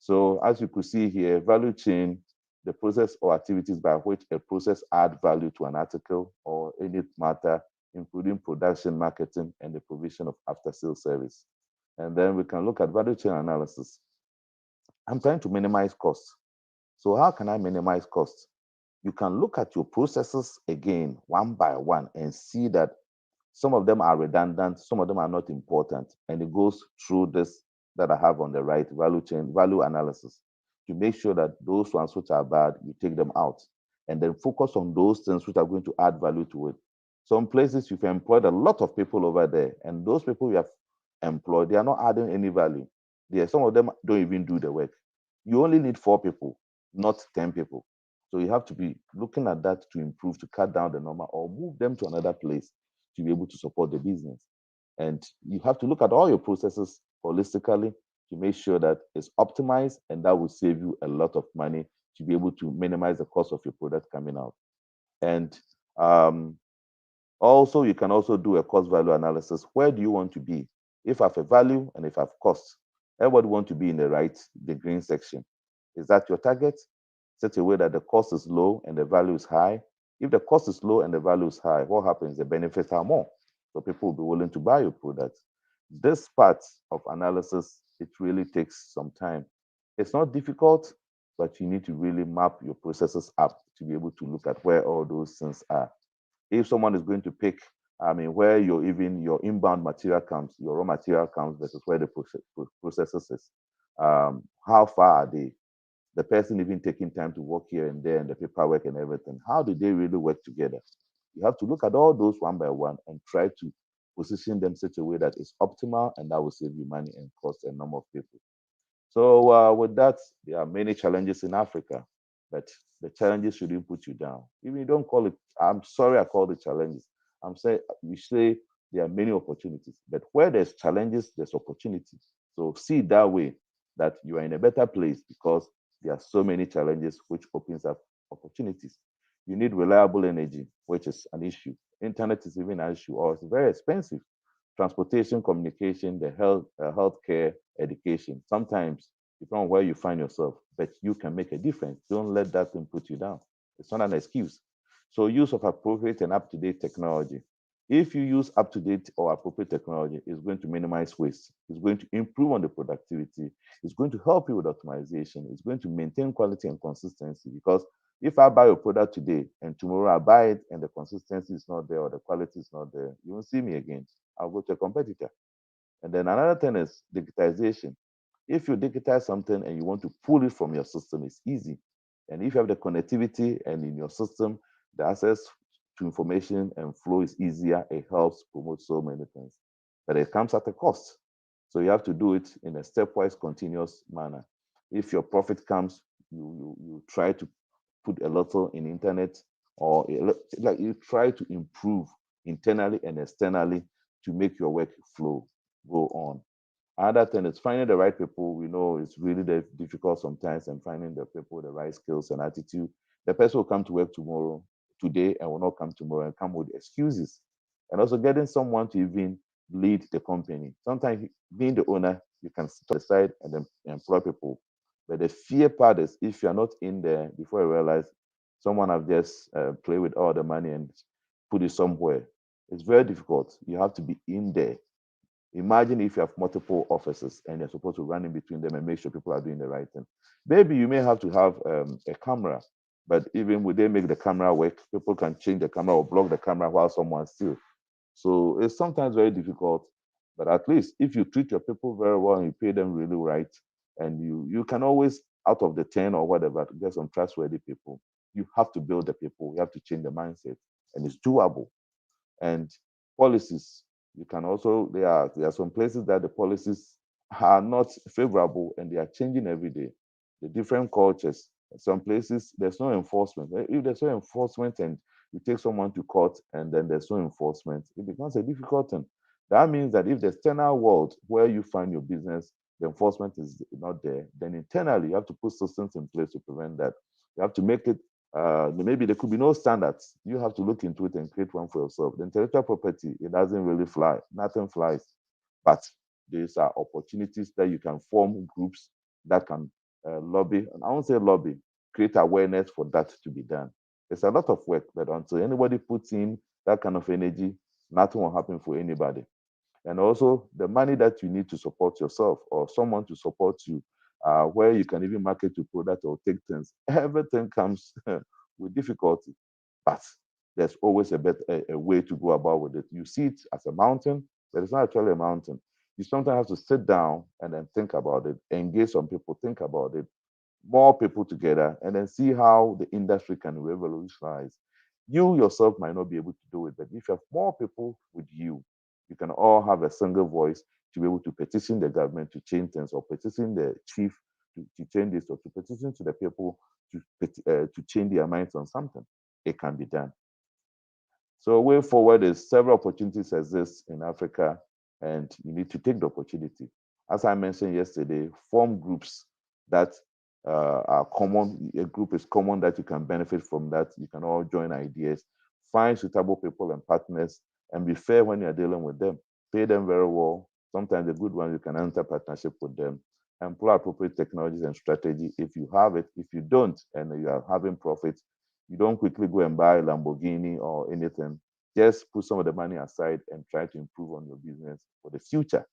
Speaker 4: So as you could see here, value chain, the process or activities by which a process add value to an article or any matter, including production, marketing, and the provision of after-sales service. And then we can look at value chain analysis. I'm trying to minimize costs. So how can I minimize costs? You can look at your processes again, one by one, and see that Some of them are redundant, some of them are not important. And it goes through this that I have on the right, value chain, value analysis, to make sure that those ones which are bad, you take them out. And then focus on those things which are going to add value to it. Some places you've employed a lot of people over there, and those people you have employed, they are not adding any value. Some of them don't even do the work. You only need 4 people, not 10 people. So you have to be looking at that to improve, to cut down the number or move them to another place to be able to support the business. And you have to look at all your processes holistically to make sure that it's optimized, and that will save you a lot of money to be able to minimize the cost of your product coming out. And also, you can also do a cost value analysis. Where do you want to be? If I have a value and if I have cost, everybody want to be in the green section. Is that your target? Such a way that the cost is low and the value is high. If the cost is low and the value is high, what happens? The benefits are more. So people will be willing to buy your product. This part of analysis, it really takes some time. It's not difficult, but you need to really map your processes up to be able to look at where all those things are. If someone is going to pick, where your inbound material comes, your raw material comes versus where the processes is, how far are they? The person even taking time to work here and there and the paperwork and everything. How do they really work together? You have to look at all those one by one and try to position them such a way that is optimal, and that will save you money and cost a number of people. So with that, there are many challenges in Africa, but the challenges shouldn't put you down. Even you don't call it, I'm sorry I call it challenges. I'm saying we say there are many opportunities, but where there's challenges, there's opportunities. So see it that way, that you are in a better place because there are so many challenges which opens up opportunities. You need reliable energy, which is an issue. Internet is even an issue, or it's very expensive. Transportation, communication, the healthcare, education. Sometimes, depending on where you find yourself, but you can make a difference. Don't let that thing put you down. It's not an excuse. So, use of appropriate and up-to-date technology. If you use up-to-date or appropriate technology, it's going to minimize waste. It's going to improve on the productivity. It's going to help you with optimization. It's going to maintain quality and consistency. Because if I buy a product today and tomorrow I buy it and the consistency is not there or the quality is not there, you won't see me again. I'll go to a competitor. And then another thing is digitization. If you digitize something and you want to pull it from your system, it's easy. And if you have the connectivity and in your system, the access to information and flow is easier, it helps promote so many things. But it comes at a cost. So you have to do it in a stepwise, continuous manner. If your profit comes, you try to put a little in internet, or like you try to improve internally and externally to make your work flow go on. Another thing is finding the right people. We know it's really difficult sometimes, and finding the people, the right skills and attitude. The person will come to work today, and will not come tomorrow and come with excuses. And also getting someone to even lead the company. Sometimes being the owner, you can sit aside and then employ people. But the fear part is if you're not in there before you realize someone have just played with all the money and put it somewhere. It's very difficult. You have to be in there. Imagine if you have multiple offices and you're supposed to run in between them and make sure people are doing the right thing. Maybe you may have to have a camera, but even would they make the camera work? People can change the camera or block the camera while someone's still. So it's sometimes very difficult, but at least if you treat your people very well and you pay them really right, and you can always, out of the 10 or whatever, get some trustworthy people. You have to build the people. You have to change the mindset, and it's doable. And policies, you can also, there are some places that the policies are not favorable and they are changing every day. The different cultures, some places there's no enforcement. If there's no enforcement and you take someone to court and then there's no enforcement, it becomes a difficult thing. That means that if the external world where you find your business, the enforcement is not there, then internally you have to put systems in place to prevent that. You have to make it, maybe there could be no standards. You have to look into it and create one for yourself. The intellectual property, it doesn't really fly. Nothing flies. But these are opportunities that you can form groups that can lobby, and I won't say lobby, create awareness for that to be done. It's a lot of work, but until anybody puts in that kind of energy, nothing will happen for anybody. And also the money that you need to support yourself or someone to support you, where you can even market your product or take things, everything comes with difficulty. But there's always a way to go about with it. You see it as a mountain, but it's not actually a mountain. You sometimes have to sit down and then think about it, engage some people, think about it, more people together, and then see how the industry can revolutionize. You yourself might not be able to do it, but if you have more people with you, you can all have a single voice to be able to petition the government to change things, or petition the chief to change this, or to petition to the people to change their minds on something. It can be done. So way forward is several opportunities exist in Africa, and you need to take the opportunity. As I mentioned yesterday, form groups that are common. A group is common that you can benefit from, that you can all join ideas, find suitable people and partners, and be fair when you're dealing with them. Pay them very well. Sometimes the good ones, you can enter partnership with them. Employ appropriate technologies and strategy if you have it. If you don't, and you are having profits, you don't quickly go and buy a Lamborghini or anything. Just put some of the money aside and try to improve on your business for the future.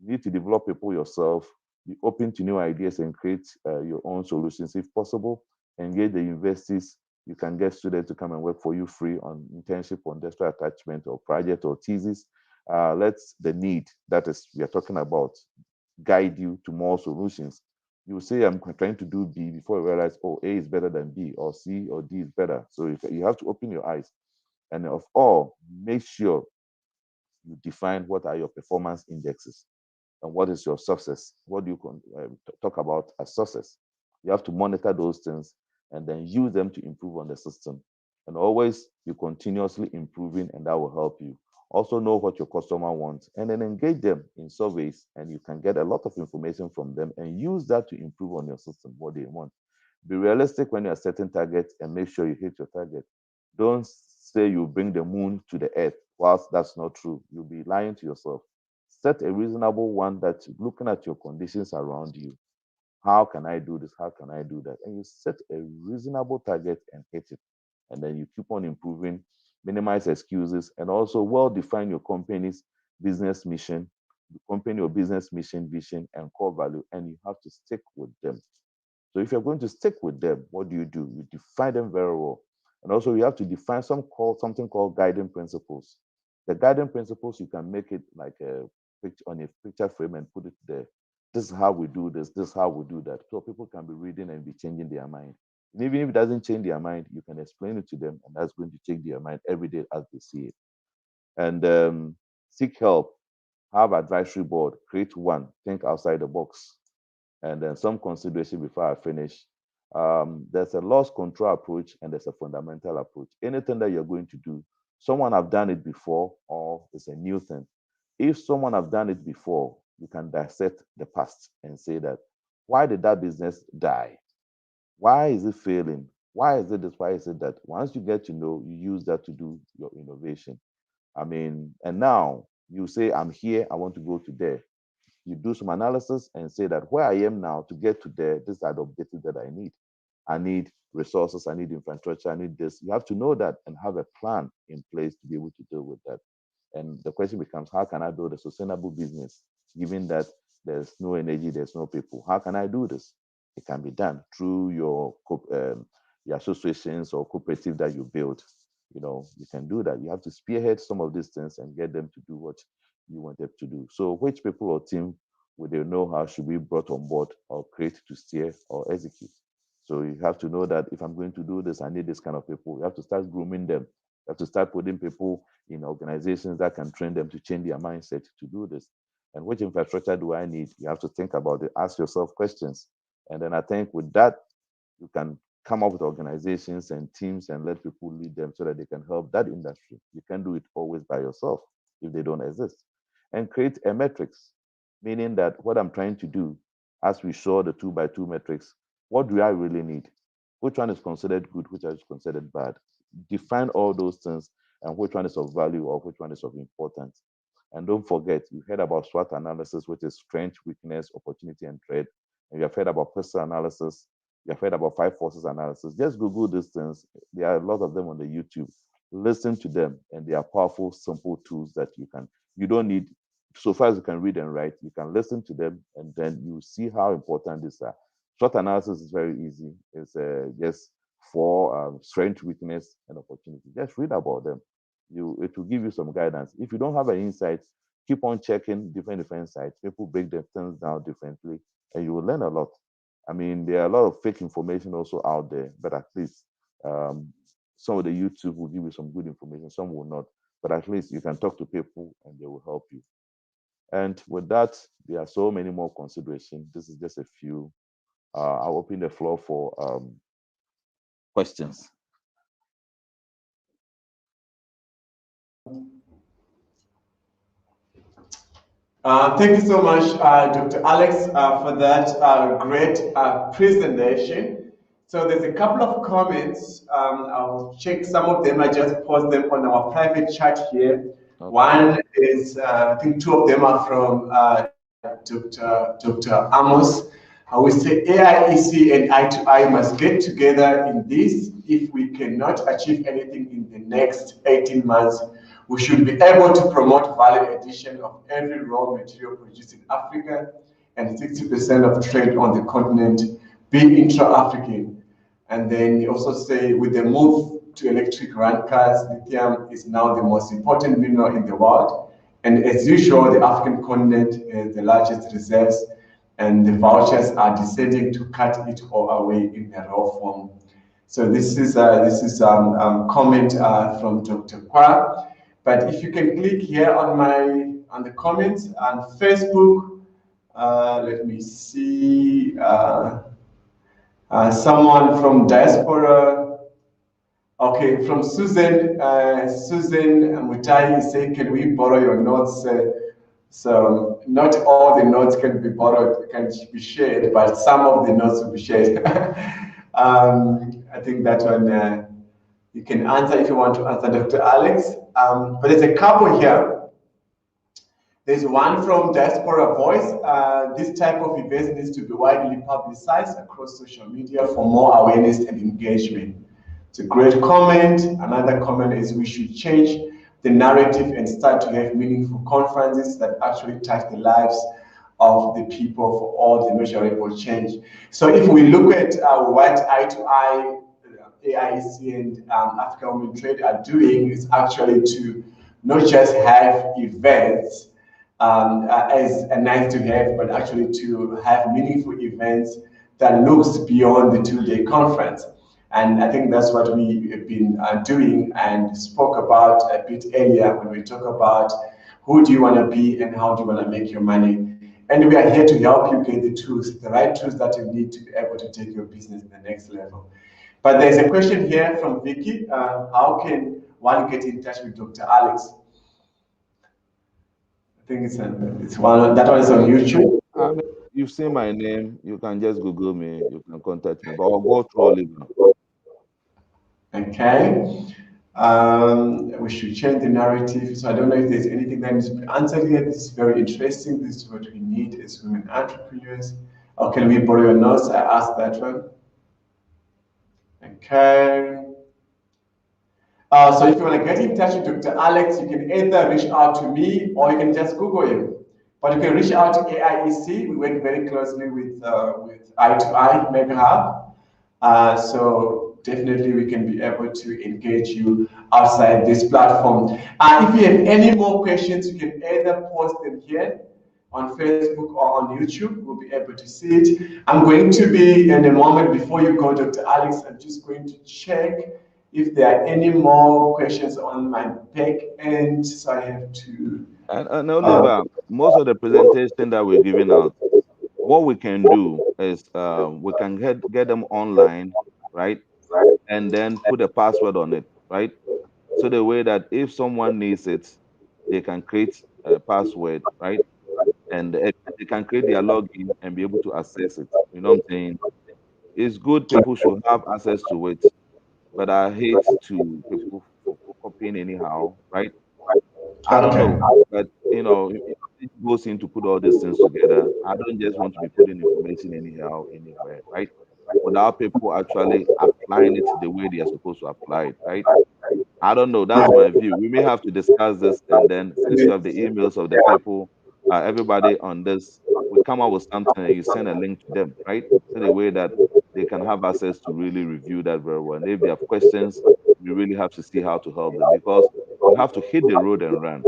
Speaker 4: You need to develop people yourself, be open to new ideas, and create your own solutions if possible. Engage the universities. You can get students to come and work for you free on internship, on industrial attachment, or project, or thesis. Let the need that is we are talking about guide you to more solutions. You say, I'm trying to do B before you realize, oh, A is better than B, or C or D is better. So you have to open your eyes. And of all, make sure you define what are your performance indexes and what is your success. What do you talk about as success? You have to monitor those things and then use them to improve on the system. And always be continuously improving, and that will help you. Also know what your customer wants, and then engage them in surveys, and you can get a lot of information from them and use that to improve on your system, what they want. Be realistic when you're setting targets, and make sure you hit your target. Don't say you bring the moon to the earth, whilst that's not true. You'll be lying to yourself. Set a reasonable one that's looking at your conditions around you. How can I do this? How can I do that? And you set a reasonable target and hit it. And then you keep on improving, minimize excuses, and also well define your company's business mission, the company or business mission, vision, and core value. And you have to stick with them. So if you're going to stick with them, what do? You define them very well. And also you have to define something called guiding principles. The guiding principles, you can make it like a picture on a picture frame and put it there. This is how we do this is how we do that. So people can be reading and be changing their mind. And even if it doesn't change their mind, you can explain it to them, and that's going to change their mind every day as they see it. And seek help, have advisory board, create one, think outside the box. And then some consideration before I finish. There's a loss control approach and there's a fundamental approach. Anything that you're going to do, someone have done it before, or it's a new thing. If someone have done it before, you can dissect the past and say that, why did that business die? Why is it failing? Why is it this? Why is it that? Once you get to know, you use that to do your innovation. I mean, and now you say, I'm here, I want to go to there. You do some analysis and say that where I am now to get to there, these are the objectives that I need. I need resources, I need infrastructure, I need this. You have to know that and have a plan in place to be able to deal with that. And the question becomes, how can I build a sustainable business, given that there's no energy, there's no people? How can I do this? It can be done through your associations or cooperative that you build. You can do that. You have to spearhead some of these things and get them to do what you want them to do. So which people or team would they know how should be brought on board or create to steer or execute? So you have to know that if I'm going to do this, I need this kind of people. You have to start grooming them. You have to start putting people in organizations that can train them to change their mindset to do this. And which infrastructure do I need? You have to think about it, ask yourself questions. And then I think with that, you can come up with organizations and teams and let people lead them so that they can help that industry. You can't do it always by yourself if they don't exist. And create a metrics, meaning that what I'm trying to do, as we saw the 2x2 metrics, what do I really need? Which one is considered good, which is considered bad? Define all those things and which one is of value or which one is of importance. And don't forget, you heard about SWOT analysis, which is strength, weakness, opportunity, and threat. And you have heard about personal analysis. You have heard about 5 forces analysis. Just Google these things. There are a lot of them on the YouTube. Listen to them, and they are powerful, simple tools that you don't need, so far as you can read and write, you can listen to them, and then you see how important these are. SWOT analysis is very easy. It's just for strength, weakness, and opportunity. Just read about them. It will give you some guidance. If you don't have an insight, keep on checking different sites. People break their things down differently, and you will learn a lot. I mean, there are a lot of fake information also out there, but at least um, some of the YouTube will give you some good information, some will not. But at least you can talk to people and they will help you. And with that, there are so many more considerations. This is just a few. I'll open the floor for questions.
Speaker 1: Thank you so much, Dr. Alex, for that great presentation. So there's a couple of comments. I'll check some of them. I just post them on our private chat here. Okay. One is, I think two of them are from Dr. Amos. We say AIEC and I2I must get together in this. If we cannot achieve anything in the next 18 months, we should be able to promote value addition of every raw material produced in Africa and 60% of trade on the continent being intra-African. And then you also say with the move to electric run cars, lithium is now the most important mineral in the world. And as usual, the African continent has the largest reserves, and the vouchers are descending to cut it all away in the raw form. So this is comment from Dr. Kwa. But if you can click here on the comments on Facebook, let me see, someone from diaspora. Okay, from Susan Mutai is saying, can we borrow your notes? So not all the notes can be borrowed, can be shared, but some of the notes will be shared. I think that one you can answer if you want to answer, Dr. Alex. But there's a couple here. There's one from Diaspora Voice. This type of event needs to be widely publicized across social media for more awareness and engagement. It's a great comment. Another comment is we should change the narrative and start to have meaningful conferences that actually touch the lives of the people for all the measurable change. So if we look at what I2I, AIEC and Africa Women Trade are doing, is actually to not just have events as a nice to have, but actually to have meaningful events that looks beyond the two-day conference. And I think that's what we have been doing and spoke about a bit earlier when we talk about who do you want to be and how do you want to make your money. And we are here to help you get the tools, the right tools that you need to be able to take your business to the next level. But there's a question here from Vicky. How can one get in touch with Dr. Alex? I think it's one, that one is on YouTube.
Speaker 4: You've seen my name, you can just Google me, you can contact me, but I'll go through Oliver.
Speaker 1: Okay. We should change the narrative. So I don't know if there's anything that needs to be answered here. This is very interesting. This is what we need as women entrepreneurs. Or can we borrow your notes? I asked that one. Okay. So if you want to get in touch with Dr. Alex, you can either reach out to me or you can just Google him. But you can reach out to AIEC. We work very closely with I2I Mega Hub. So definitely we can be able to engage you outside this platform. If you have any more questions, you can either post them here on Facebook or on YouTube. We'll be able to see it. I'm going to be, in a moment before you go, Dr. Alex, I'm just going to check if there are any more questions on my back end. So I have to...
Speaker 4: And Oliver, most of the presentation that we're giving out, what we can do is we can get them online, right? And then put a password on it, right? So the way that if someone needs it, they can create a password, right? And they can create their login and be able to access it. You know what I'm saying? It's good, people should have access to it, but I hate to people for copying anyhow, right? I don't know, but you know, it goes in to put all these things together. I don't just want to be putting information anyhow, anywhere, right? Without people actually applying it the way they are supposed to apply it, right? I don't know. That's my view. We may have to discuss this, and then since you have the emails of the people, everybody on this, we come up with something and you send a link to them, right? So the way that they can have access to really review that very well. And if they have questions, we really have to see how to help them, because we have to hit the road and run.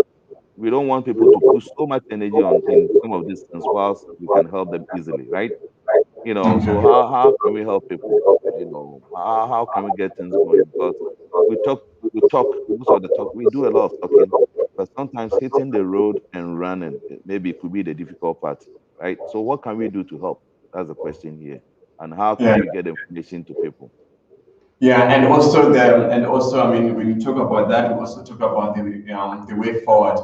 Speaker 4: We don't want people to put so much energy on in some of these things whilst we can help them easily, right? So how can we help people? How can we get things going? Because we talk, most of the talk, we do a lot of talking, but sometimes hitting the road and running, maybe it could be the difficult part, right? So what can we do to help? That's the question here. And how can
Speaker 1: Yeah.
Speaker 4: we get information to people?
Speaker 1: Yeah, and also, I mean, when you talk about that, we also talk about the way forward.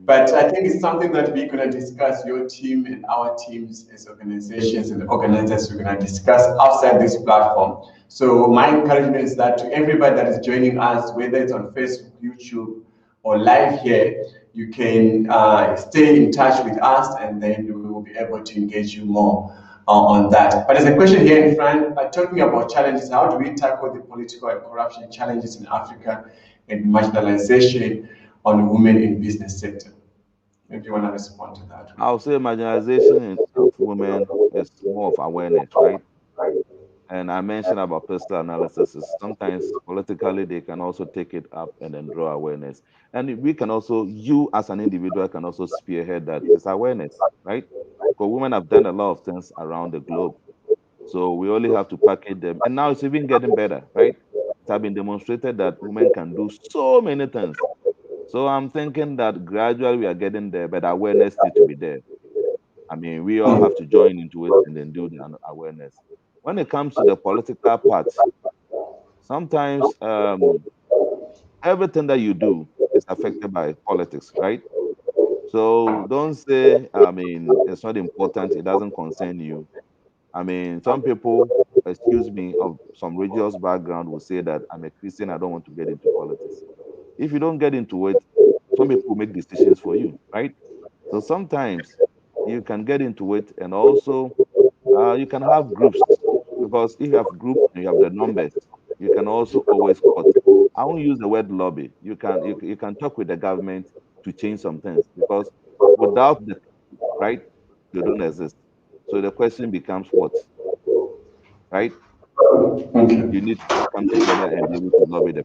Speaker 1: But I think it's something that we're going to discuss, your team and our teams as organizations and organizers, we're going to discuss outside this platform. So my encouragement is that to everybody that is joining us, whether it's on Facebook, YouTube, or live here, you can stay in touch with us, and then we will be able to engage you more on that. But there's a question here in front, talking about challenges. How do we tackle the political and corruption challenges in Africa and marginalization on women in business sector? Maybe you want to respond to that.
Speaker 4: I'll say marginalization of women is more of awareness, right? And I mentioned about personal analysis. Is sometimes politically they can also take it up and then draw awareness. And we can also, you as an individual can also spearhead that. It's awareness, right? Because women have done a lot of things around the globe. So we only have to package them. And now it's even getting better, right? It has been demonstrated that women can do so many things. So I'm thinking that gradually we are getting there, but awareness needs to be there. I mean, we all have to join into it and then do the awareness. When it comes to the political part, sometimes everything that you do is affected by politics, right? So don't say, I mean, it's not important, it doesn't concern you. I mean, some people, excuse me, of some religious background will say that I'm a Christian, I don't want to get into politics. If you don't get into it, some people make decisions for you, right? So sometimes you can get into it, and also you can have groups, because if you have groups and you have the numbers, you can also always cut. I won't use the word lobby. You can talk with the government to change some things, because without the right, you don't exist. So the question becomes what, right?
Speaker 1: Okay.
Speaker 4: You need to come together and be able to lobby the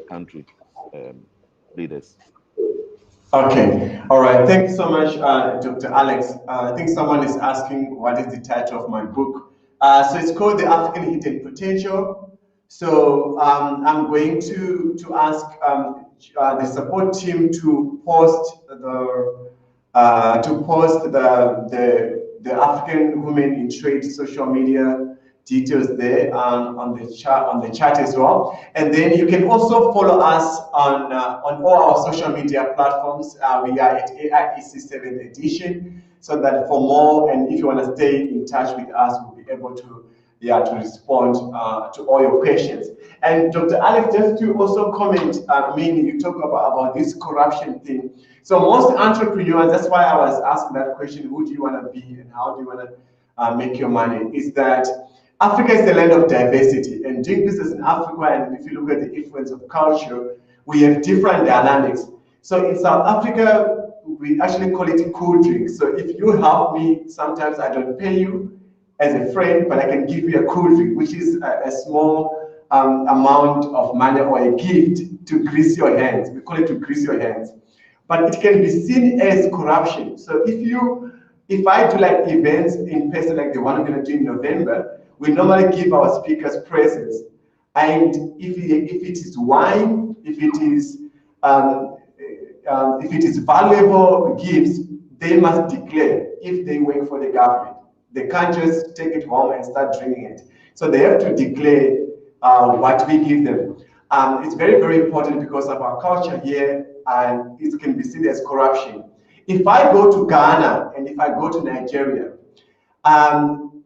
Speaker 4: country leaders.
Speaker 1: Okay, all right. Thank you so much, Dr. Alex. I think someone is asking what is the title of my book. So it's called The African Hidden Potential. So I'm going to ask the support team to post the African Women in Trade social media details there on the chat as well. And then you can also follow us on all our social media platforms. We are at AIEC 7th edition, so that for more, and if you want to stay in touch with us, we'll be able to respond to all your questions. And Dr. Alex, just to also comment, I mean, you talk about this corruption thing. So most entrepreneurs, that's why I was asking that question, who do you want to be and how do you want to make your money, is that Africa is the land of diversity, and doing business in Africa, and if you look at the influence of culture, we have different dynamics. So in South Africa, we actually call it cool drinks. So if you help me, sometimes I don't pay you as a friend, but I can give you a cool drink, which is a small amount of money or a gift to grease your hands. We call it to grease your hands. But it can be seen as corruption. So if I do like events in person like the one we're going to do in November, we normally give our speakers presents. And if it is wine, if it is valuable gifts, they must declare if they work for the government. They can't just take it home and start drinking it. So they have to declare what we give them. It's very, very important because of our culture here, and it can be seen as corruption. If I go to Ghana and if I go to Nigeria,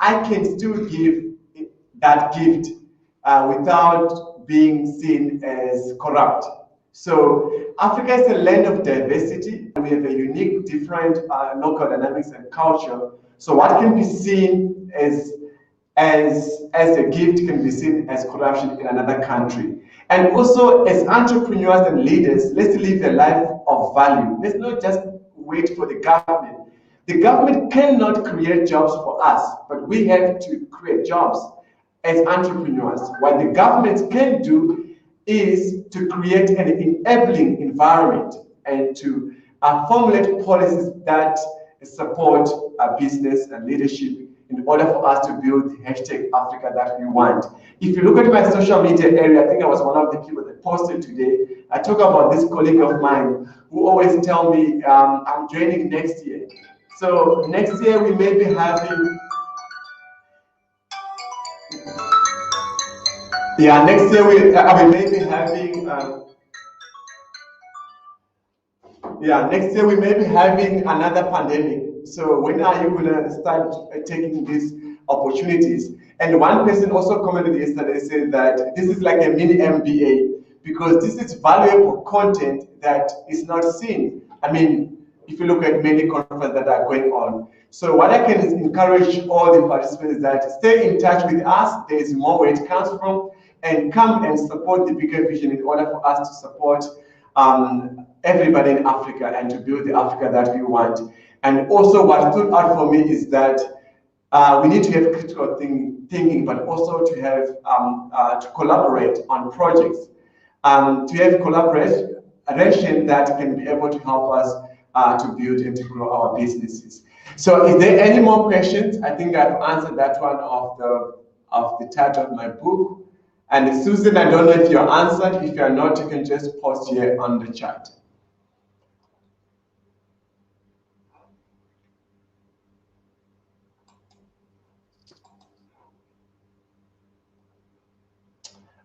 Speaker 1: I can still give that gift without being seen as corrupt. So Africa is a land of diversity. We have a unique, different local dynamics and culture. So what can be seen as a gift can be seen as corruption in another country. And also, as entrepreneurs and leaders, let's live a life of value. Let's not just wait for the government. The government cannot create jobs for us, but we have to create jobs as entrepreneurs. What the government can do is to create an enabling environment and to formulate policies that support business and leadership in order for us to build the hashtag Africa that we want. If you look at my social media area, I think I was one of the people that posted today. I talk about this colleague of mine who always tell me I'm joining next year. So next year we may be having, next year we may be having, next year we may be having another pandemic. So when are you gonna start taking these opportunities? And one person also commented yesterday, said that this is like a mini MBA because this is valuable content that is not seen. I mean, if you look at many conferences that are going on. So what I can encourage all the participants is that stay in touch with us. There is more where it comes from, and come and support the bigger vision in order for us to support everybody in Africa and to build the Africa that we want. And also what stood out for me is that we need to have critical thinking, but also to have to collaborate on projects, to have collaboration that can be able to help us to build and to grow our businesses. So is there any more questions? I think I've answered that one of the title of my book. And Susan, I don't know if you're answered. If you're not, you can just post here on the chat.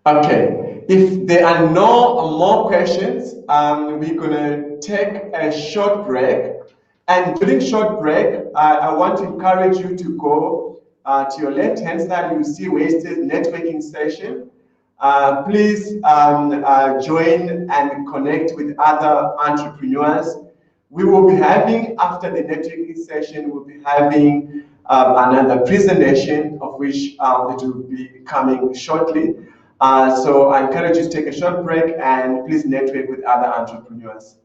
Speaker 1: Okay, if there are no more questions, we're gonna take a short break. And during short break, I want to encourage you to go to your left-hand side. You see where it says networking session. Please join and connect with other entrepreneurs. We will be having, after the networking session, we'll be having another presentation of which it will be coming shortly. So I encourage you to take a short break and please network with other entrepreneurs.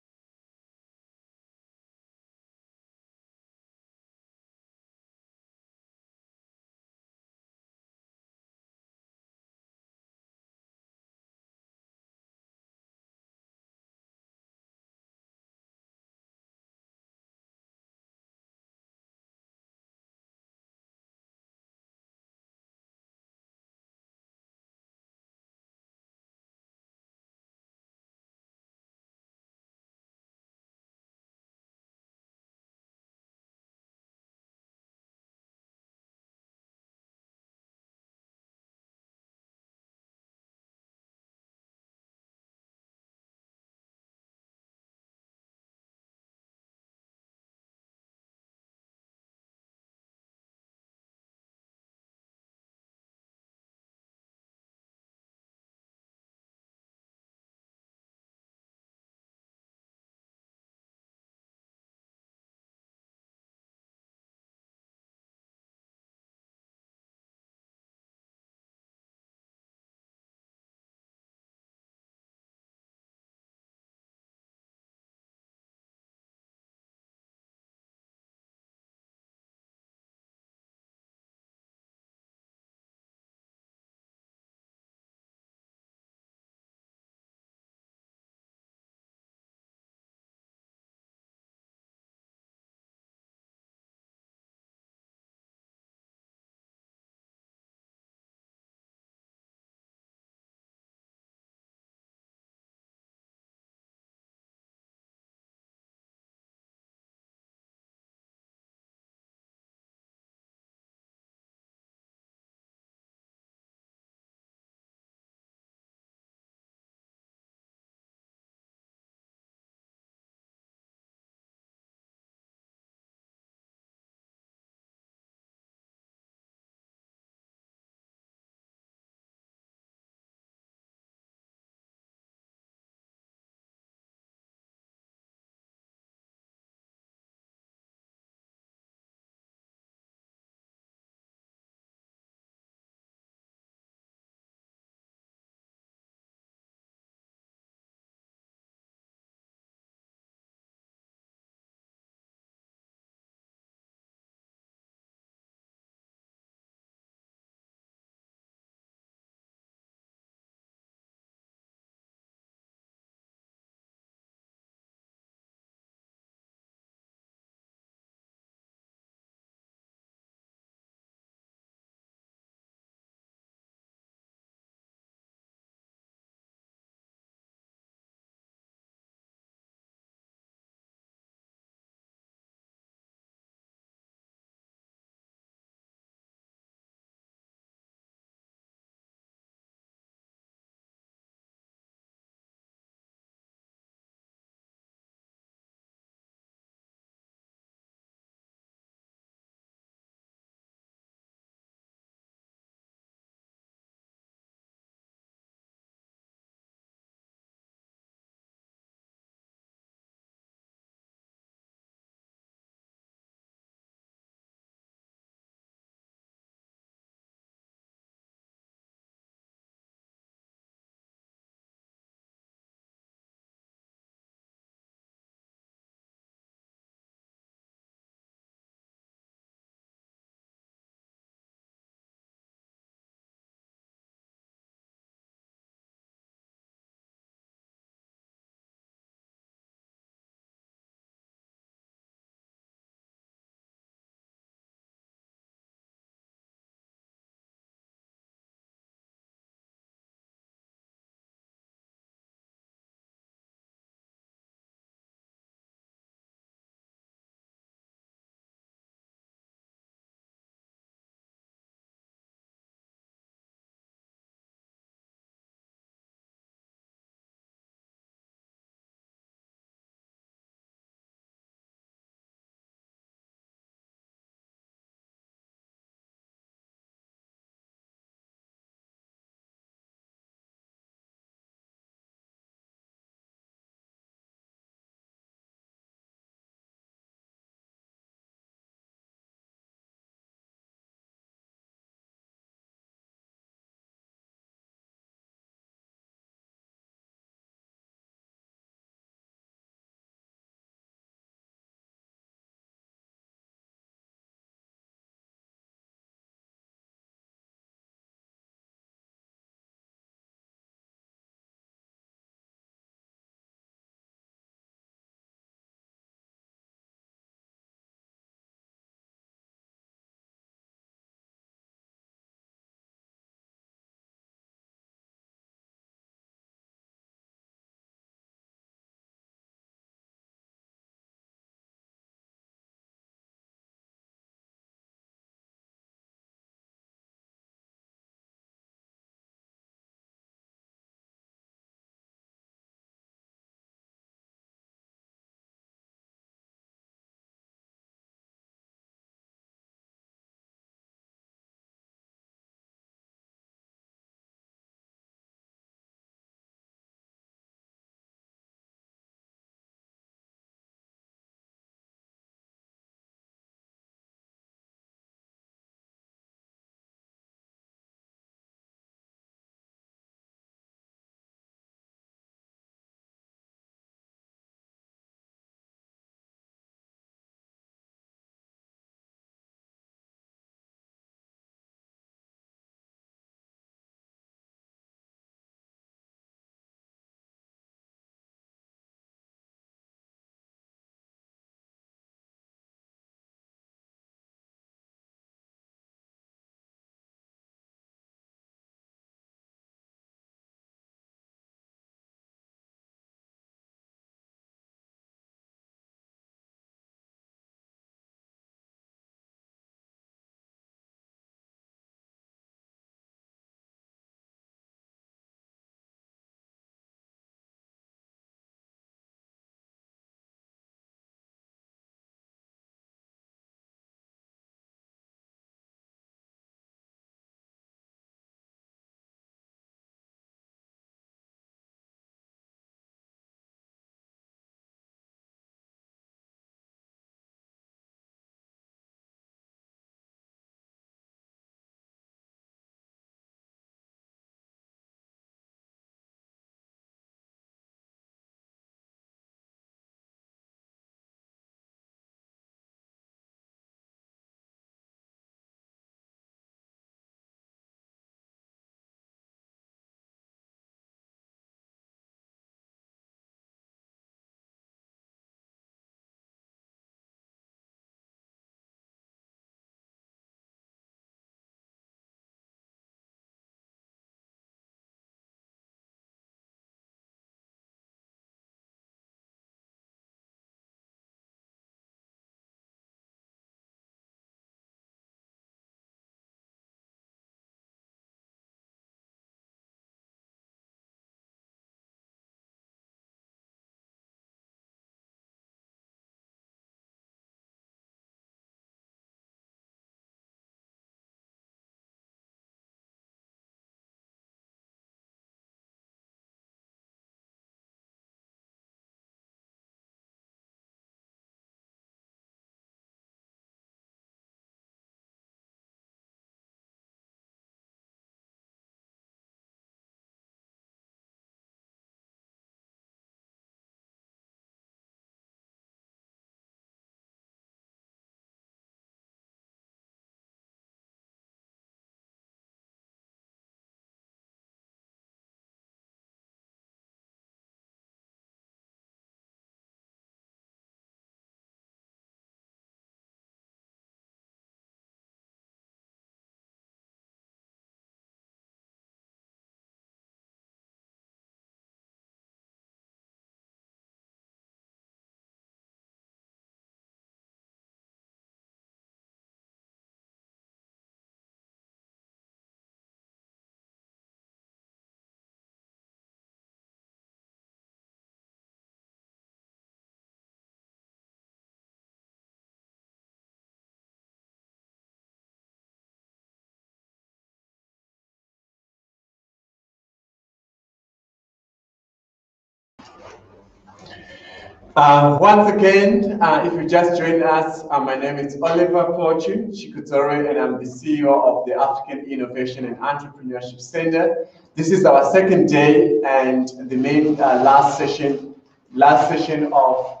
Speaker 1: Once again, if you just joined us, my name is Oliver Fortune Chikutore, and I'm the CEO of the African Innovation and Entrepreneurship Center. This is our second day and the main last session of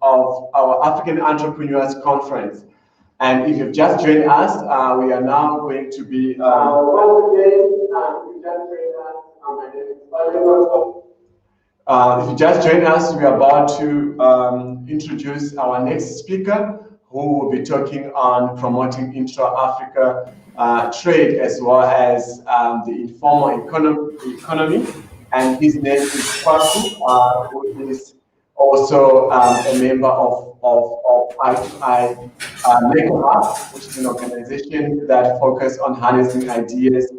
Speaker 1: our African Entrepreneurs Conference. And if you've just joined us, we are now going to be once again. If you just joined us, my name is Oliver. If you just joined us, we are about to introduce our next speaker, who will be talking on promoting intra-Africa trade as well as the informal economy. And his name is Kwaku, who is also a member of I2I Maker Hub, which is an organization that focuses on harnessing ideas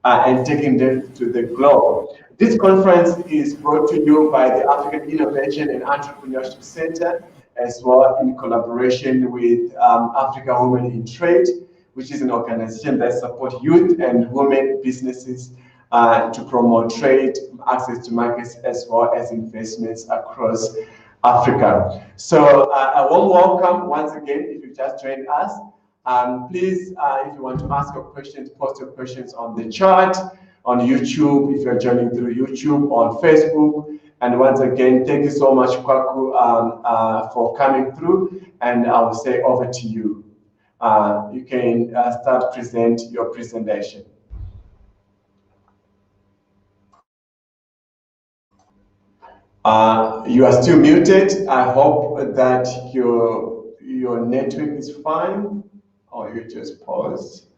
Speaker 1: and taking them to the globe. This conference is brought to you by the African Innovation and Entrepreneurship Center, as well in collaboration with Africa Women in Trade, which is an organization that supports youth and women businesses to promote trade, access to markets, as well as investments across Africa. So a warm welcome once again if you just joined us. Please, if you want to ask your questions, post your questions on the chat, on YouTube, if you're joining through YouTube, on Facebook. And once again, thank you so much, Kwaku, for coming through. And I will say over to you. You can start present your presentation. You are still muted. I hope that your network is fine, or you just paused.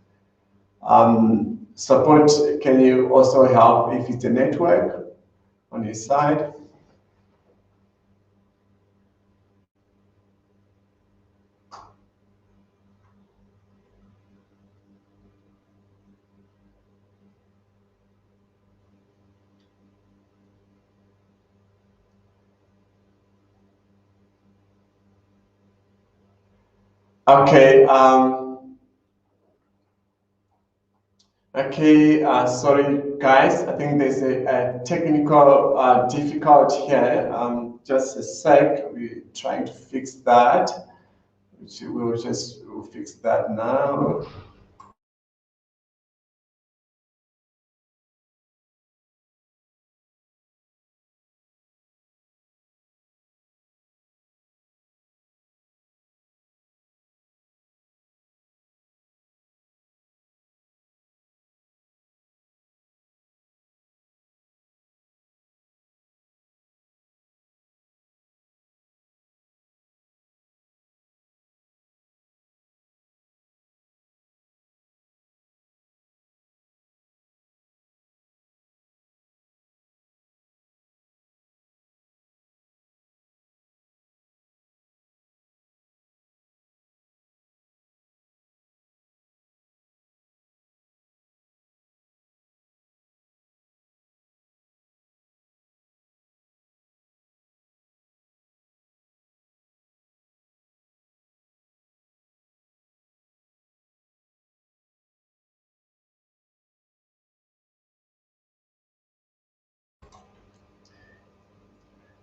Speaker 1: Support, can you also help if it's a network on your side? Okay. Sorry guys, I think there's a technical difficulty here. Just a sec, we're trying to fix that. We'll fix that now.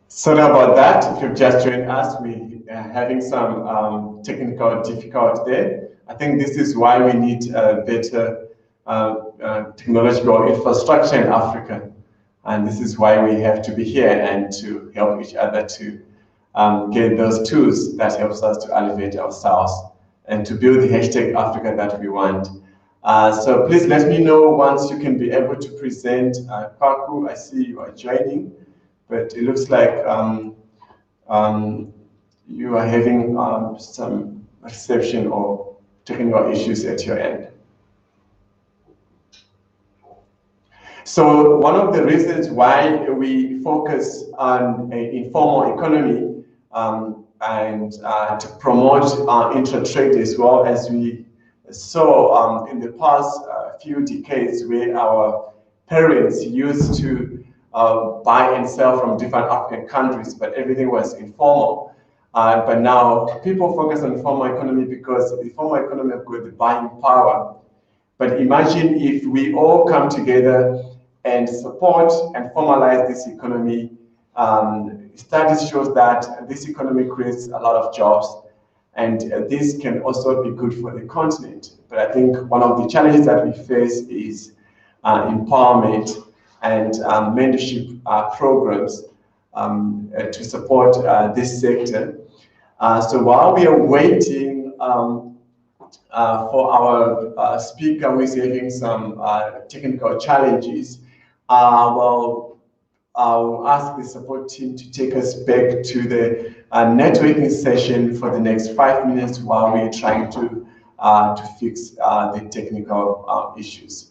Speaker 1: Sorry about that. If you've just joined us, we are having some technical difficulty there. I think this is why we need better technological infrastructure in Africa. And this is why we have to be here and to help each other to get those tools that helps us to elevate ourselves and to build the hashtag Africa that we want. So please let me know once you can be able to present. Kwaku, I see you are joining, but it looks like you are having some reception or technical issues at your end. So one of the reasons why we focus on an informal economy and to promote intra-trade as well, as we saw in the past few decades, where our parents used to buy and sell from different African countries, but everything was informal. But now people focus on formal economy because the formal economy have got the buying power. But imagine if we all come together and support and formalize this economy Studies shows that this economy creates a lot of jobs, and this can also be good for the continent. But I think one of the challenges that we face is empowerment and mentorship programs to support this sector. So while we are waiting for our speaker, who is having some technical challenges, well, I'll ask the support team to take us back to the networking session for the next 5 minutes while we're trying to fix the technical issues.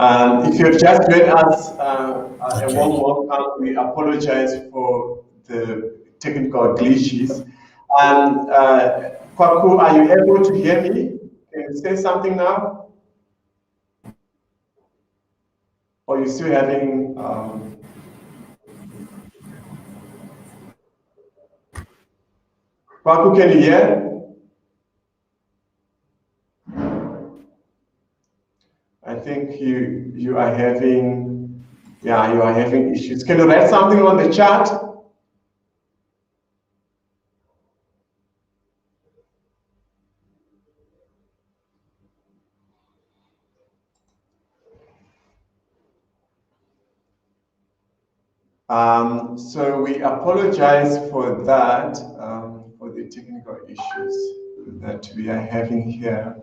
Speaker 1: If you've just joined us, a warm welcome. We apologize for the technical glitches. Kwaku, are you able to hear me? Can you say something now? Or are you still having... Kwaku, can you hear? I think you are having, yeah, you are having issues. Can you write something on the chat? So we apologize for that, for the technical issues that we are having here.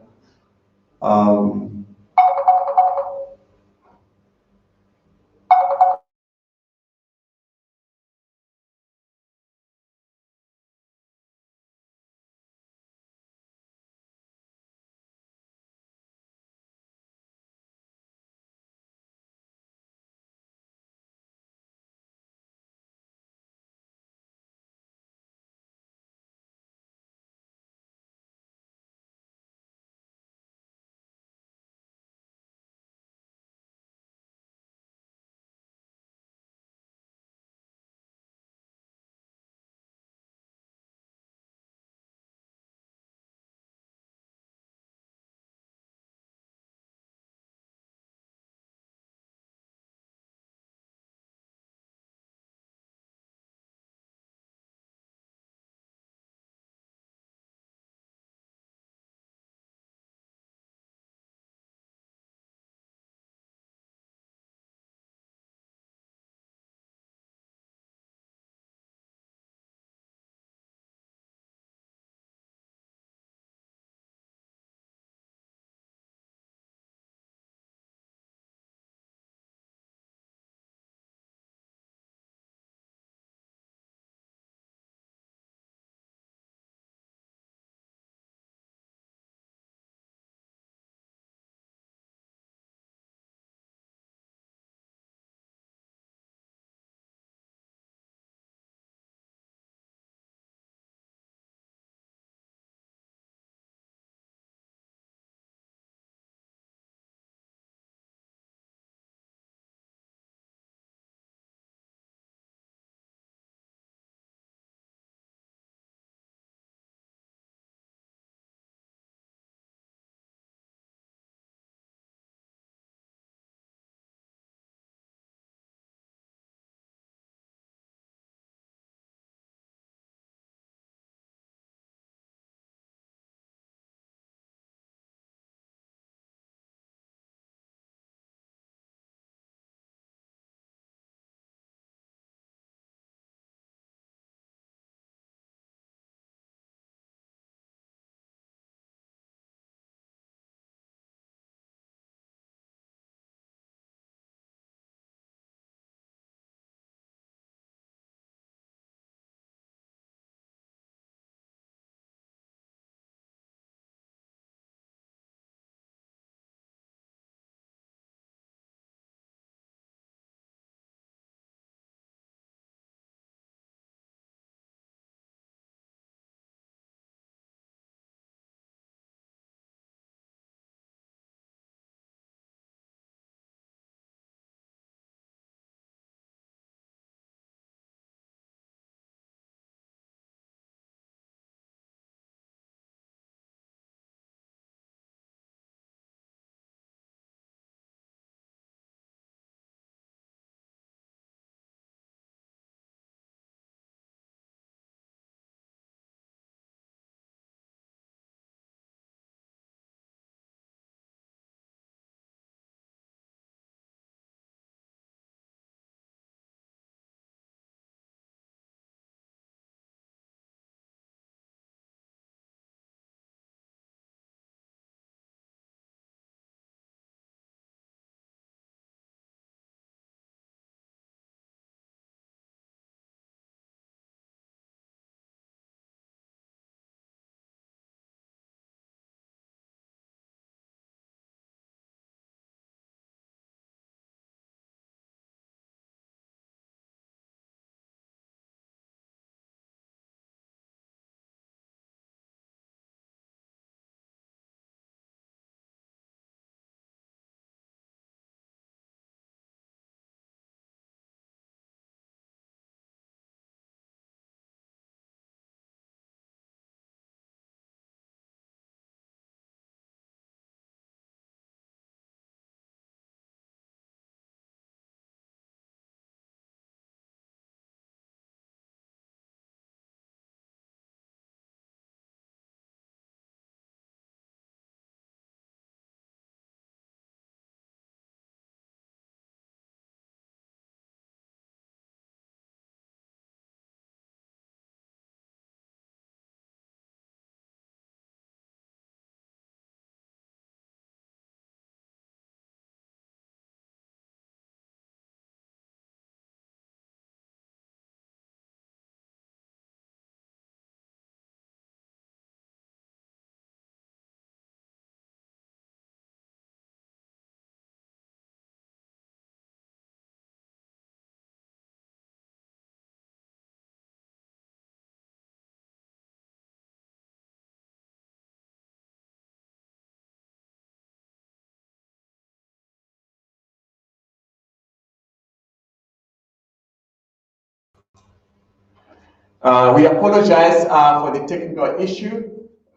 Speaker 1: We apologize for the technical issue.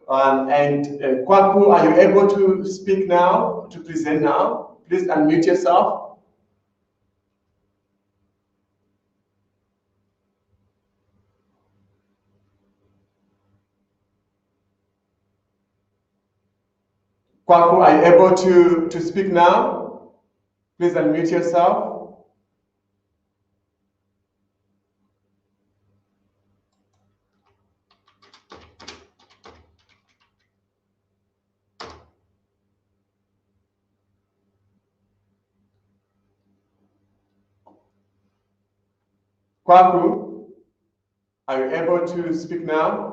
Speaker 1: Kwaku, are you able to speak now, to present now? Please unmute yourself. Kwaku, are you able to speak now? Please unmute yourself. Kwaku, are you able to speak now?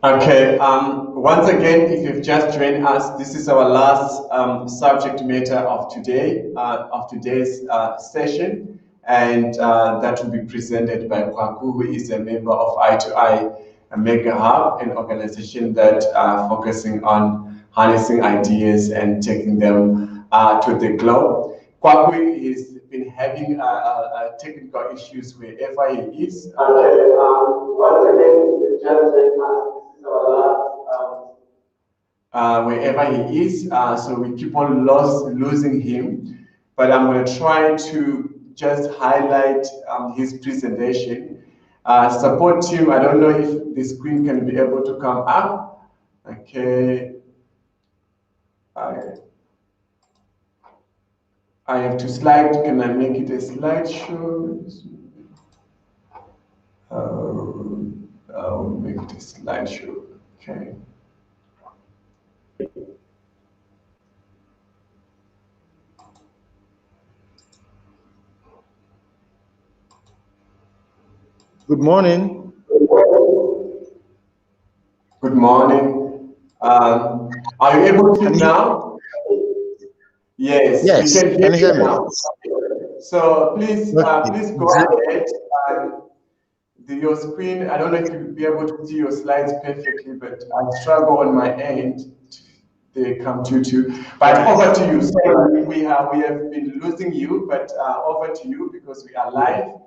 Speaker 1: Okay, once again, if you've just joined us, this is our last subject matter of today, of today's session, and that will be presented by Kwaku, who is a member of I2I Mega Hub, an organization that focusing on harnessing ideas and taking them to the globe. Kwaku has been having technical issues wherever he is. Once again, just join us. Wherever he is, so we keep on losing him, but I'm going to try to just highlight his presentation. Support team, I don't know if the screen can be able to come up. Okay. I have to slide. Can I make it a slideshow? I'll make it a slideshow. Okay.
Speaker 5: Good morning.
Speaker 1: Good morning. Are you able to now? Yes.
Speaker 5: Yes.
Speaker 1: We can hear you now.
Speaker 5: Me?
Speaker 1: So please,
Speaker 5: Okay.
Speaker 1: please go ahead. Your screen, I don't know if you'll be able to see your slides perfectly, but I struggle on my end. They come to. But over to you. So we have been losing you, but over to you because we are live.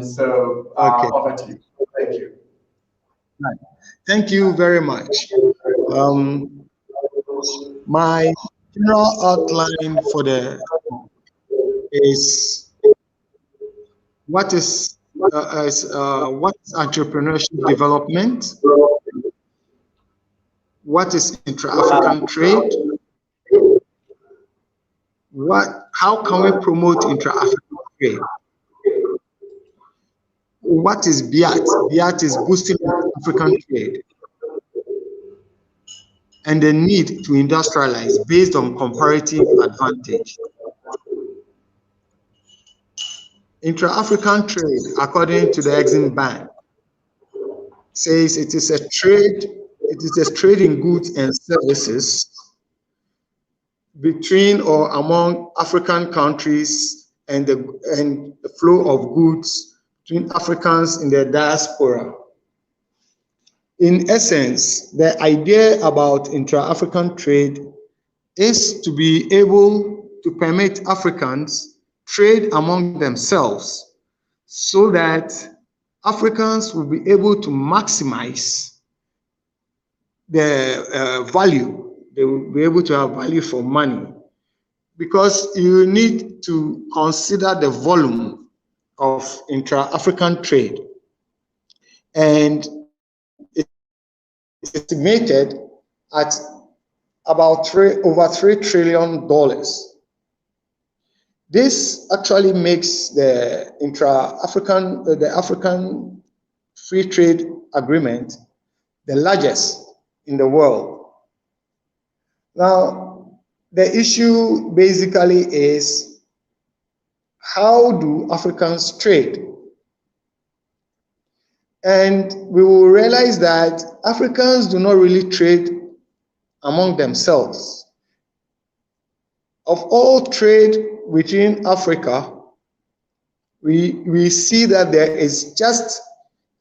Speaker 1: So
Speaker 5: Okay.
Speaker 1: over to you. Thank you.
Speaker 5: Right. Thank you very much. My general outline for the is what is entrepreneurship development, what is intra-African trade, how can we promote intra-African trade, what is BIAT? BIAT is boosting African trade, and the need to industrialize based on comparative advantage. Intra-African trade, according to the Exim Bank, says it is a trade in goods and services between or among African countries and the flow of goods between Africans in their diaspora. In essence, the idea about intra-African trade is to be able to permit Africans trade among themselves so that Africans will be able to maximize the value. They will be able to have value for money, because you need to consider the volume of intra-African trade, and it's estimated at about over $3 trillion. This actually makes the African Free Trade Agreement the largest in the world. Now, the issue basically is, how do Africans trade? And we will realize that Africans do not really trade among themselves. Of all trade within Africa, we see that there is just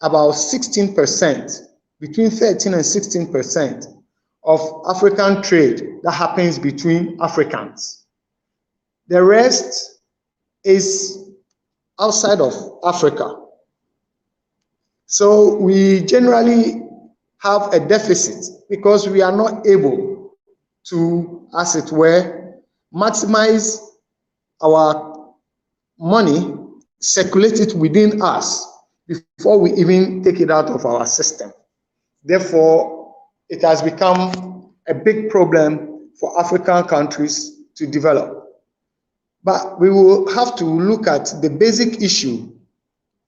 Speaker 5: about 16%, between 13 and 16% of African trade that happens between Africans. The rest is outside of Africa. So we generally have a deficit because we are not able to, as it were, maximize our money, circulate it within us before we even take it out of our system. Therefore, it has become a big problem for African countries to develop. But we will have to look at the basic issue,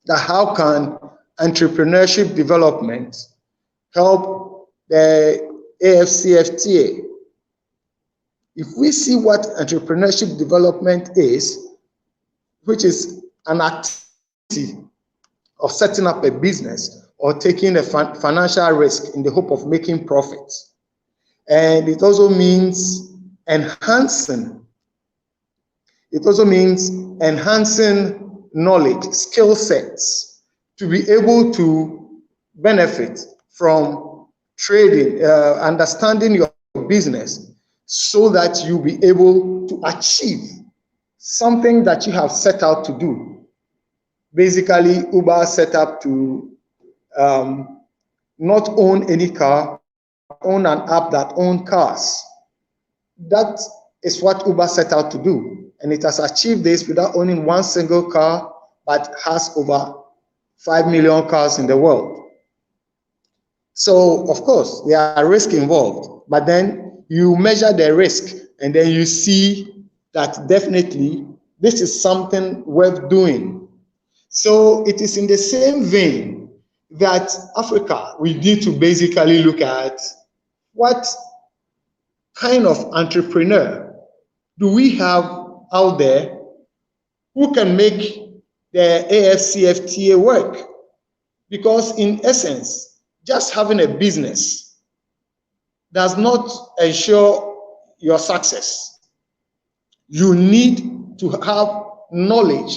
Speaker 5: that how can entrepreneurship development help the AFCFTA? If we see what entrepreneurship development is, which is an activity of setting up a business or taking a financial risk in the hope of making profits. And it also means enhancing. It also means enhancing knowledge, skill sets, to be able to benefit from trading, understanding your business, so that you'll be able to achieve something that you have set out to do. Basically, Uber set up to not own any car, own an app that owns cars. That is what Uber set out to do. And it has achieved this without owning one single car, but has over 5 million cars in the world. So, of course, there are risks involved, but then you measure the risk and then you see that definitely this is something worth doing. So it is in the same vein that Africa, we need to basically look at what kind of entrepreneur do we have out there who can make the AFCFTA work? Because in essence, just having a business does not ensure your success. You need to have knowledge,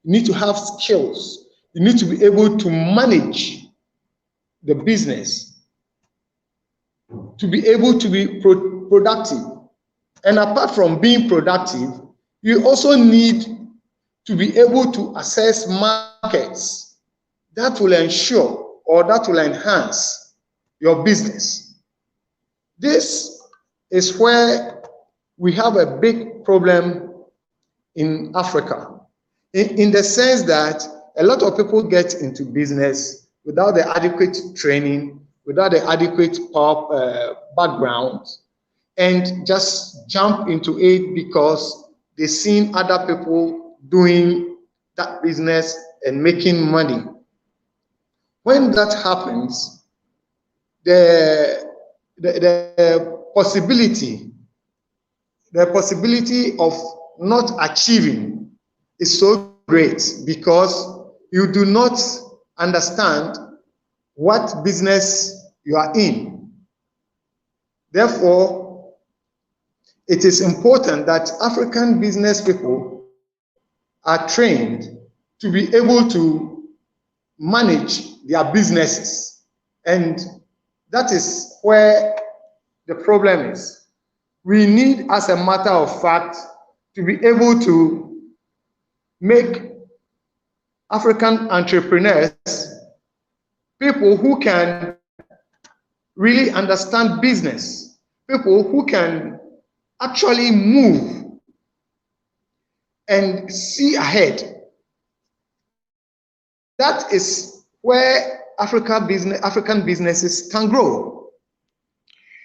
Speaker 5: you need to have skills, you need to be able to manage the business, to be able to be productive. And apart from being productive, you also need to be able to assess markets that will ensure or that will enhance your business. This is where we have a big problem in Africa, in the sense that a lot of people get into business without the adequate training, without the adequate background, and just jump into it because they've seen other people doing that business and making money. When that happens, the possibility of not achieving is so great, because you do not understand what business you are in. Therefore, it is important that African business people are trained to be able to manage their businesses. And that is where the problem is. We need, as a matter of fact, to be able to make African entrepreneurs people who can really understand business, people who can actually move and see ahead. That is where African businesses can grow.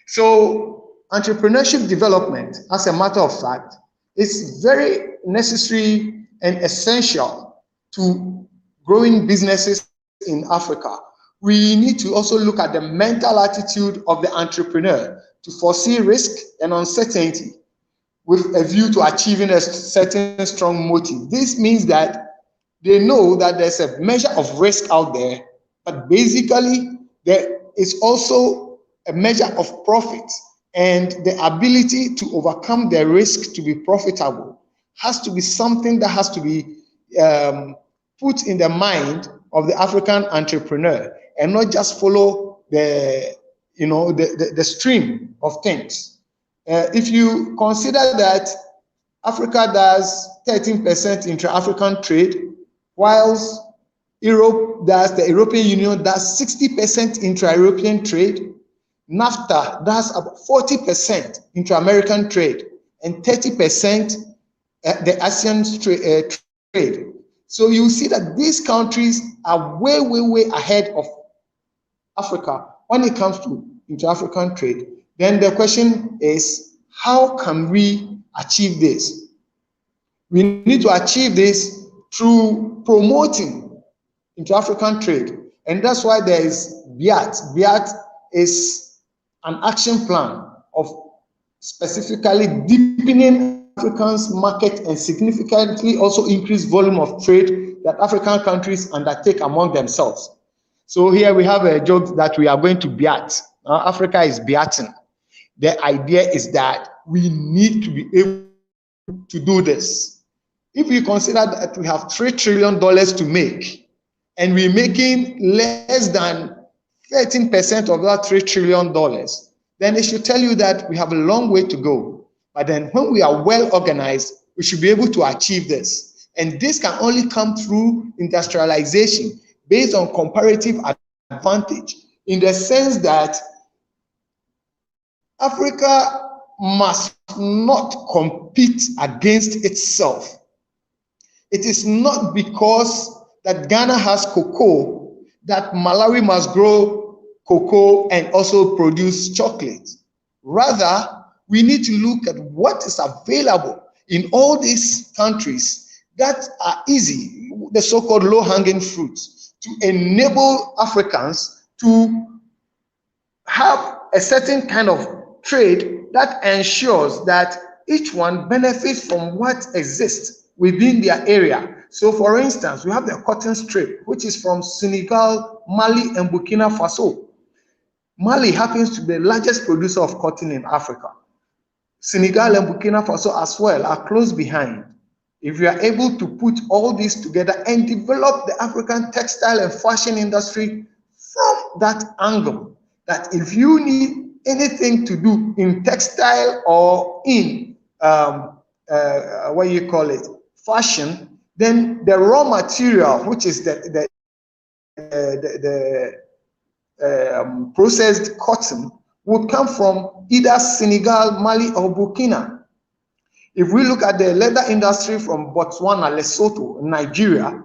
Speaker 5: So entrepreneurship development, as a matter of fact, is very necessary and essential to growing businesses in Africa. We need to also look at the mental attitude of the entrepreneur to foresee risk and uncertainty with a view to achieving a certain strong motive. This means that they know that there's a measure of risk out there, but basically there is also a measure of profit, and the ability to overcome the risk to be profitable has to be something that has to be put in the mind of the African entrepreneur, and not just follow the stream of things. If you consider that Africa does 13% intra-African trade, whilst the European Union does 60% intra-European trade, NAFTA does about 40% intra-American trade, and 30% the ASEAN trade. So you see that these countries are way, way, way ahead of Africa when it comes to intra-African trade. Then the question is, how can we achieve this? We need to achieve this through promoting intra-African trade. And that's why there is BIAT. BIAT is an action plan of specifically deepening Africans' market and significantly also increase volume of trade that African countries undertake among themselves. So here we have a joke that we are going to beat. Africa is beaten. The idea is that we need to be able to do this. If you consider that we have $3 trillion to make, and we're making less than 13% of that $3 trillion, then it should tell you that we have a long way to go. But then when we are well organized, we should be able to achieve this. And this can only come through industrialization based on comparative advantage, in the sense that Africa must not compete against itself. It is not because that Ghana has cocoa that Malawi must grow cocoa and also produce chocolate. Rather, we need to look at what is available in all these countries that are easy, the so-called low-hanging fruits, to enable Africans to have a certain kind of trade that ensures that each one benefits from what exists within their area. So for instance, we have the cotton strip, which is from Senegal, Mali, and Burkina Faso. Mali happens to be the largest producer of cotton in Africa. Senegal and Burkina Faso as well are close behind. If you are able to put all this together and develop the African textile and fashion industry from that angle, that if you need anything to do in textile or in what you call it, fashion, then the raw material, which is the processed cotton, would come from either Senegal, Mali, or Burkina. If we look at the leather industry from Botswana, Lesotho, Nigeria,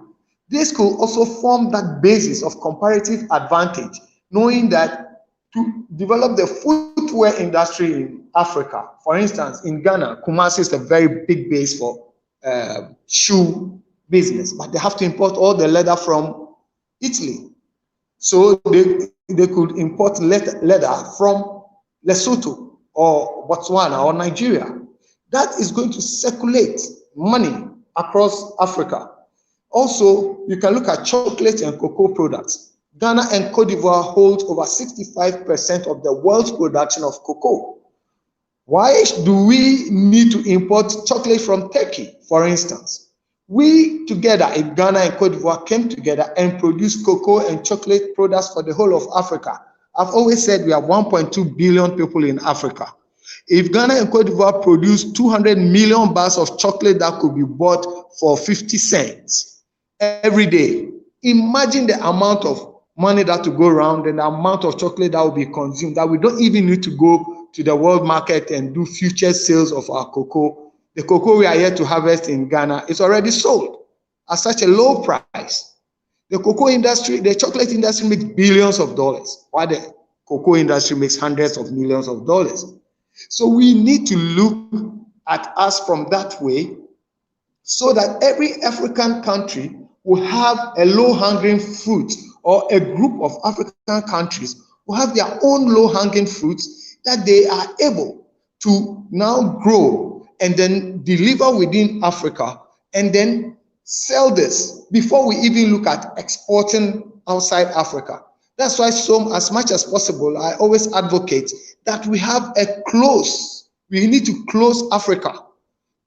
Speaker 5: this could also form that basis of comparative advantage, knowing that to develop the footwear industry in Africa, for instance, in Ghana, Kumasi is a very big base for shoe business, but they have to import all the leather from Italy. So they could import leather from Lesotho or Botswana or Nigeria. That is going to circulate money across Africa. Also, you can look at chocolate and cocoa products. Ghana and Cote d'Ivoire hold over 65% of the world's production of cocoa. Why do we need to import chocolate from Turkey, for instance? We together in Ghana and Cote d'Ivoire came together and produced cocoa and chocolate products for the whole of Africa. I've always said we have 1.2 billion people in Africa. If Ghana and Cote d'Ivoire produce 200 million bars of chocolate that could be bought for 50 cents every day, imagine the amount of money that will go around and the amount of chocolate that will be consumed, that we don't even need to go to the world market and do future sales of our cocoa. The cocoa we are here to harvest in Ghana is already sold at such a low price. The cocoa industry, the chocolate industry makes billions of dollars, while the cocoa industry makes hundreds of millions of dollars. So we need to look at us from that way, so that every African country will have a low-hanging fruit, or a group of African countries will have their own low-hanging fruits that they are able to now grow and then deliver within Africa, and then sell this before we even look at exporting outside Africa. That's why, so as much as possible, I always advocate that we have we need to close Africa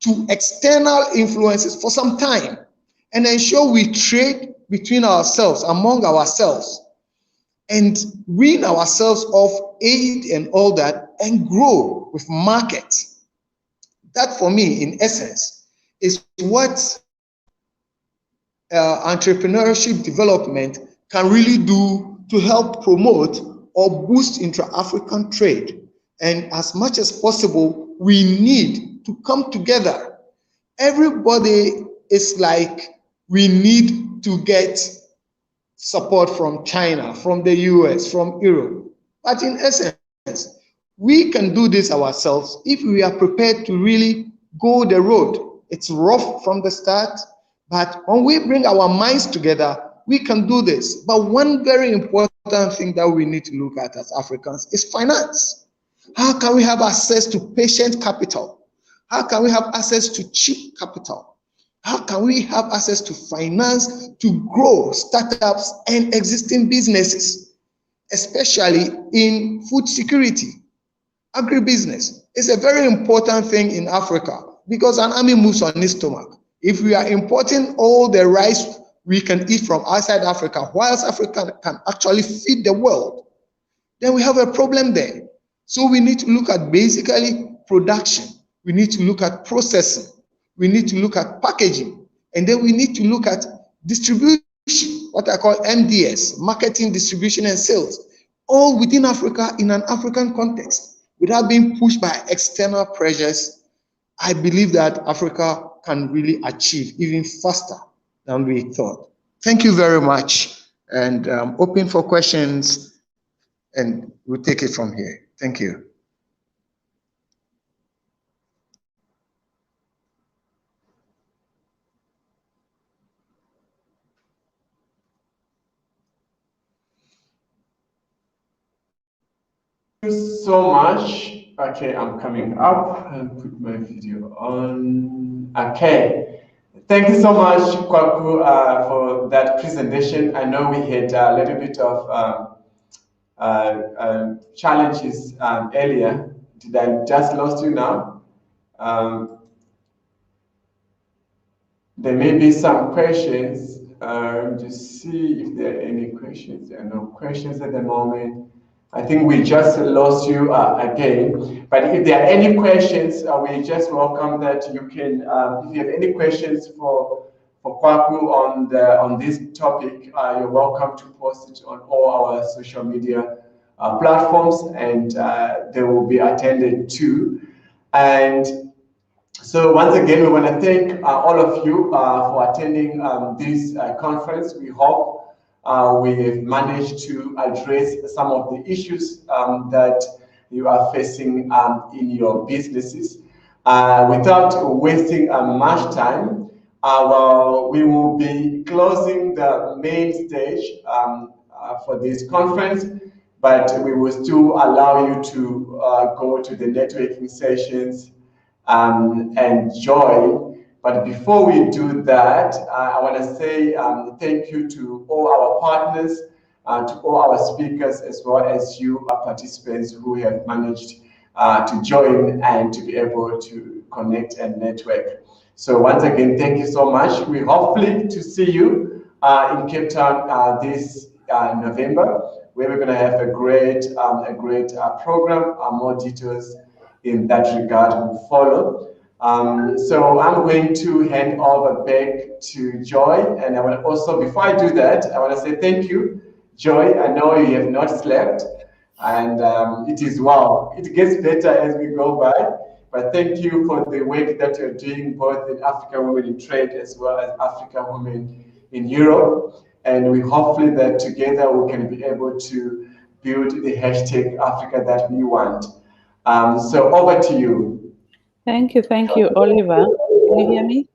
Speaker 5: to external influences for some time and ensure we trade between ourselves, among ourselves, and wean ourselves off aid and all that, and grow with markets. That, for me, in essence, is what entrepreneurship development can really do to help promote or boost intra-African trade. And as much as possible, we need to come together. Everybody is like, we need to get support from China, from the US, from Europe. But in essence, we can do this ourselves if we are prepared to really go the road. It's rough from the start, but when we bring our minds together, we can do this. But one very important thing that we need to look at as Africans is finance. How can we have access to patient capital? How can we have access to cheap capital? How can we have access to finance to grow startups and existing businesses, especially in food security? Agribusiness is a very important thing in Africa because an army moves on its stomach. If we are importing all the rice we can eat from outside Africa, whilst Africa can actually feed the world, then we have a problem there. So we need to look at basically production. We need to look at processing. We need to look at packaging. And then we need to look at distribution, what I call MDS, marketing, distribution, and sales, all within Africa in an African context, without being pushed by external pressures. I believe that Africa can really achieve even faster than we thought. Thank you very much. And open for questions, and we'll take it from here. Thank you.
Speaker 1: Thank you so much. Okay, I'm coming up and put my video on. Okay. Thank you so much, Kwaku, for that presentation. I know we had a little bit of challenges earlier. Did I just lost you now? There may be some questions. Just see if there are any questions. There are no questions at the moment. I think we just lost you again. But if there are any questions, we just welcome that you can. If you have any questions for Kwaku on this topic, you're welcome to post it on all our social media platforms, and they will be attended to. And so once again, we want to thank all of you for attending this conference. We hope we've managed to address some of the issues that you are facing in your businesses. Without wasting much time, we will be closing the main stage for this conference, but we will still allow you to go to the networking sessions and join. But before we do that, I want to say thank you to all our partners, to all our speakers, as well as you participants who have managed to join and to be able to connect and network. So once again, thank you so much. We hopefully to see you in Cape Town this November, where we're going to have a great program. More details in that regard will follow. So I'm going to hand over back to Joy, and I want to also, before I do that, I want to say thank you, Joy. I know you have not slept, and it is wow. It gets better as we go by, but thank you for the work that you're doing, both in African Women in Trade as well as African Women in Europe, and we hopefully that together we can be able to build the hashtag Africa that we want. So over to you.
Speaker 3: Thank you, Oliver. Can you hear me?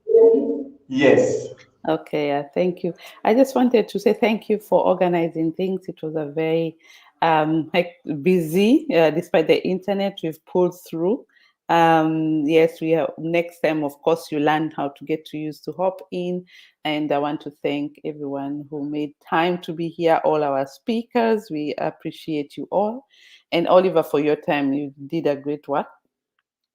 Speaker 1: Yes.
Speaker 3: Okay, thank you. I just wanted to say thank you for organizing things. It was a very busy, despite the internet, we've pulled through. Yes, we have next time, of course, you learn how to get used to hop in. And I want to thank everyone who made time to be here, all our speakers. We appreciate you all. And Oliver, for your time, you did a great work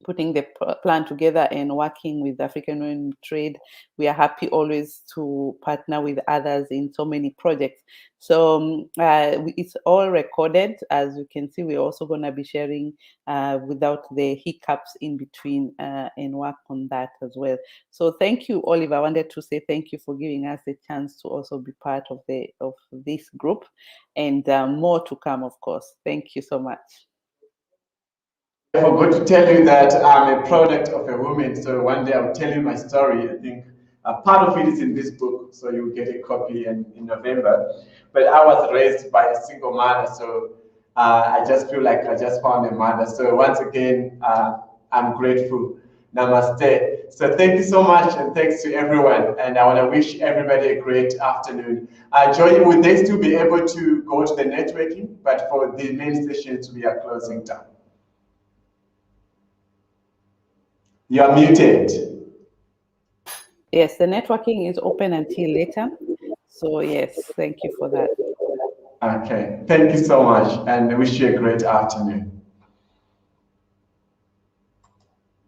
Speaker 3: putting the plan together and working with African Women Trade. We are happy always to partner with others in so many projects. So it's all recorded. As you can see, we're also going to be sharing without the hiccups in between and work on that as well. So thank you, Oliver. I wanted to say thank you for giving us a chance to also be part of this group, and more to come, of course. Thank you so much.
Speaker 1: I forgot to tell you that I'm a product of a woman, so one day I'll tell you my story. I think part of it is in this book, so you'll get a copy in November. But I was raised by a single mother, so I just feel like I just found a mother. So once again, I'm grateful. Namaste. So thank you so much, and thanks to everyone. And I want to wish everybody a great afternoon. Joy, would they still be able to go to the networking? But for the main sessions, we are closing down. You are muted.
Speaker 3: Yes, the networking is open until later. So yes, thank you for that.
Speaker 1: Okay, thank you so much, and I wish you a great afternoon.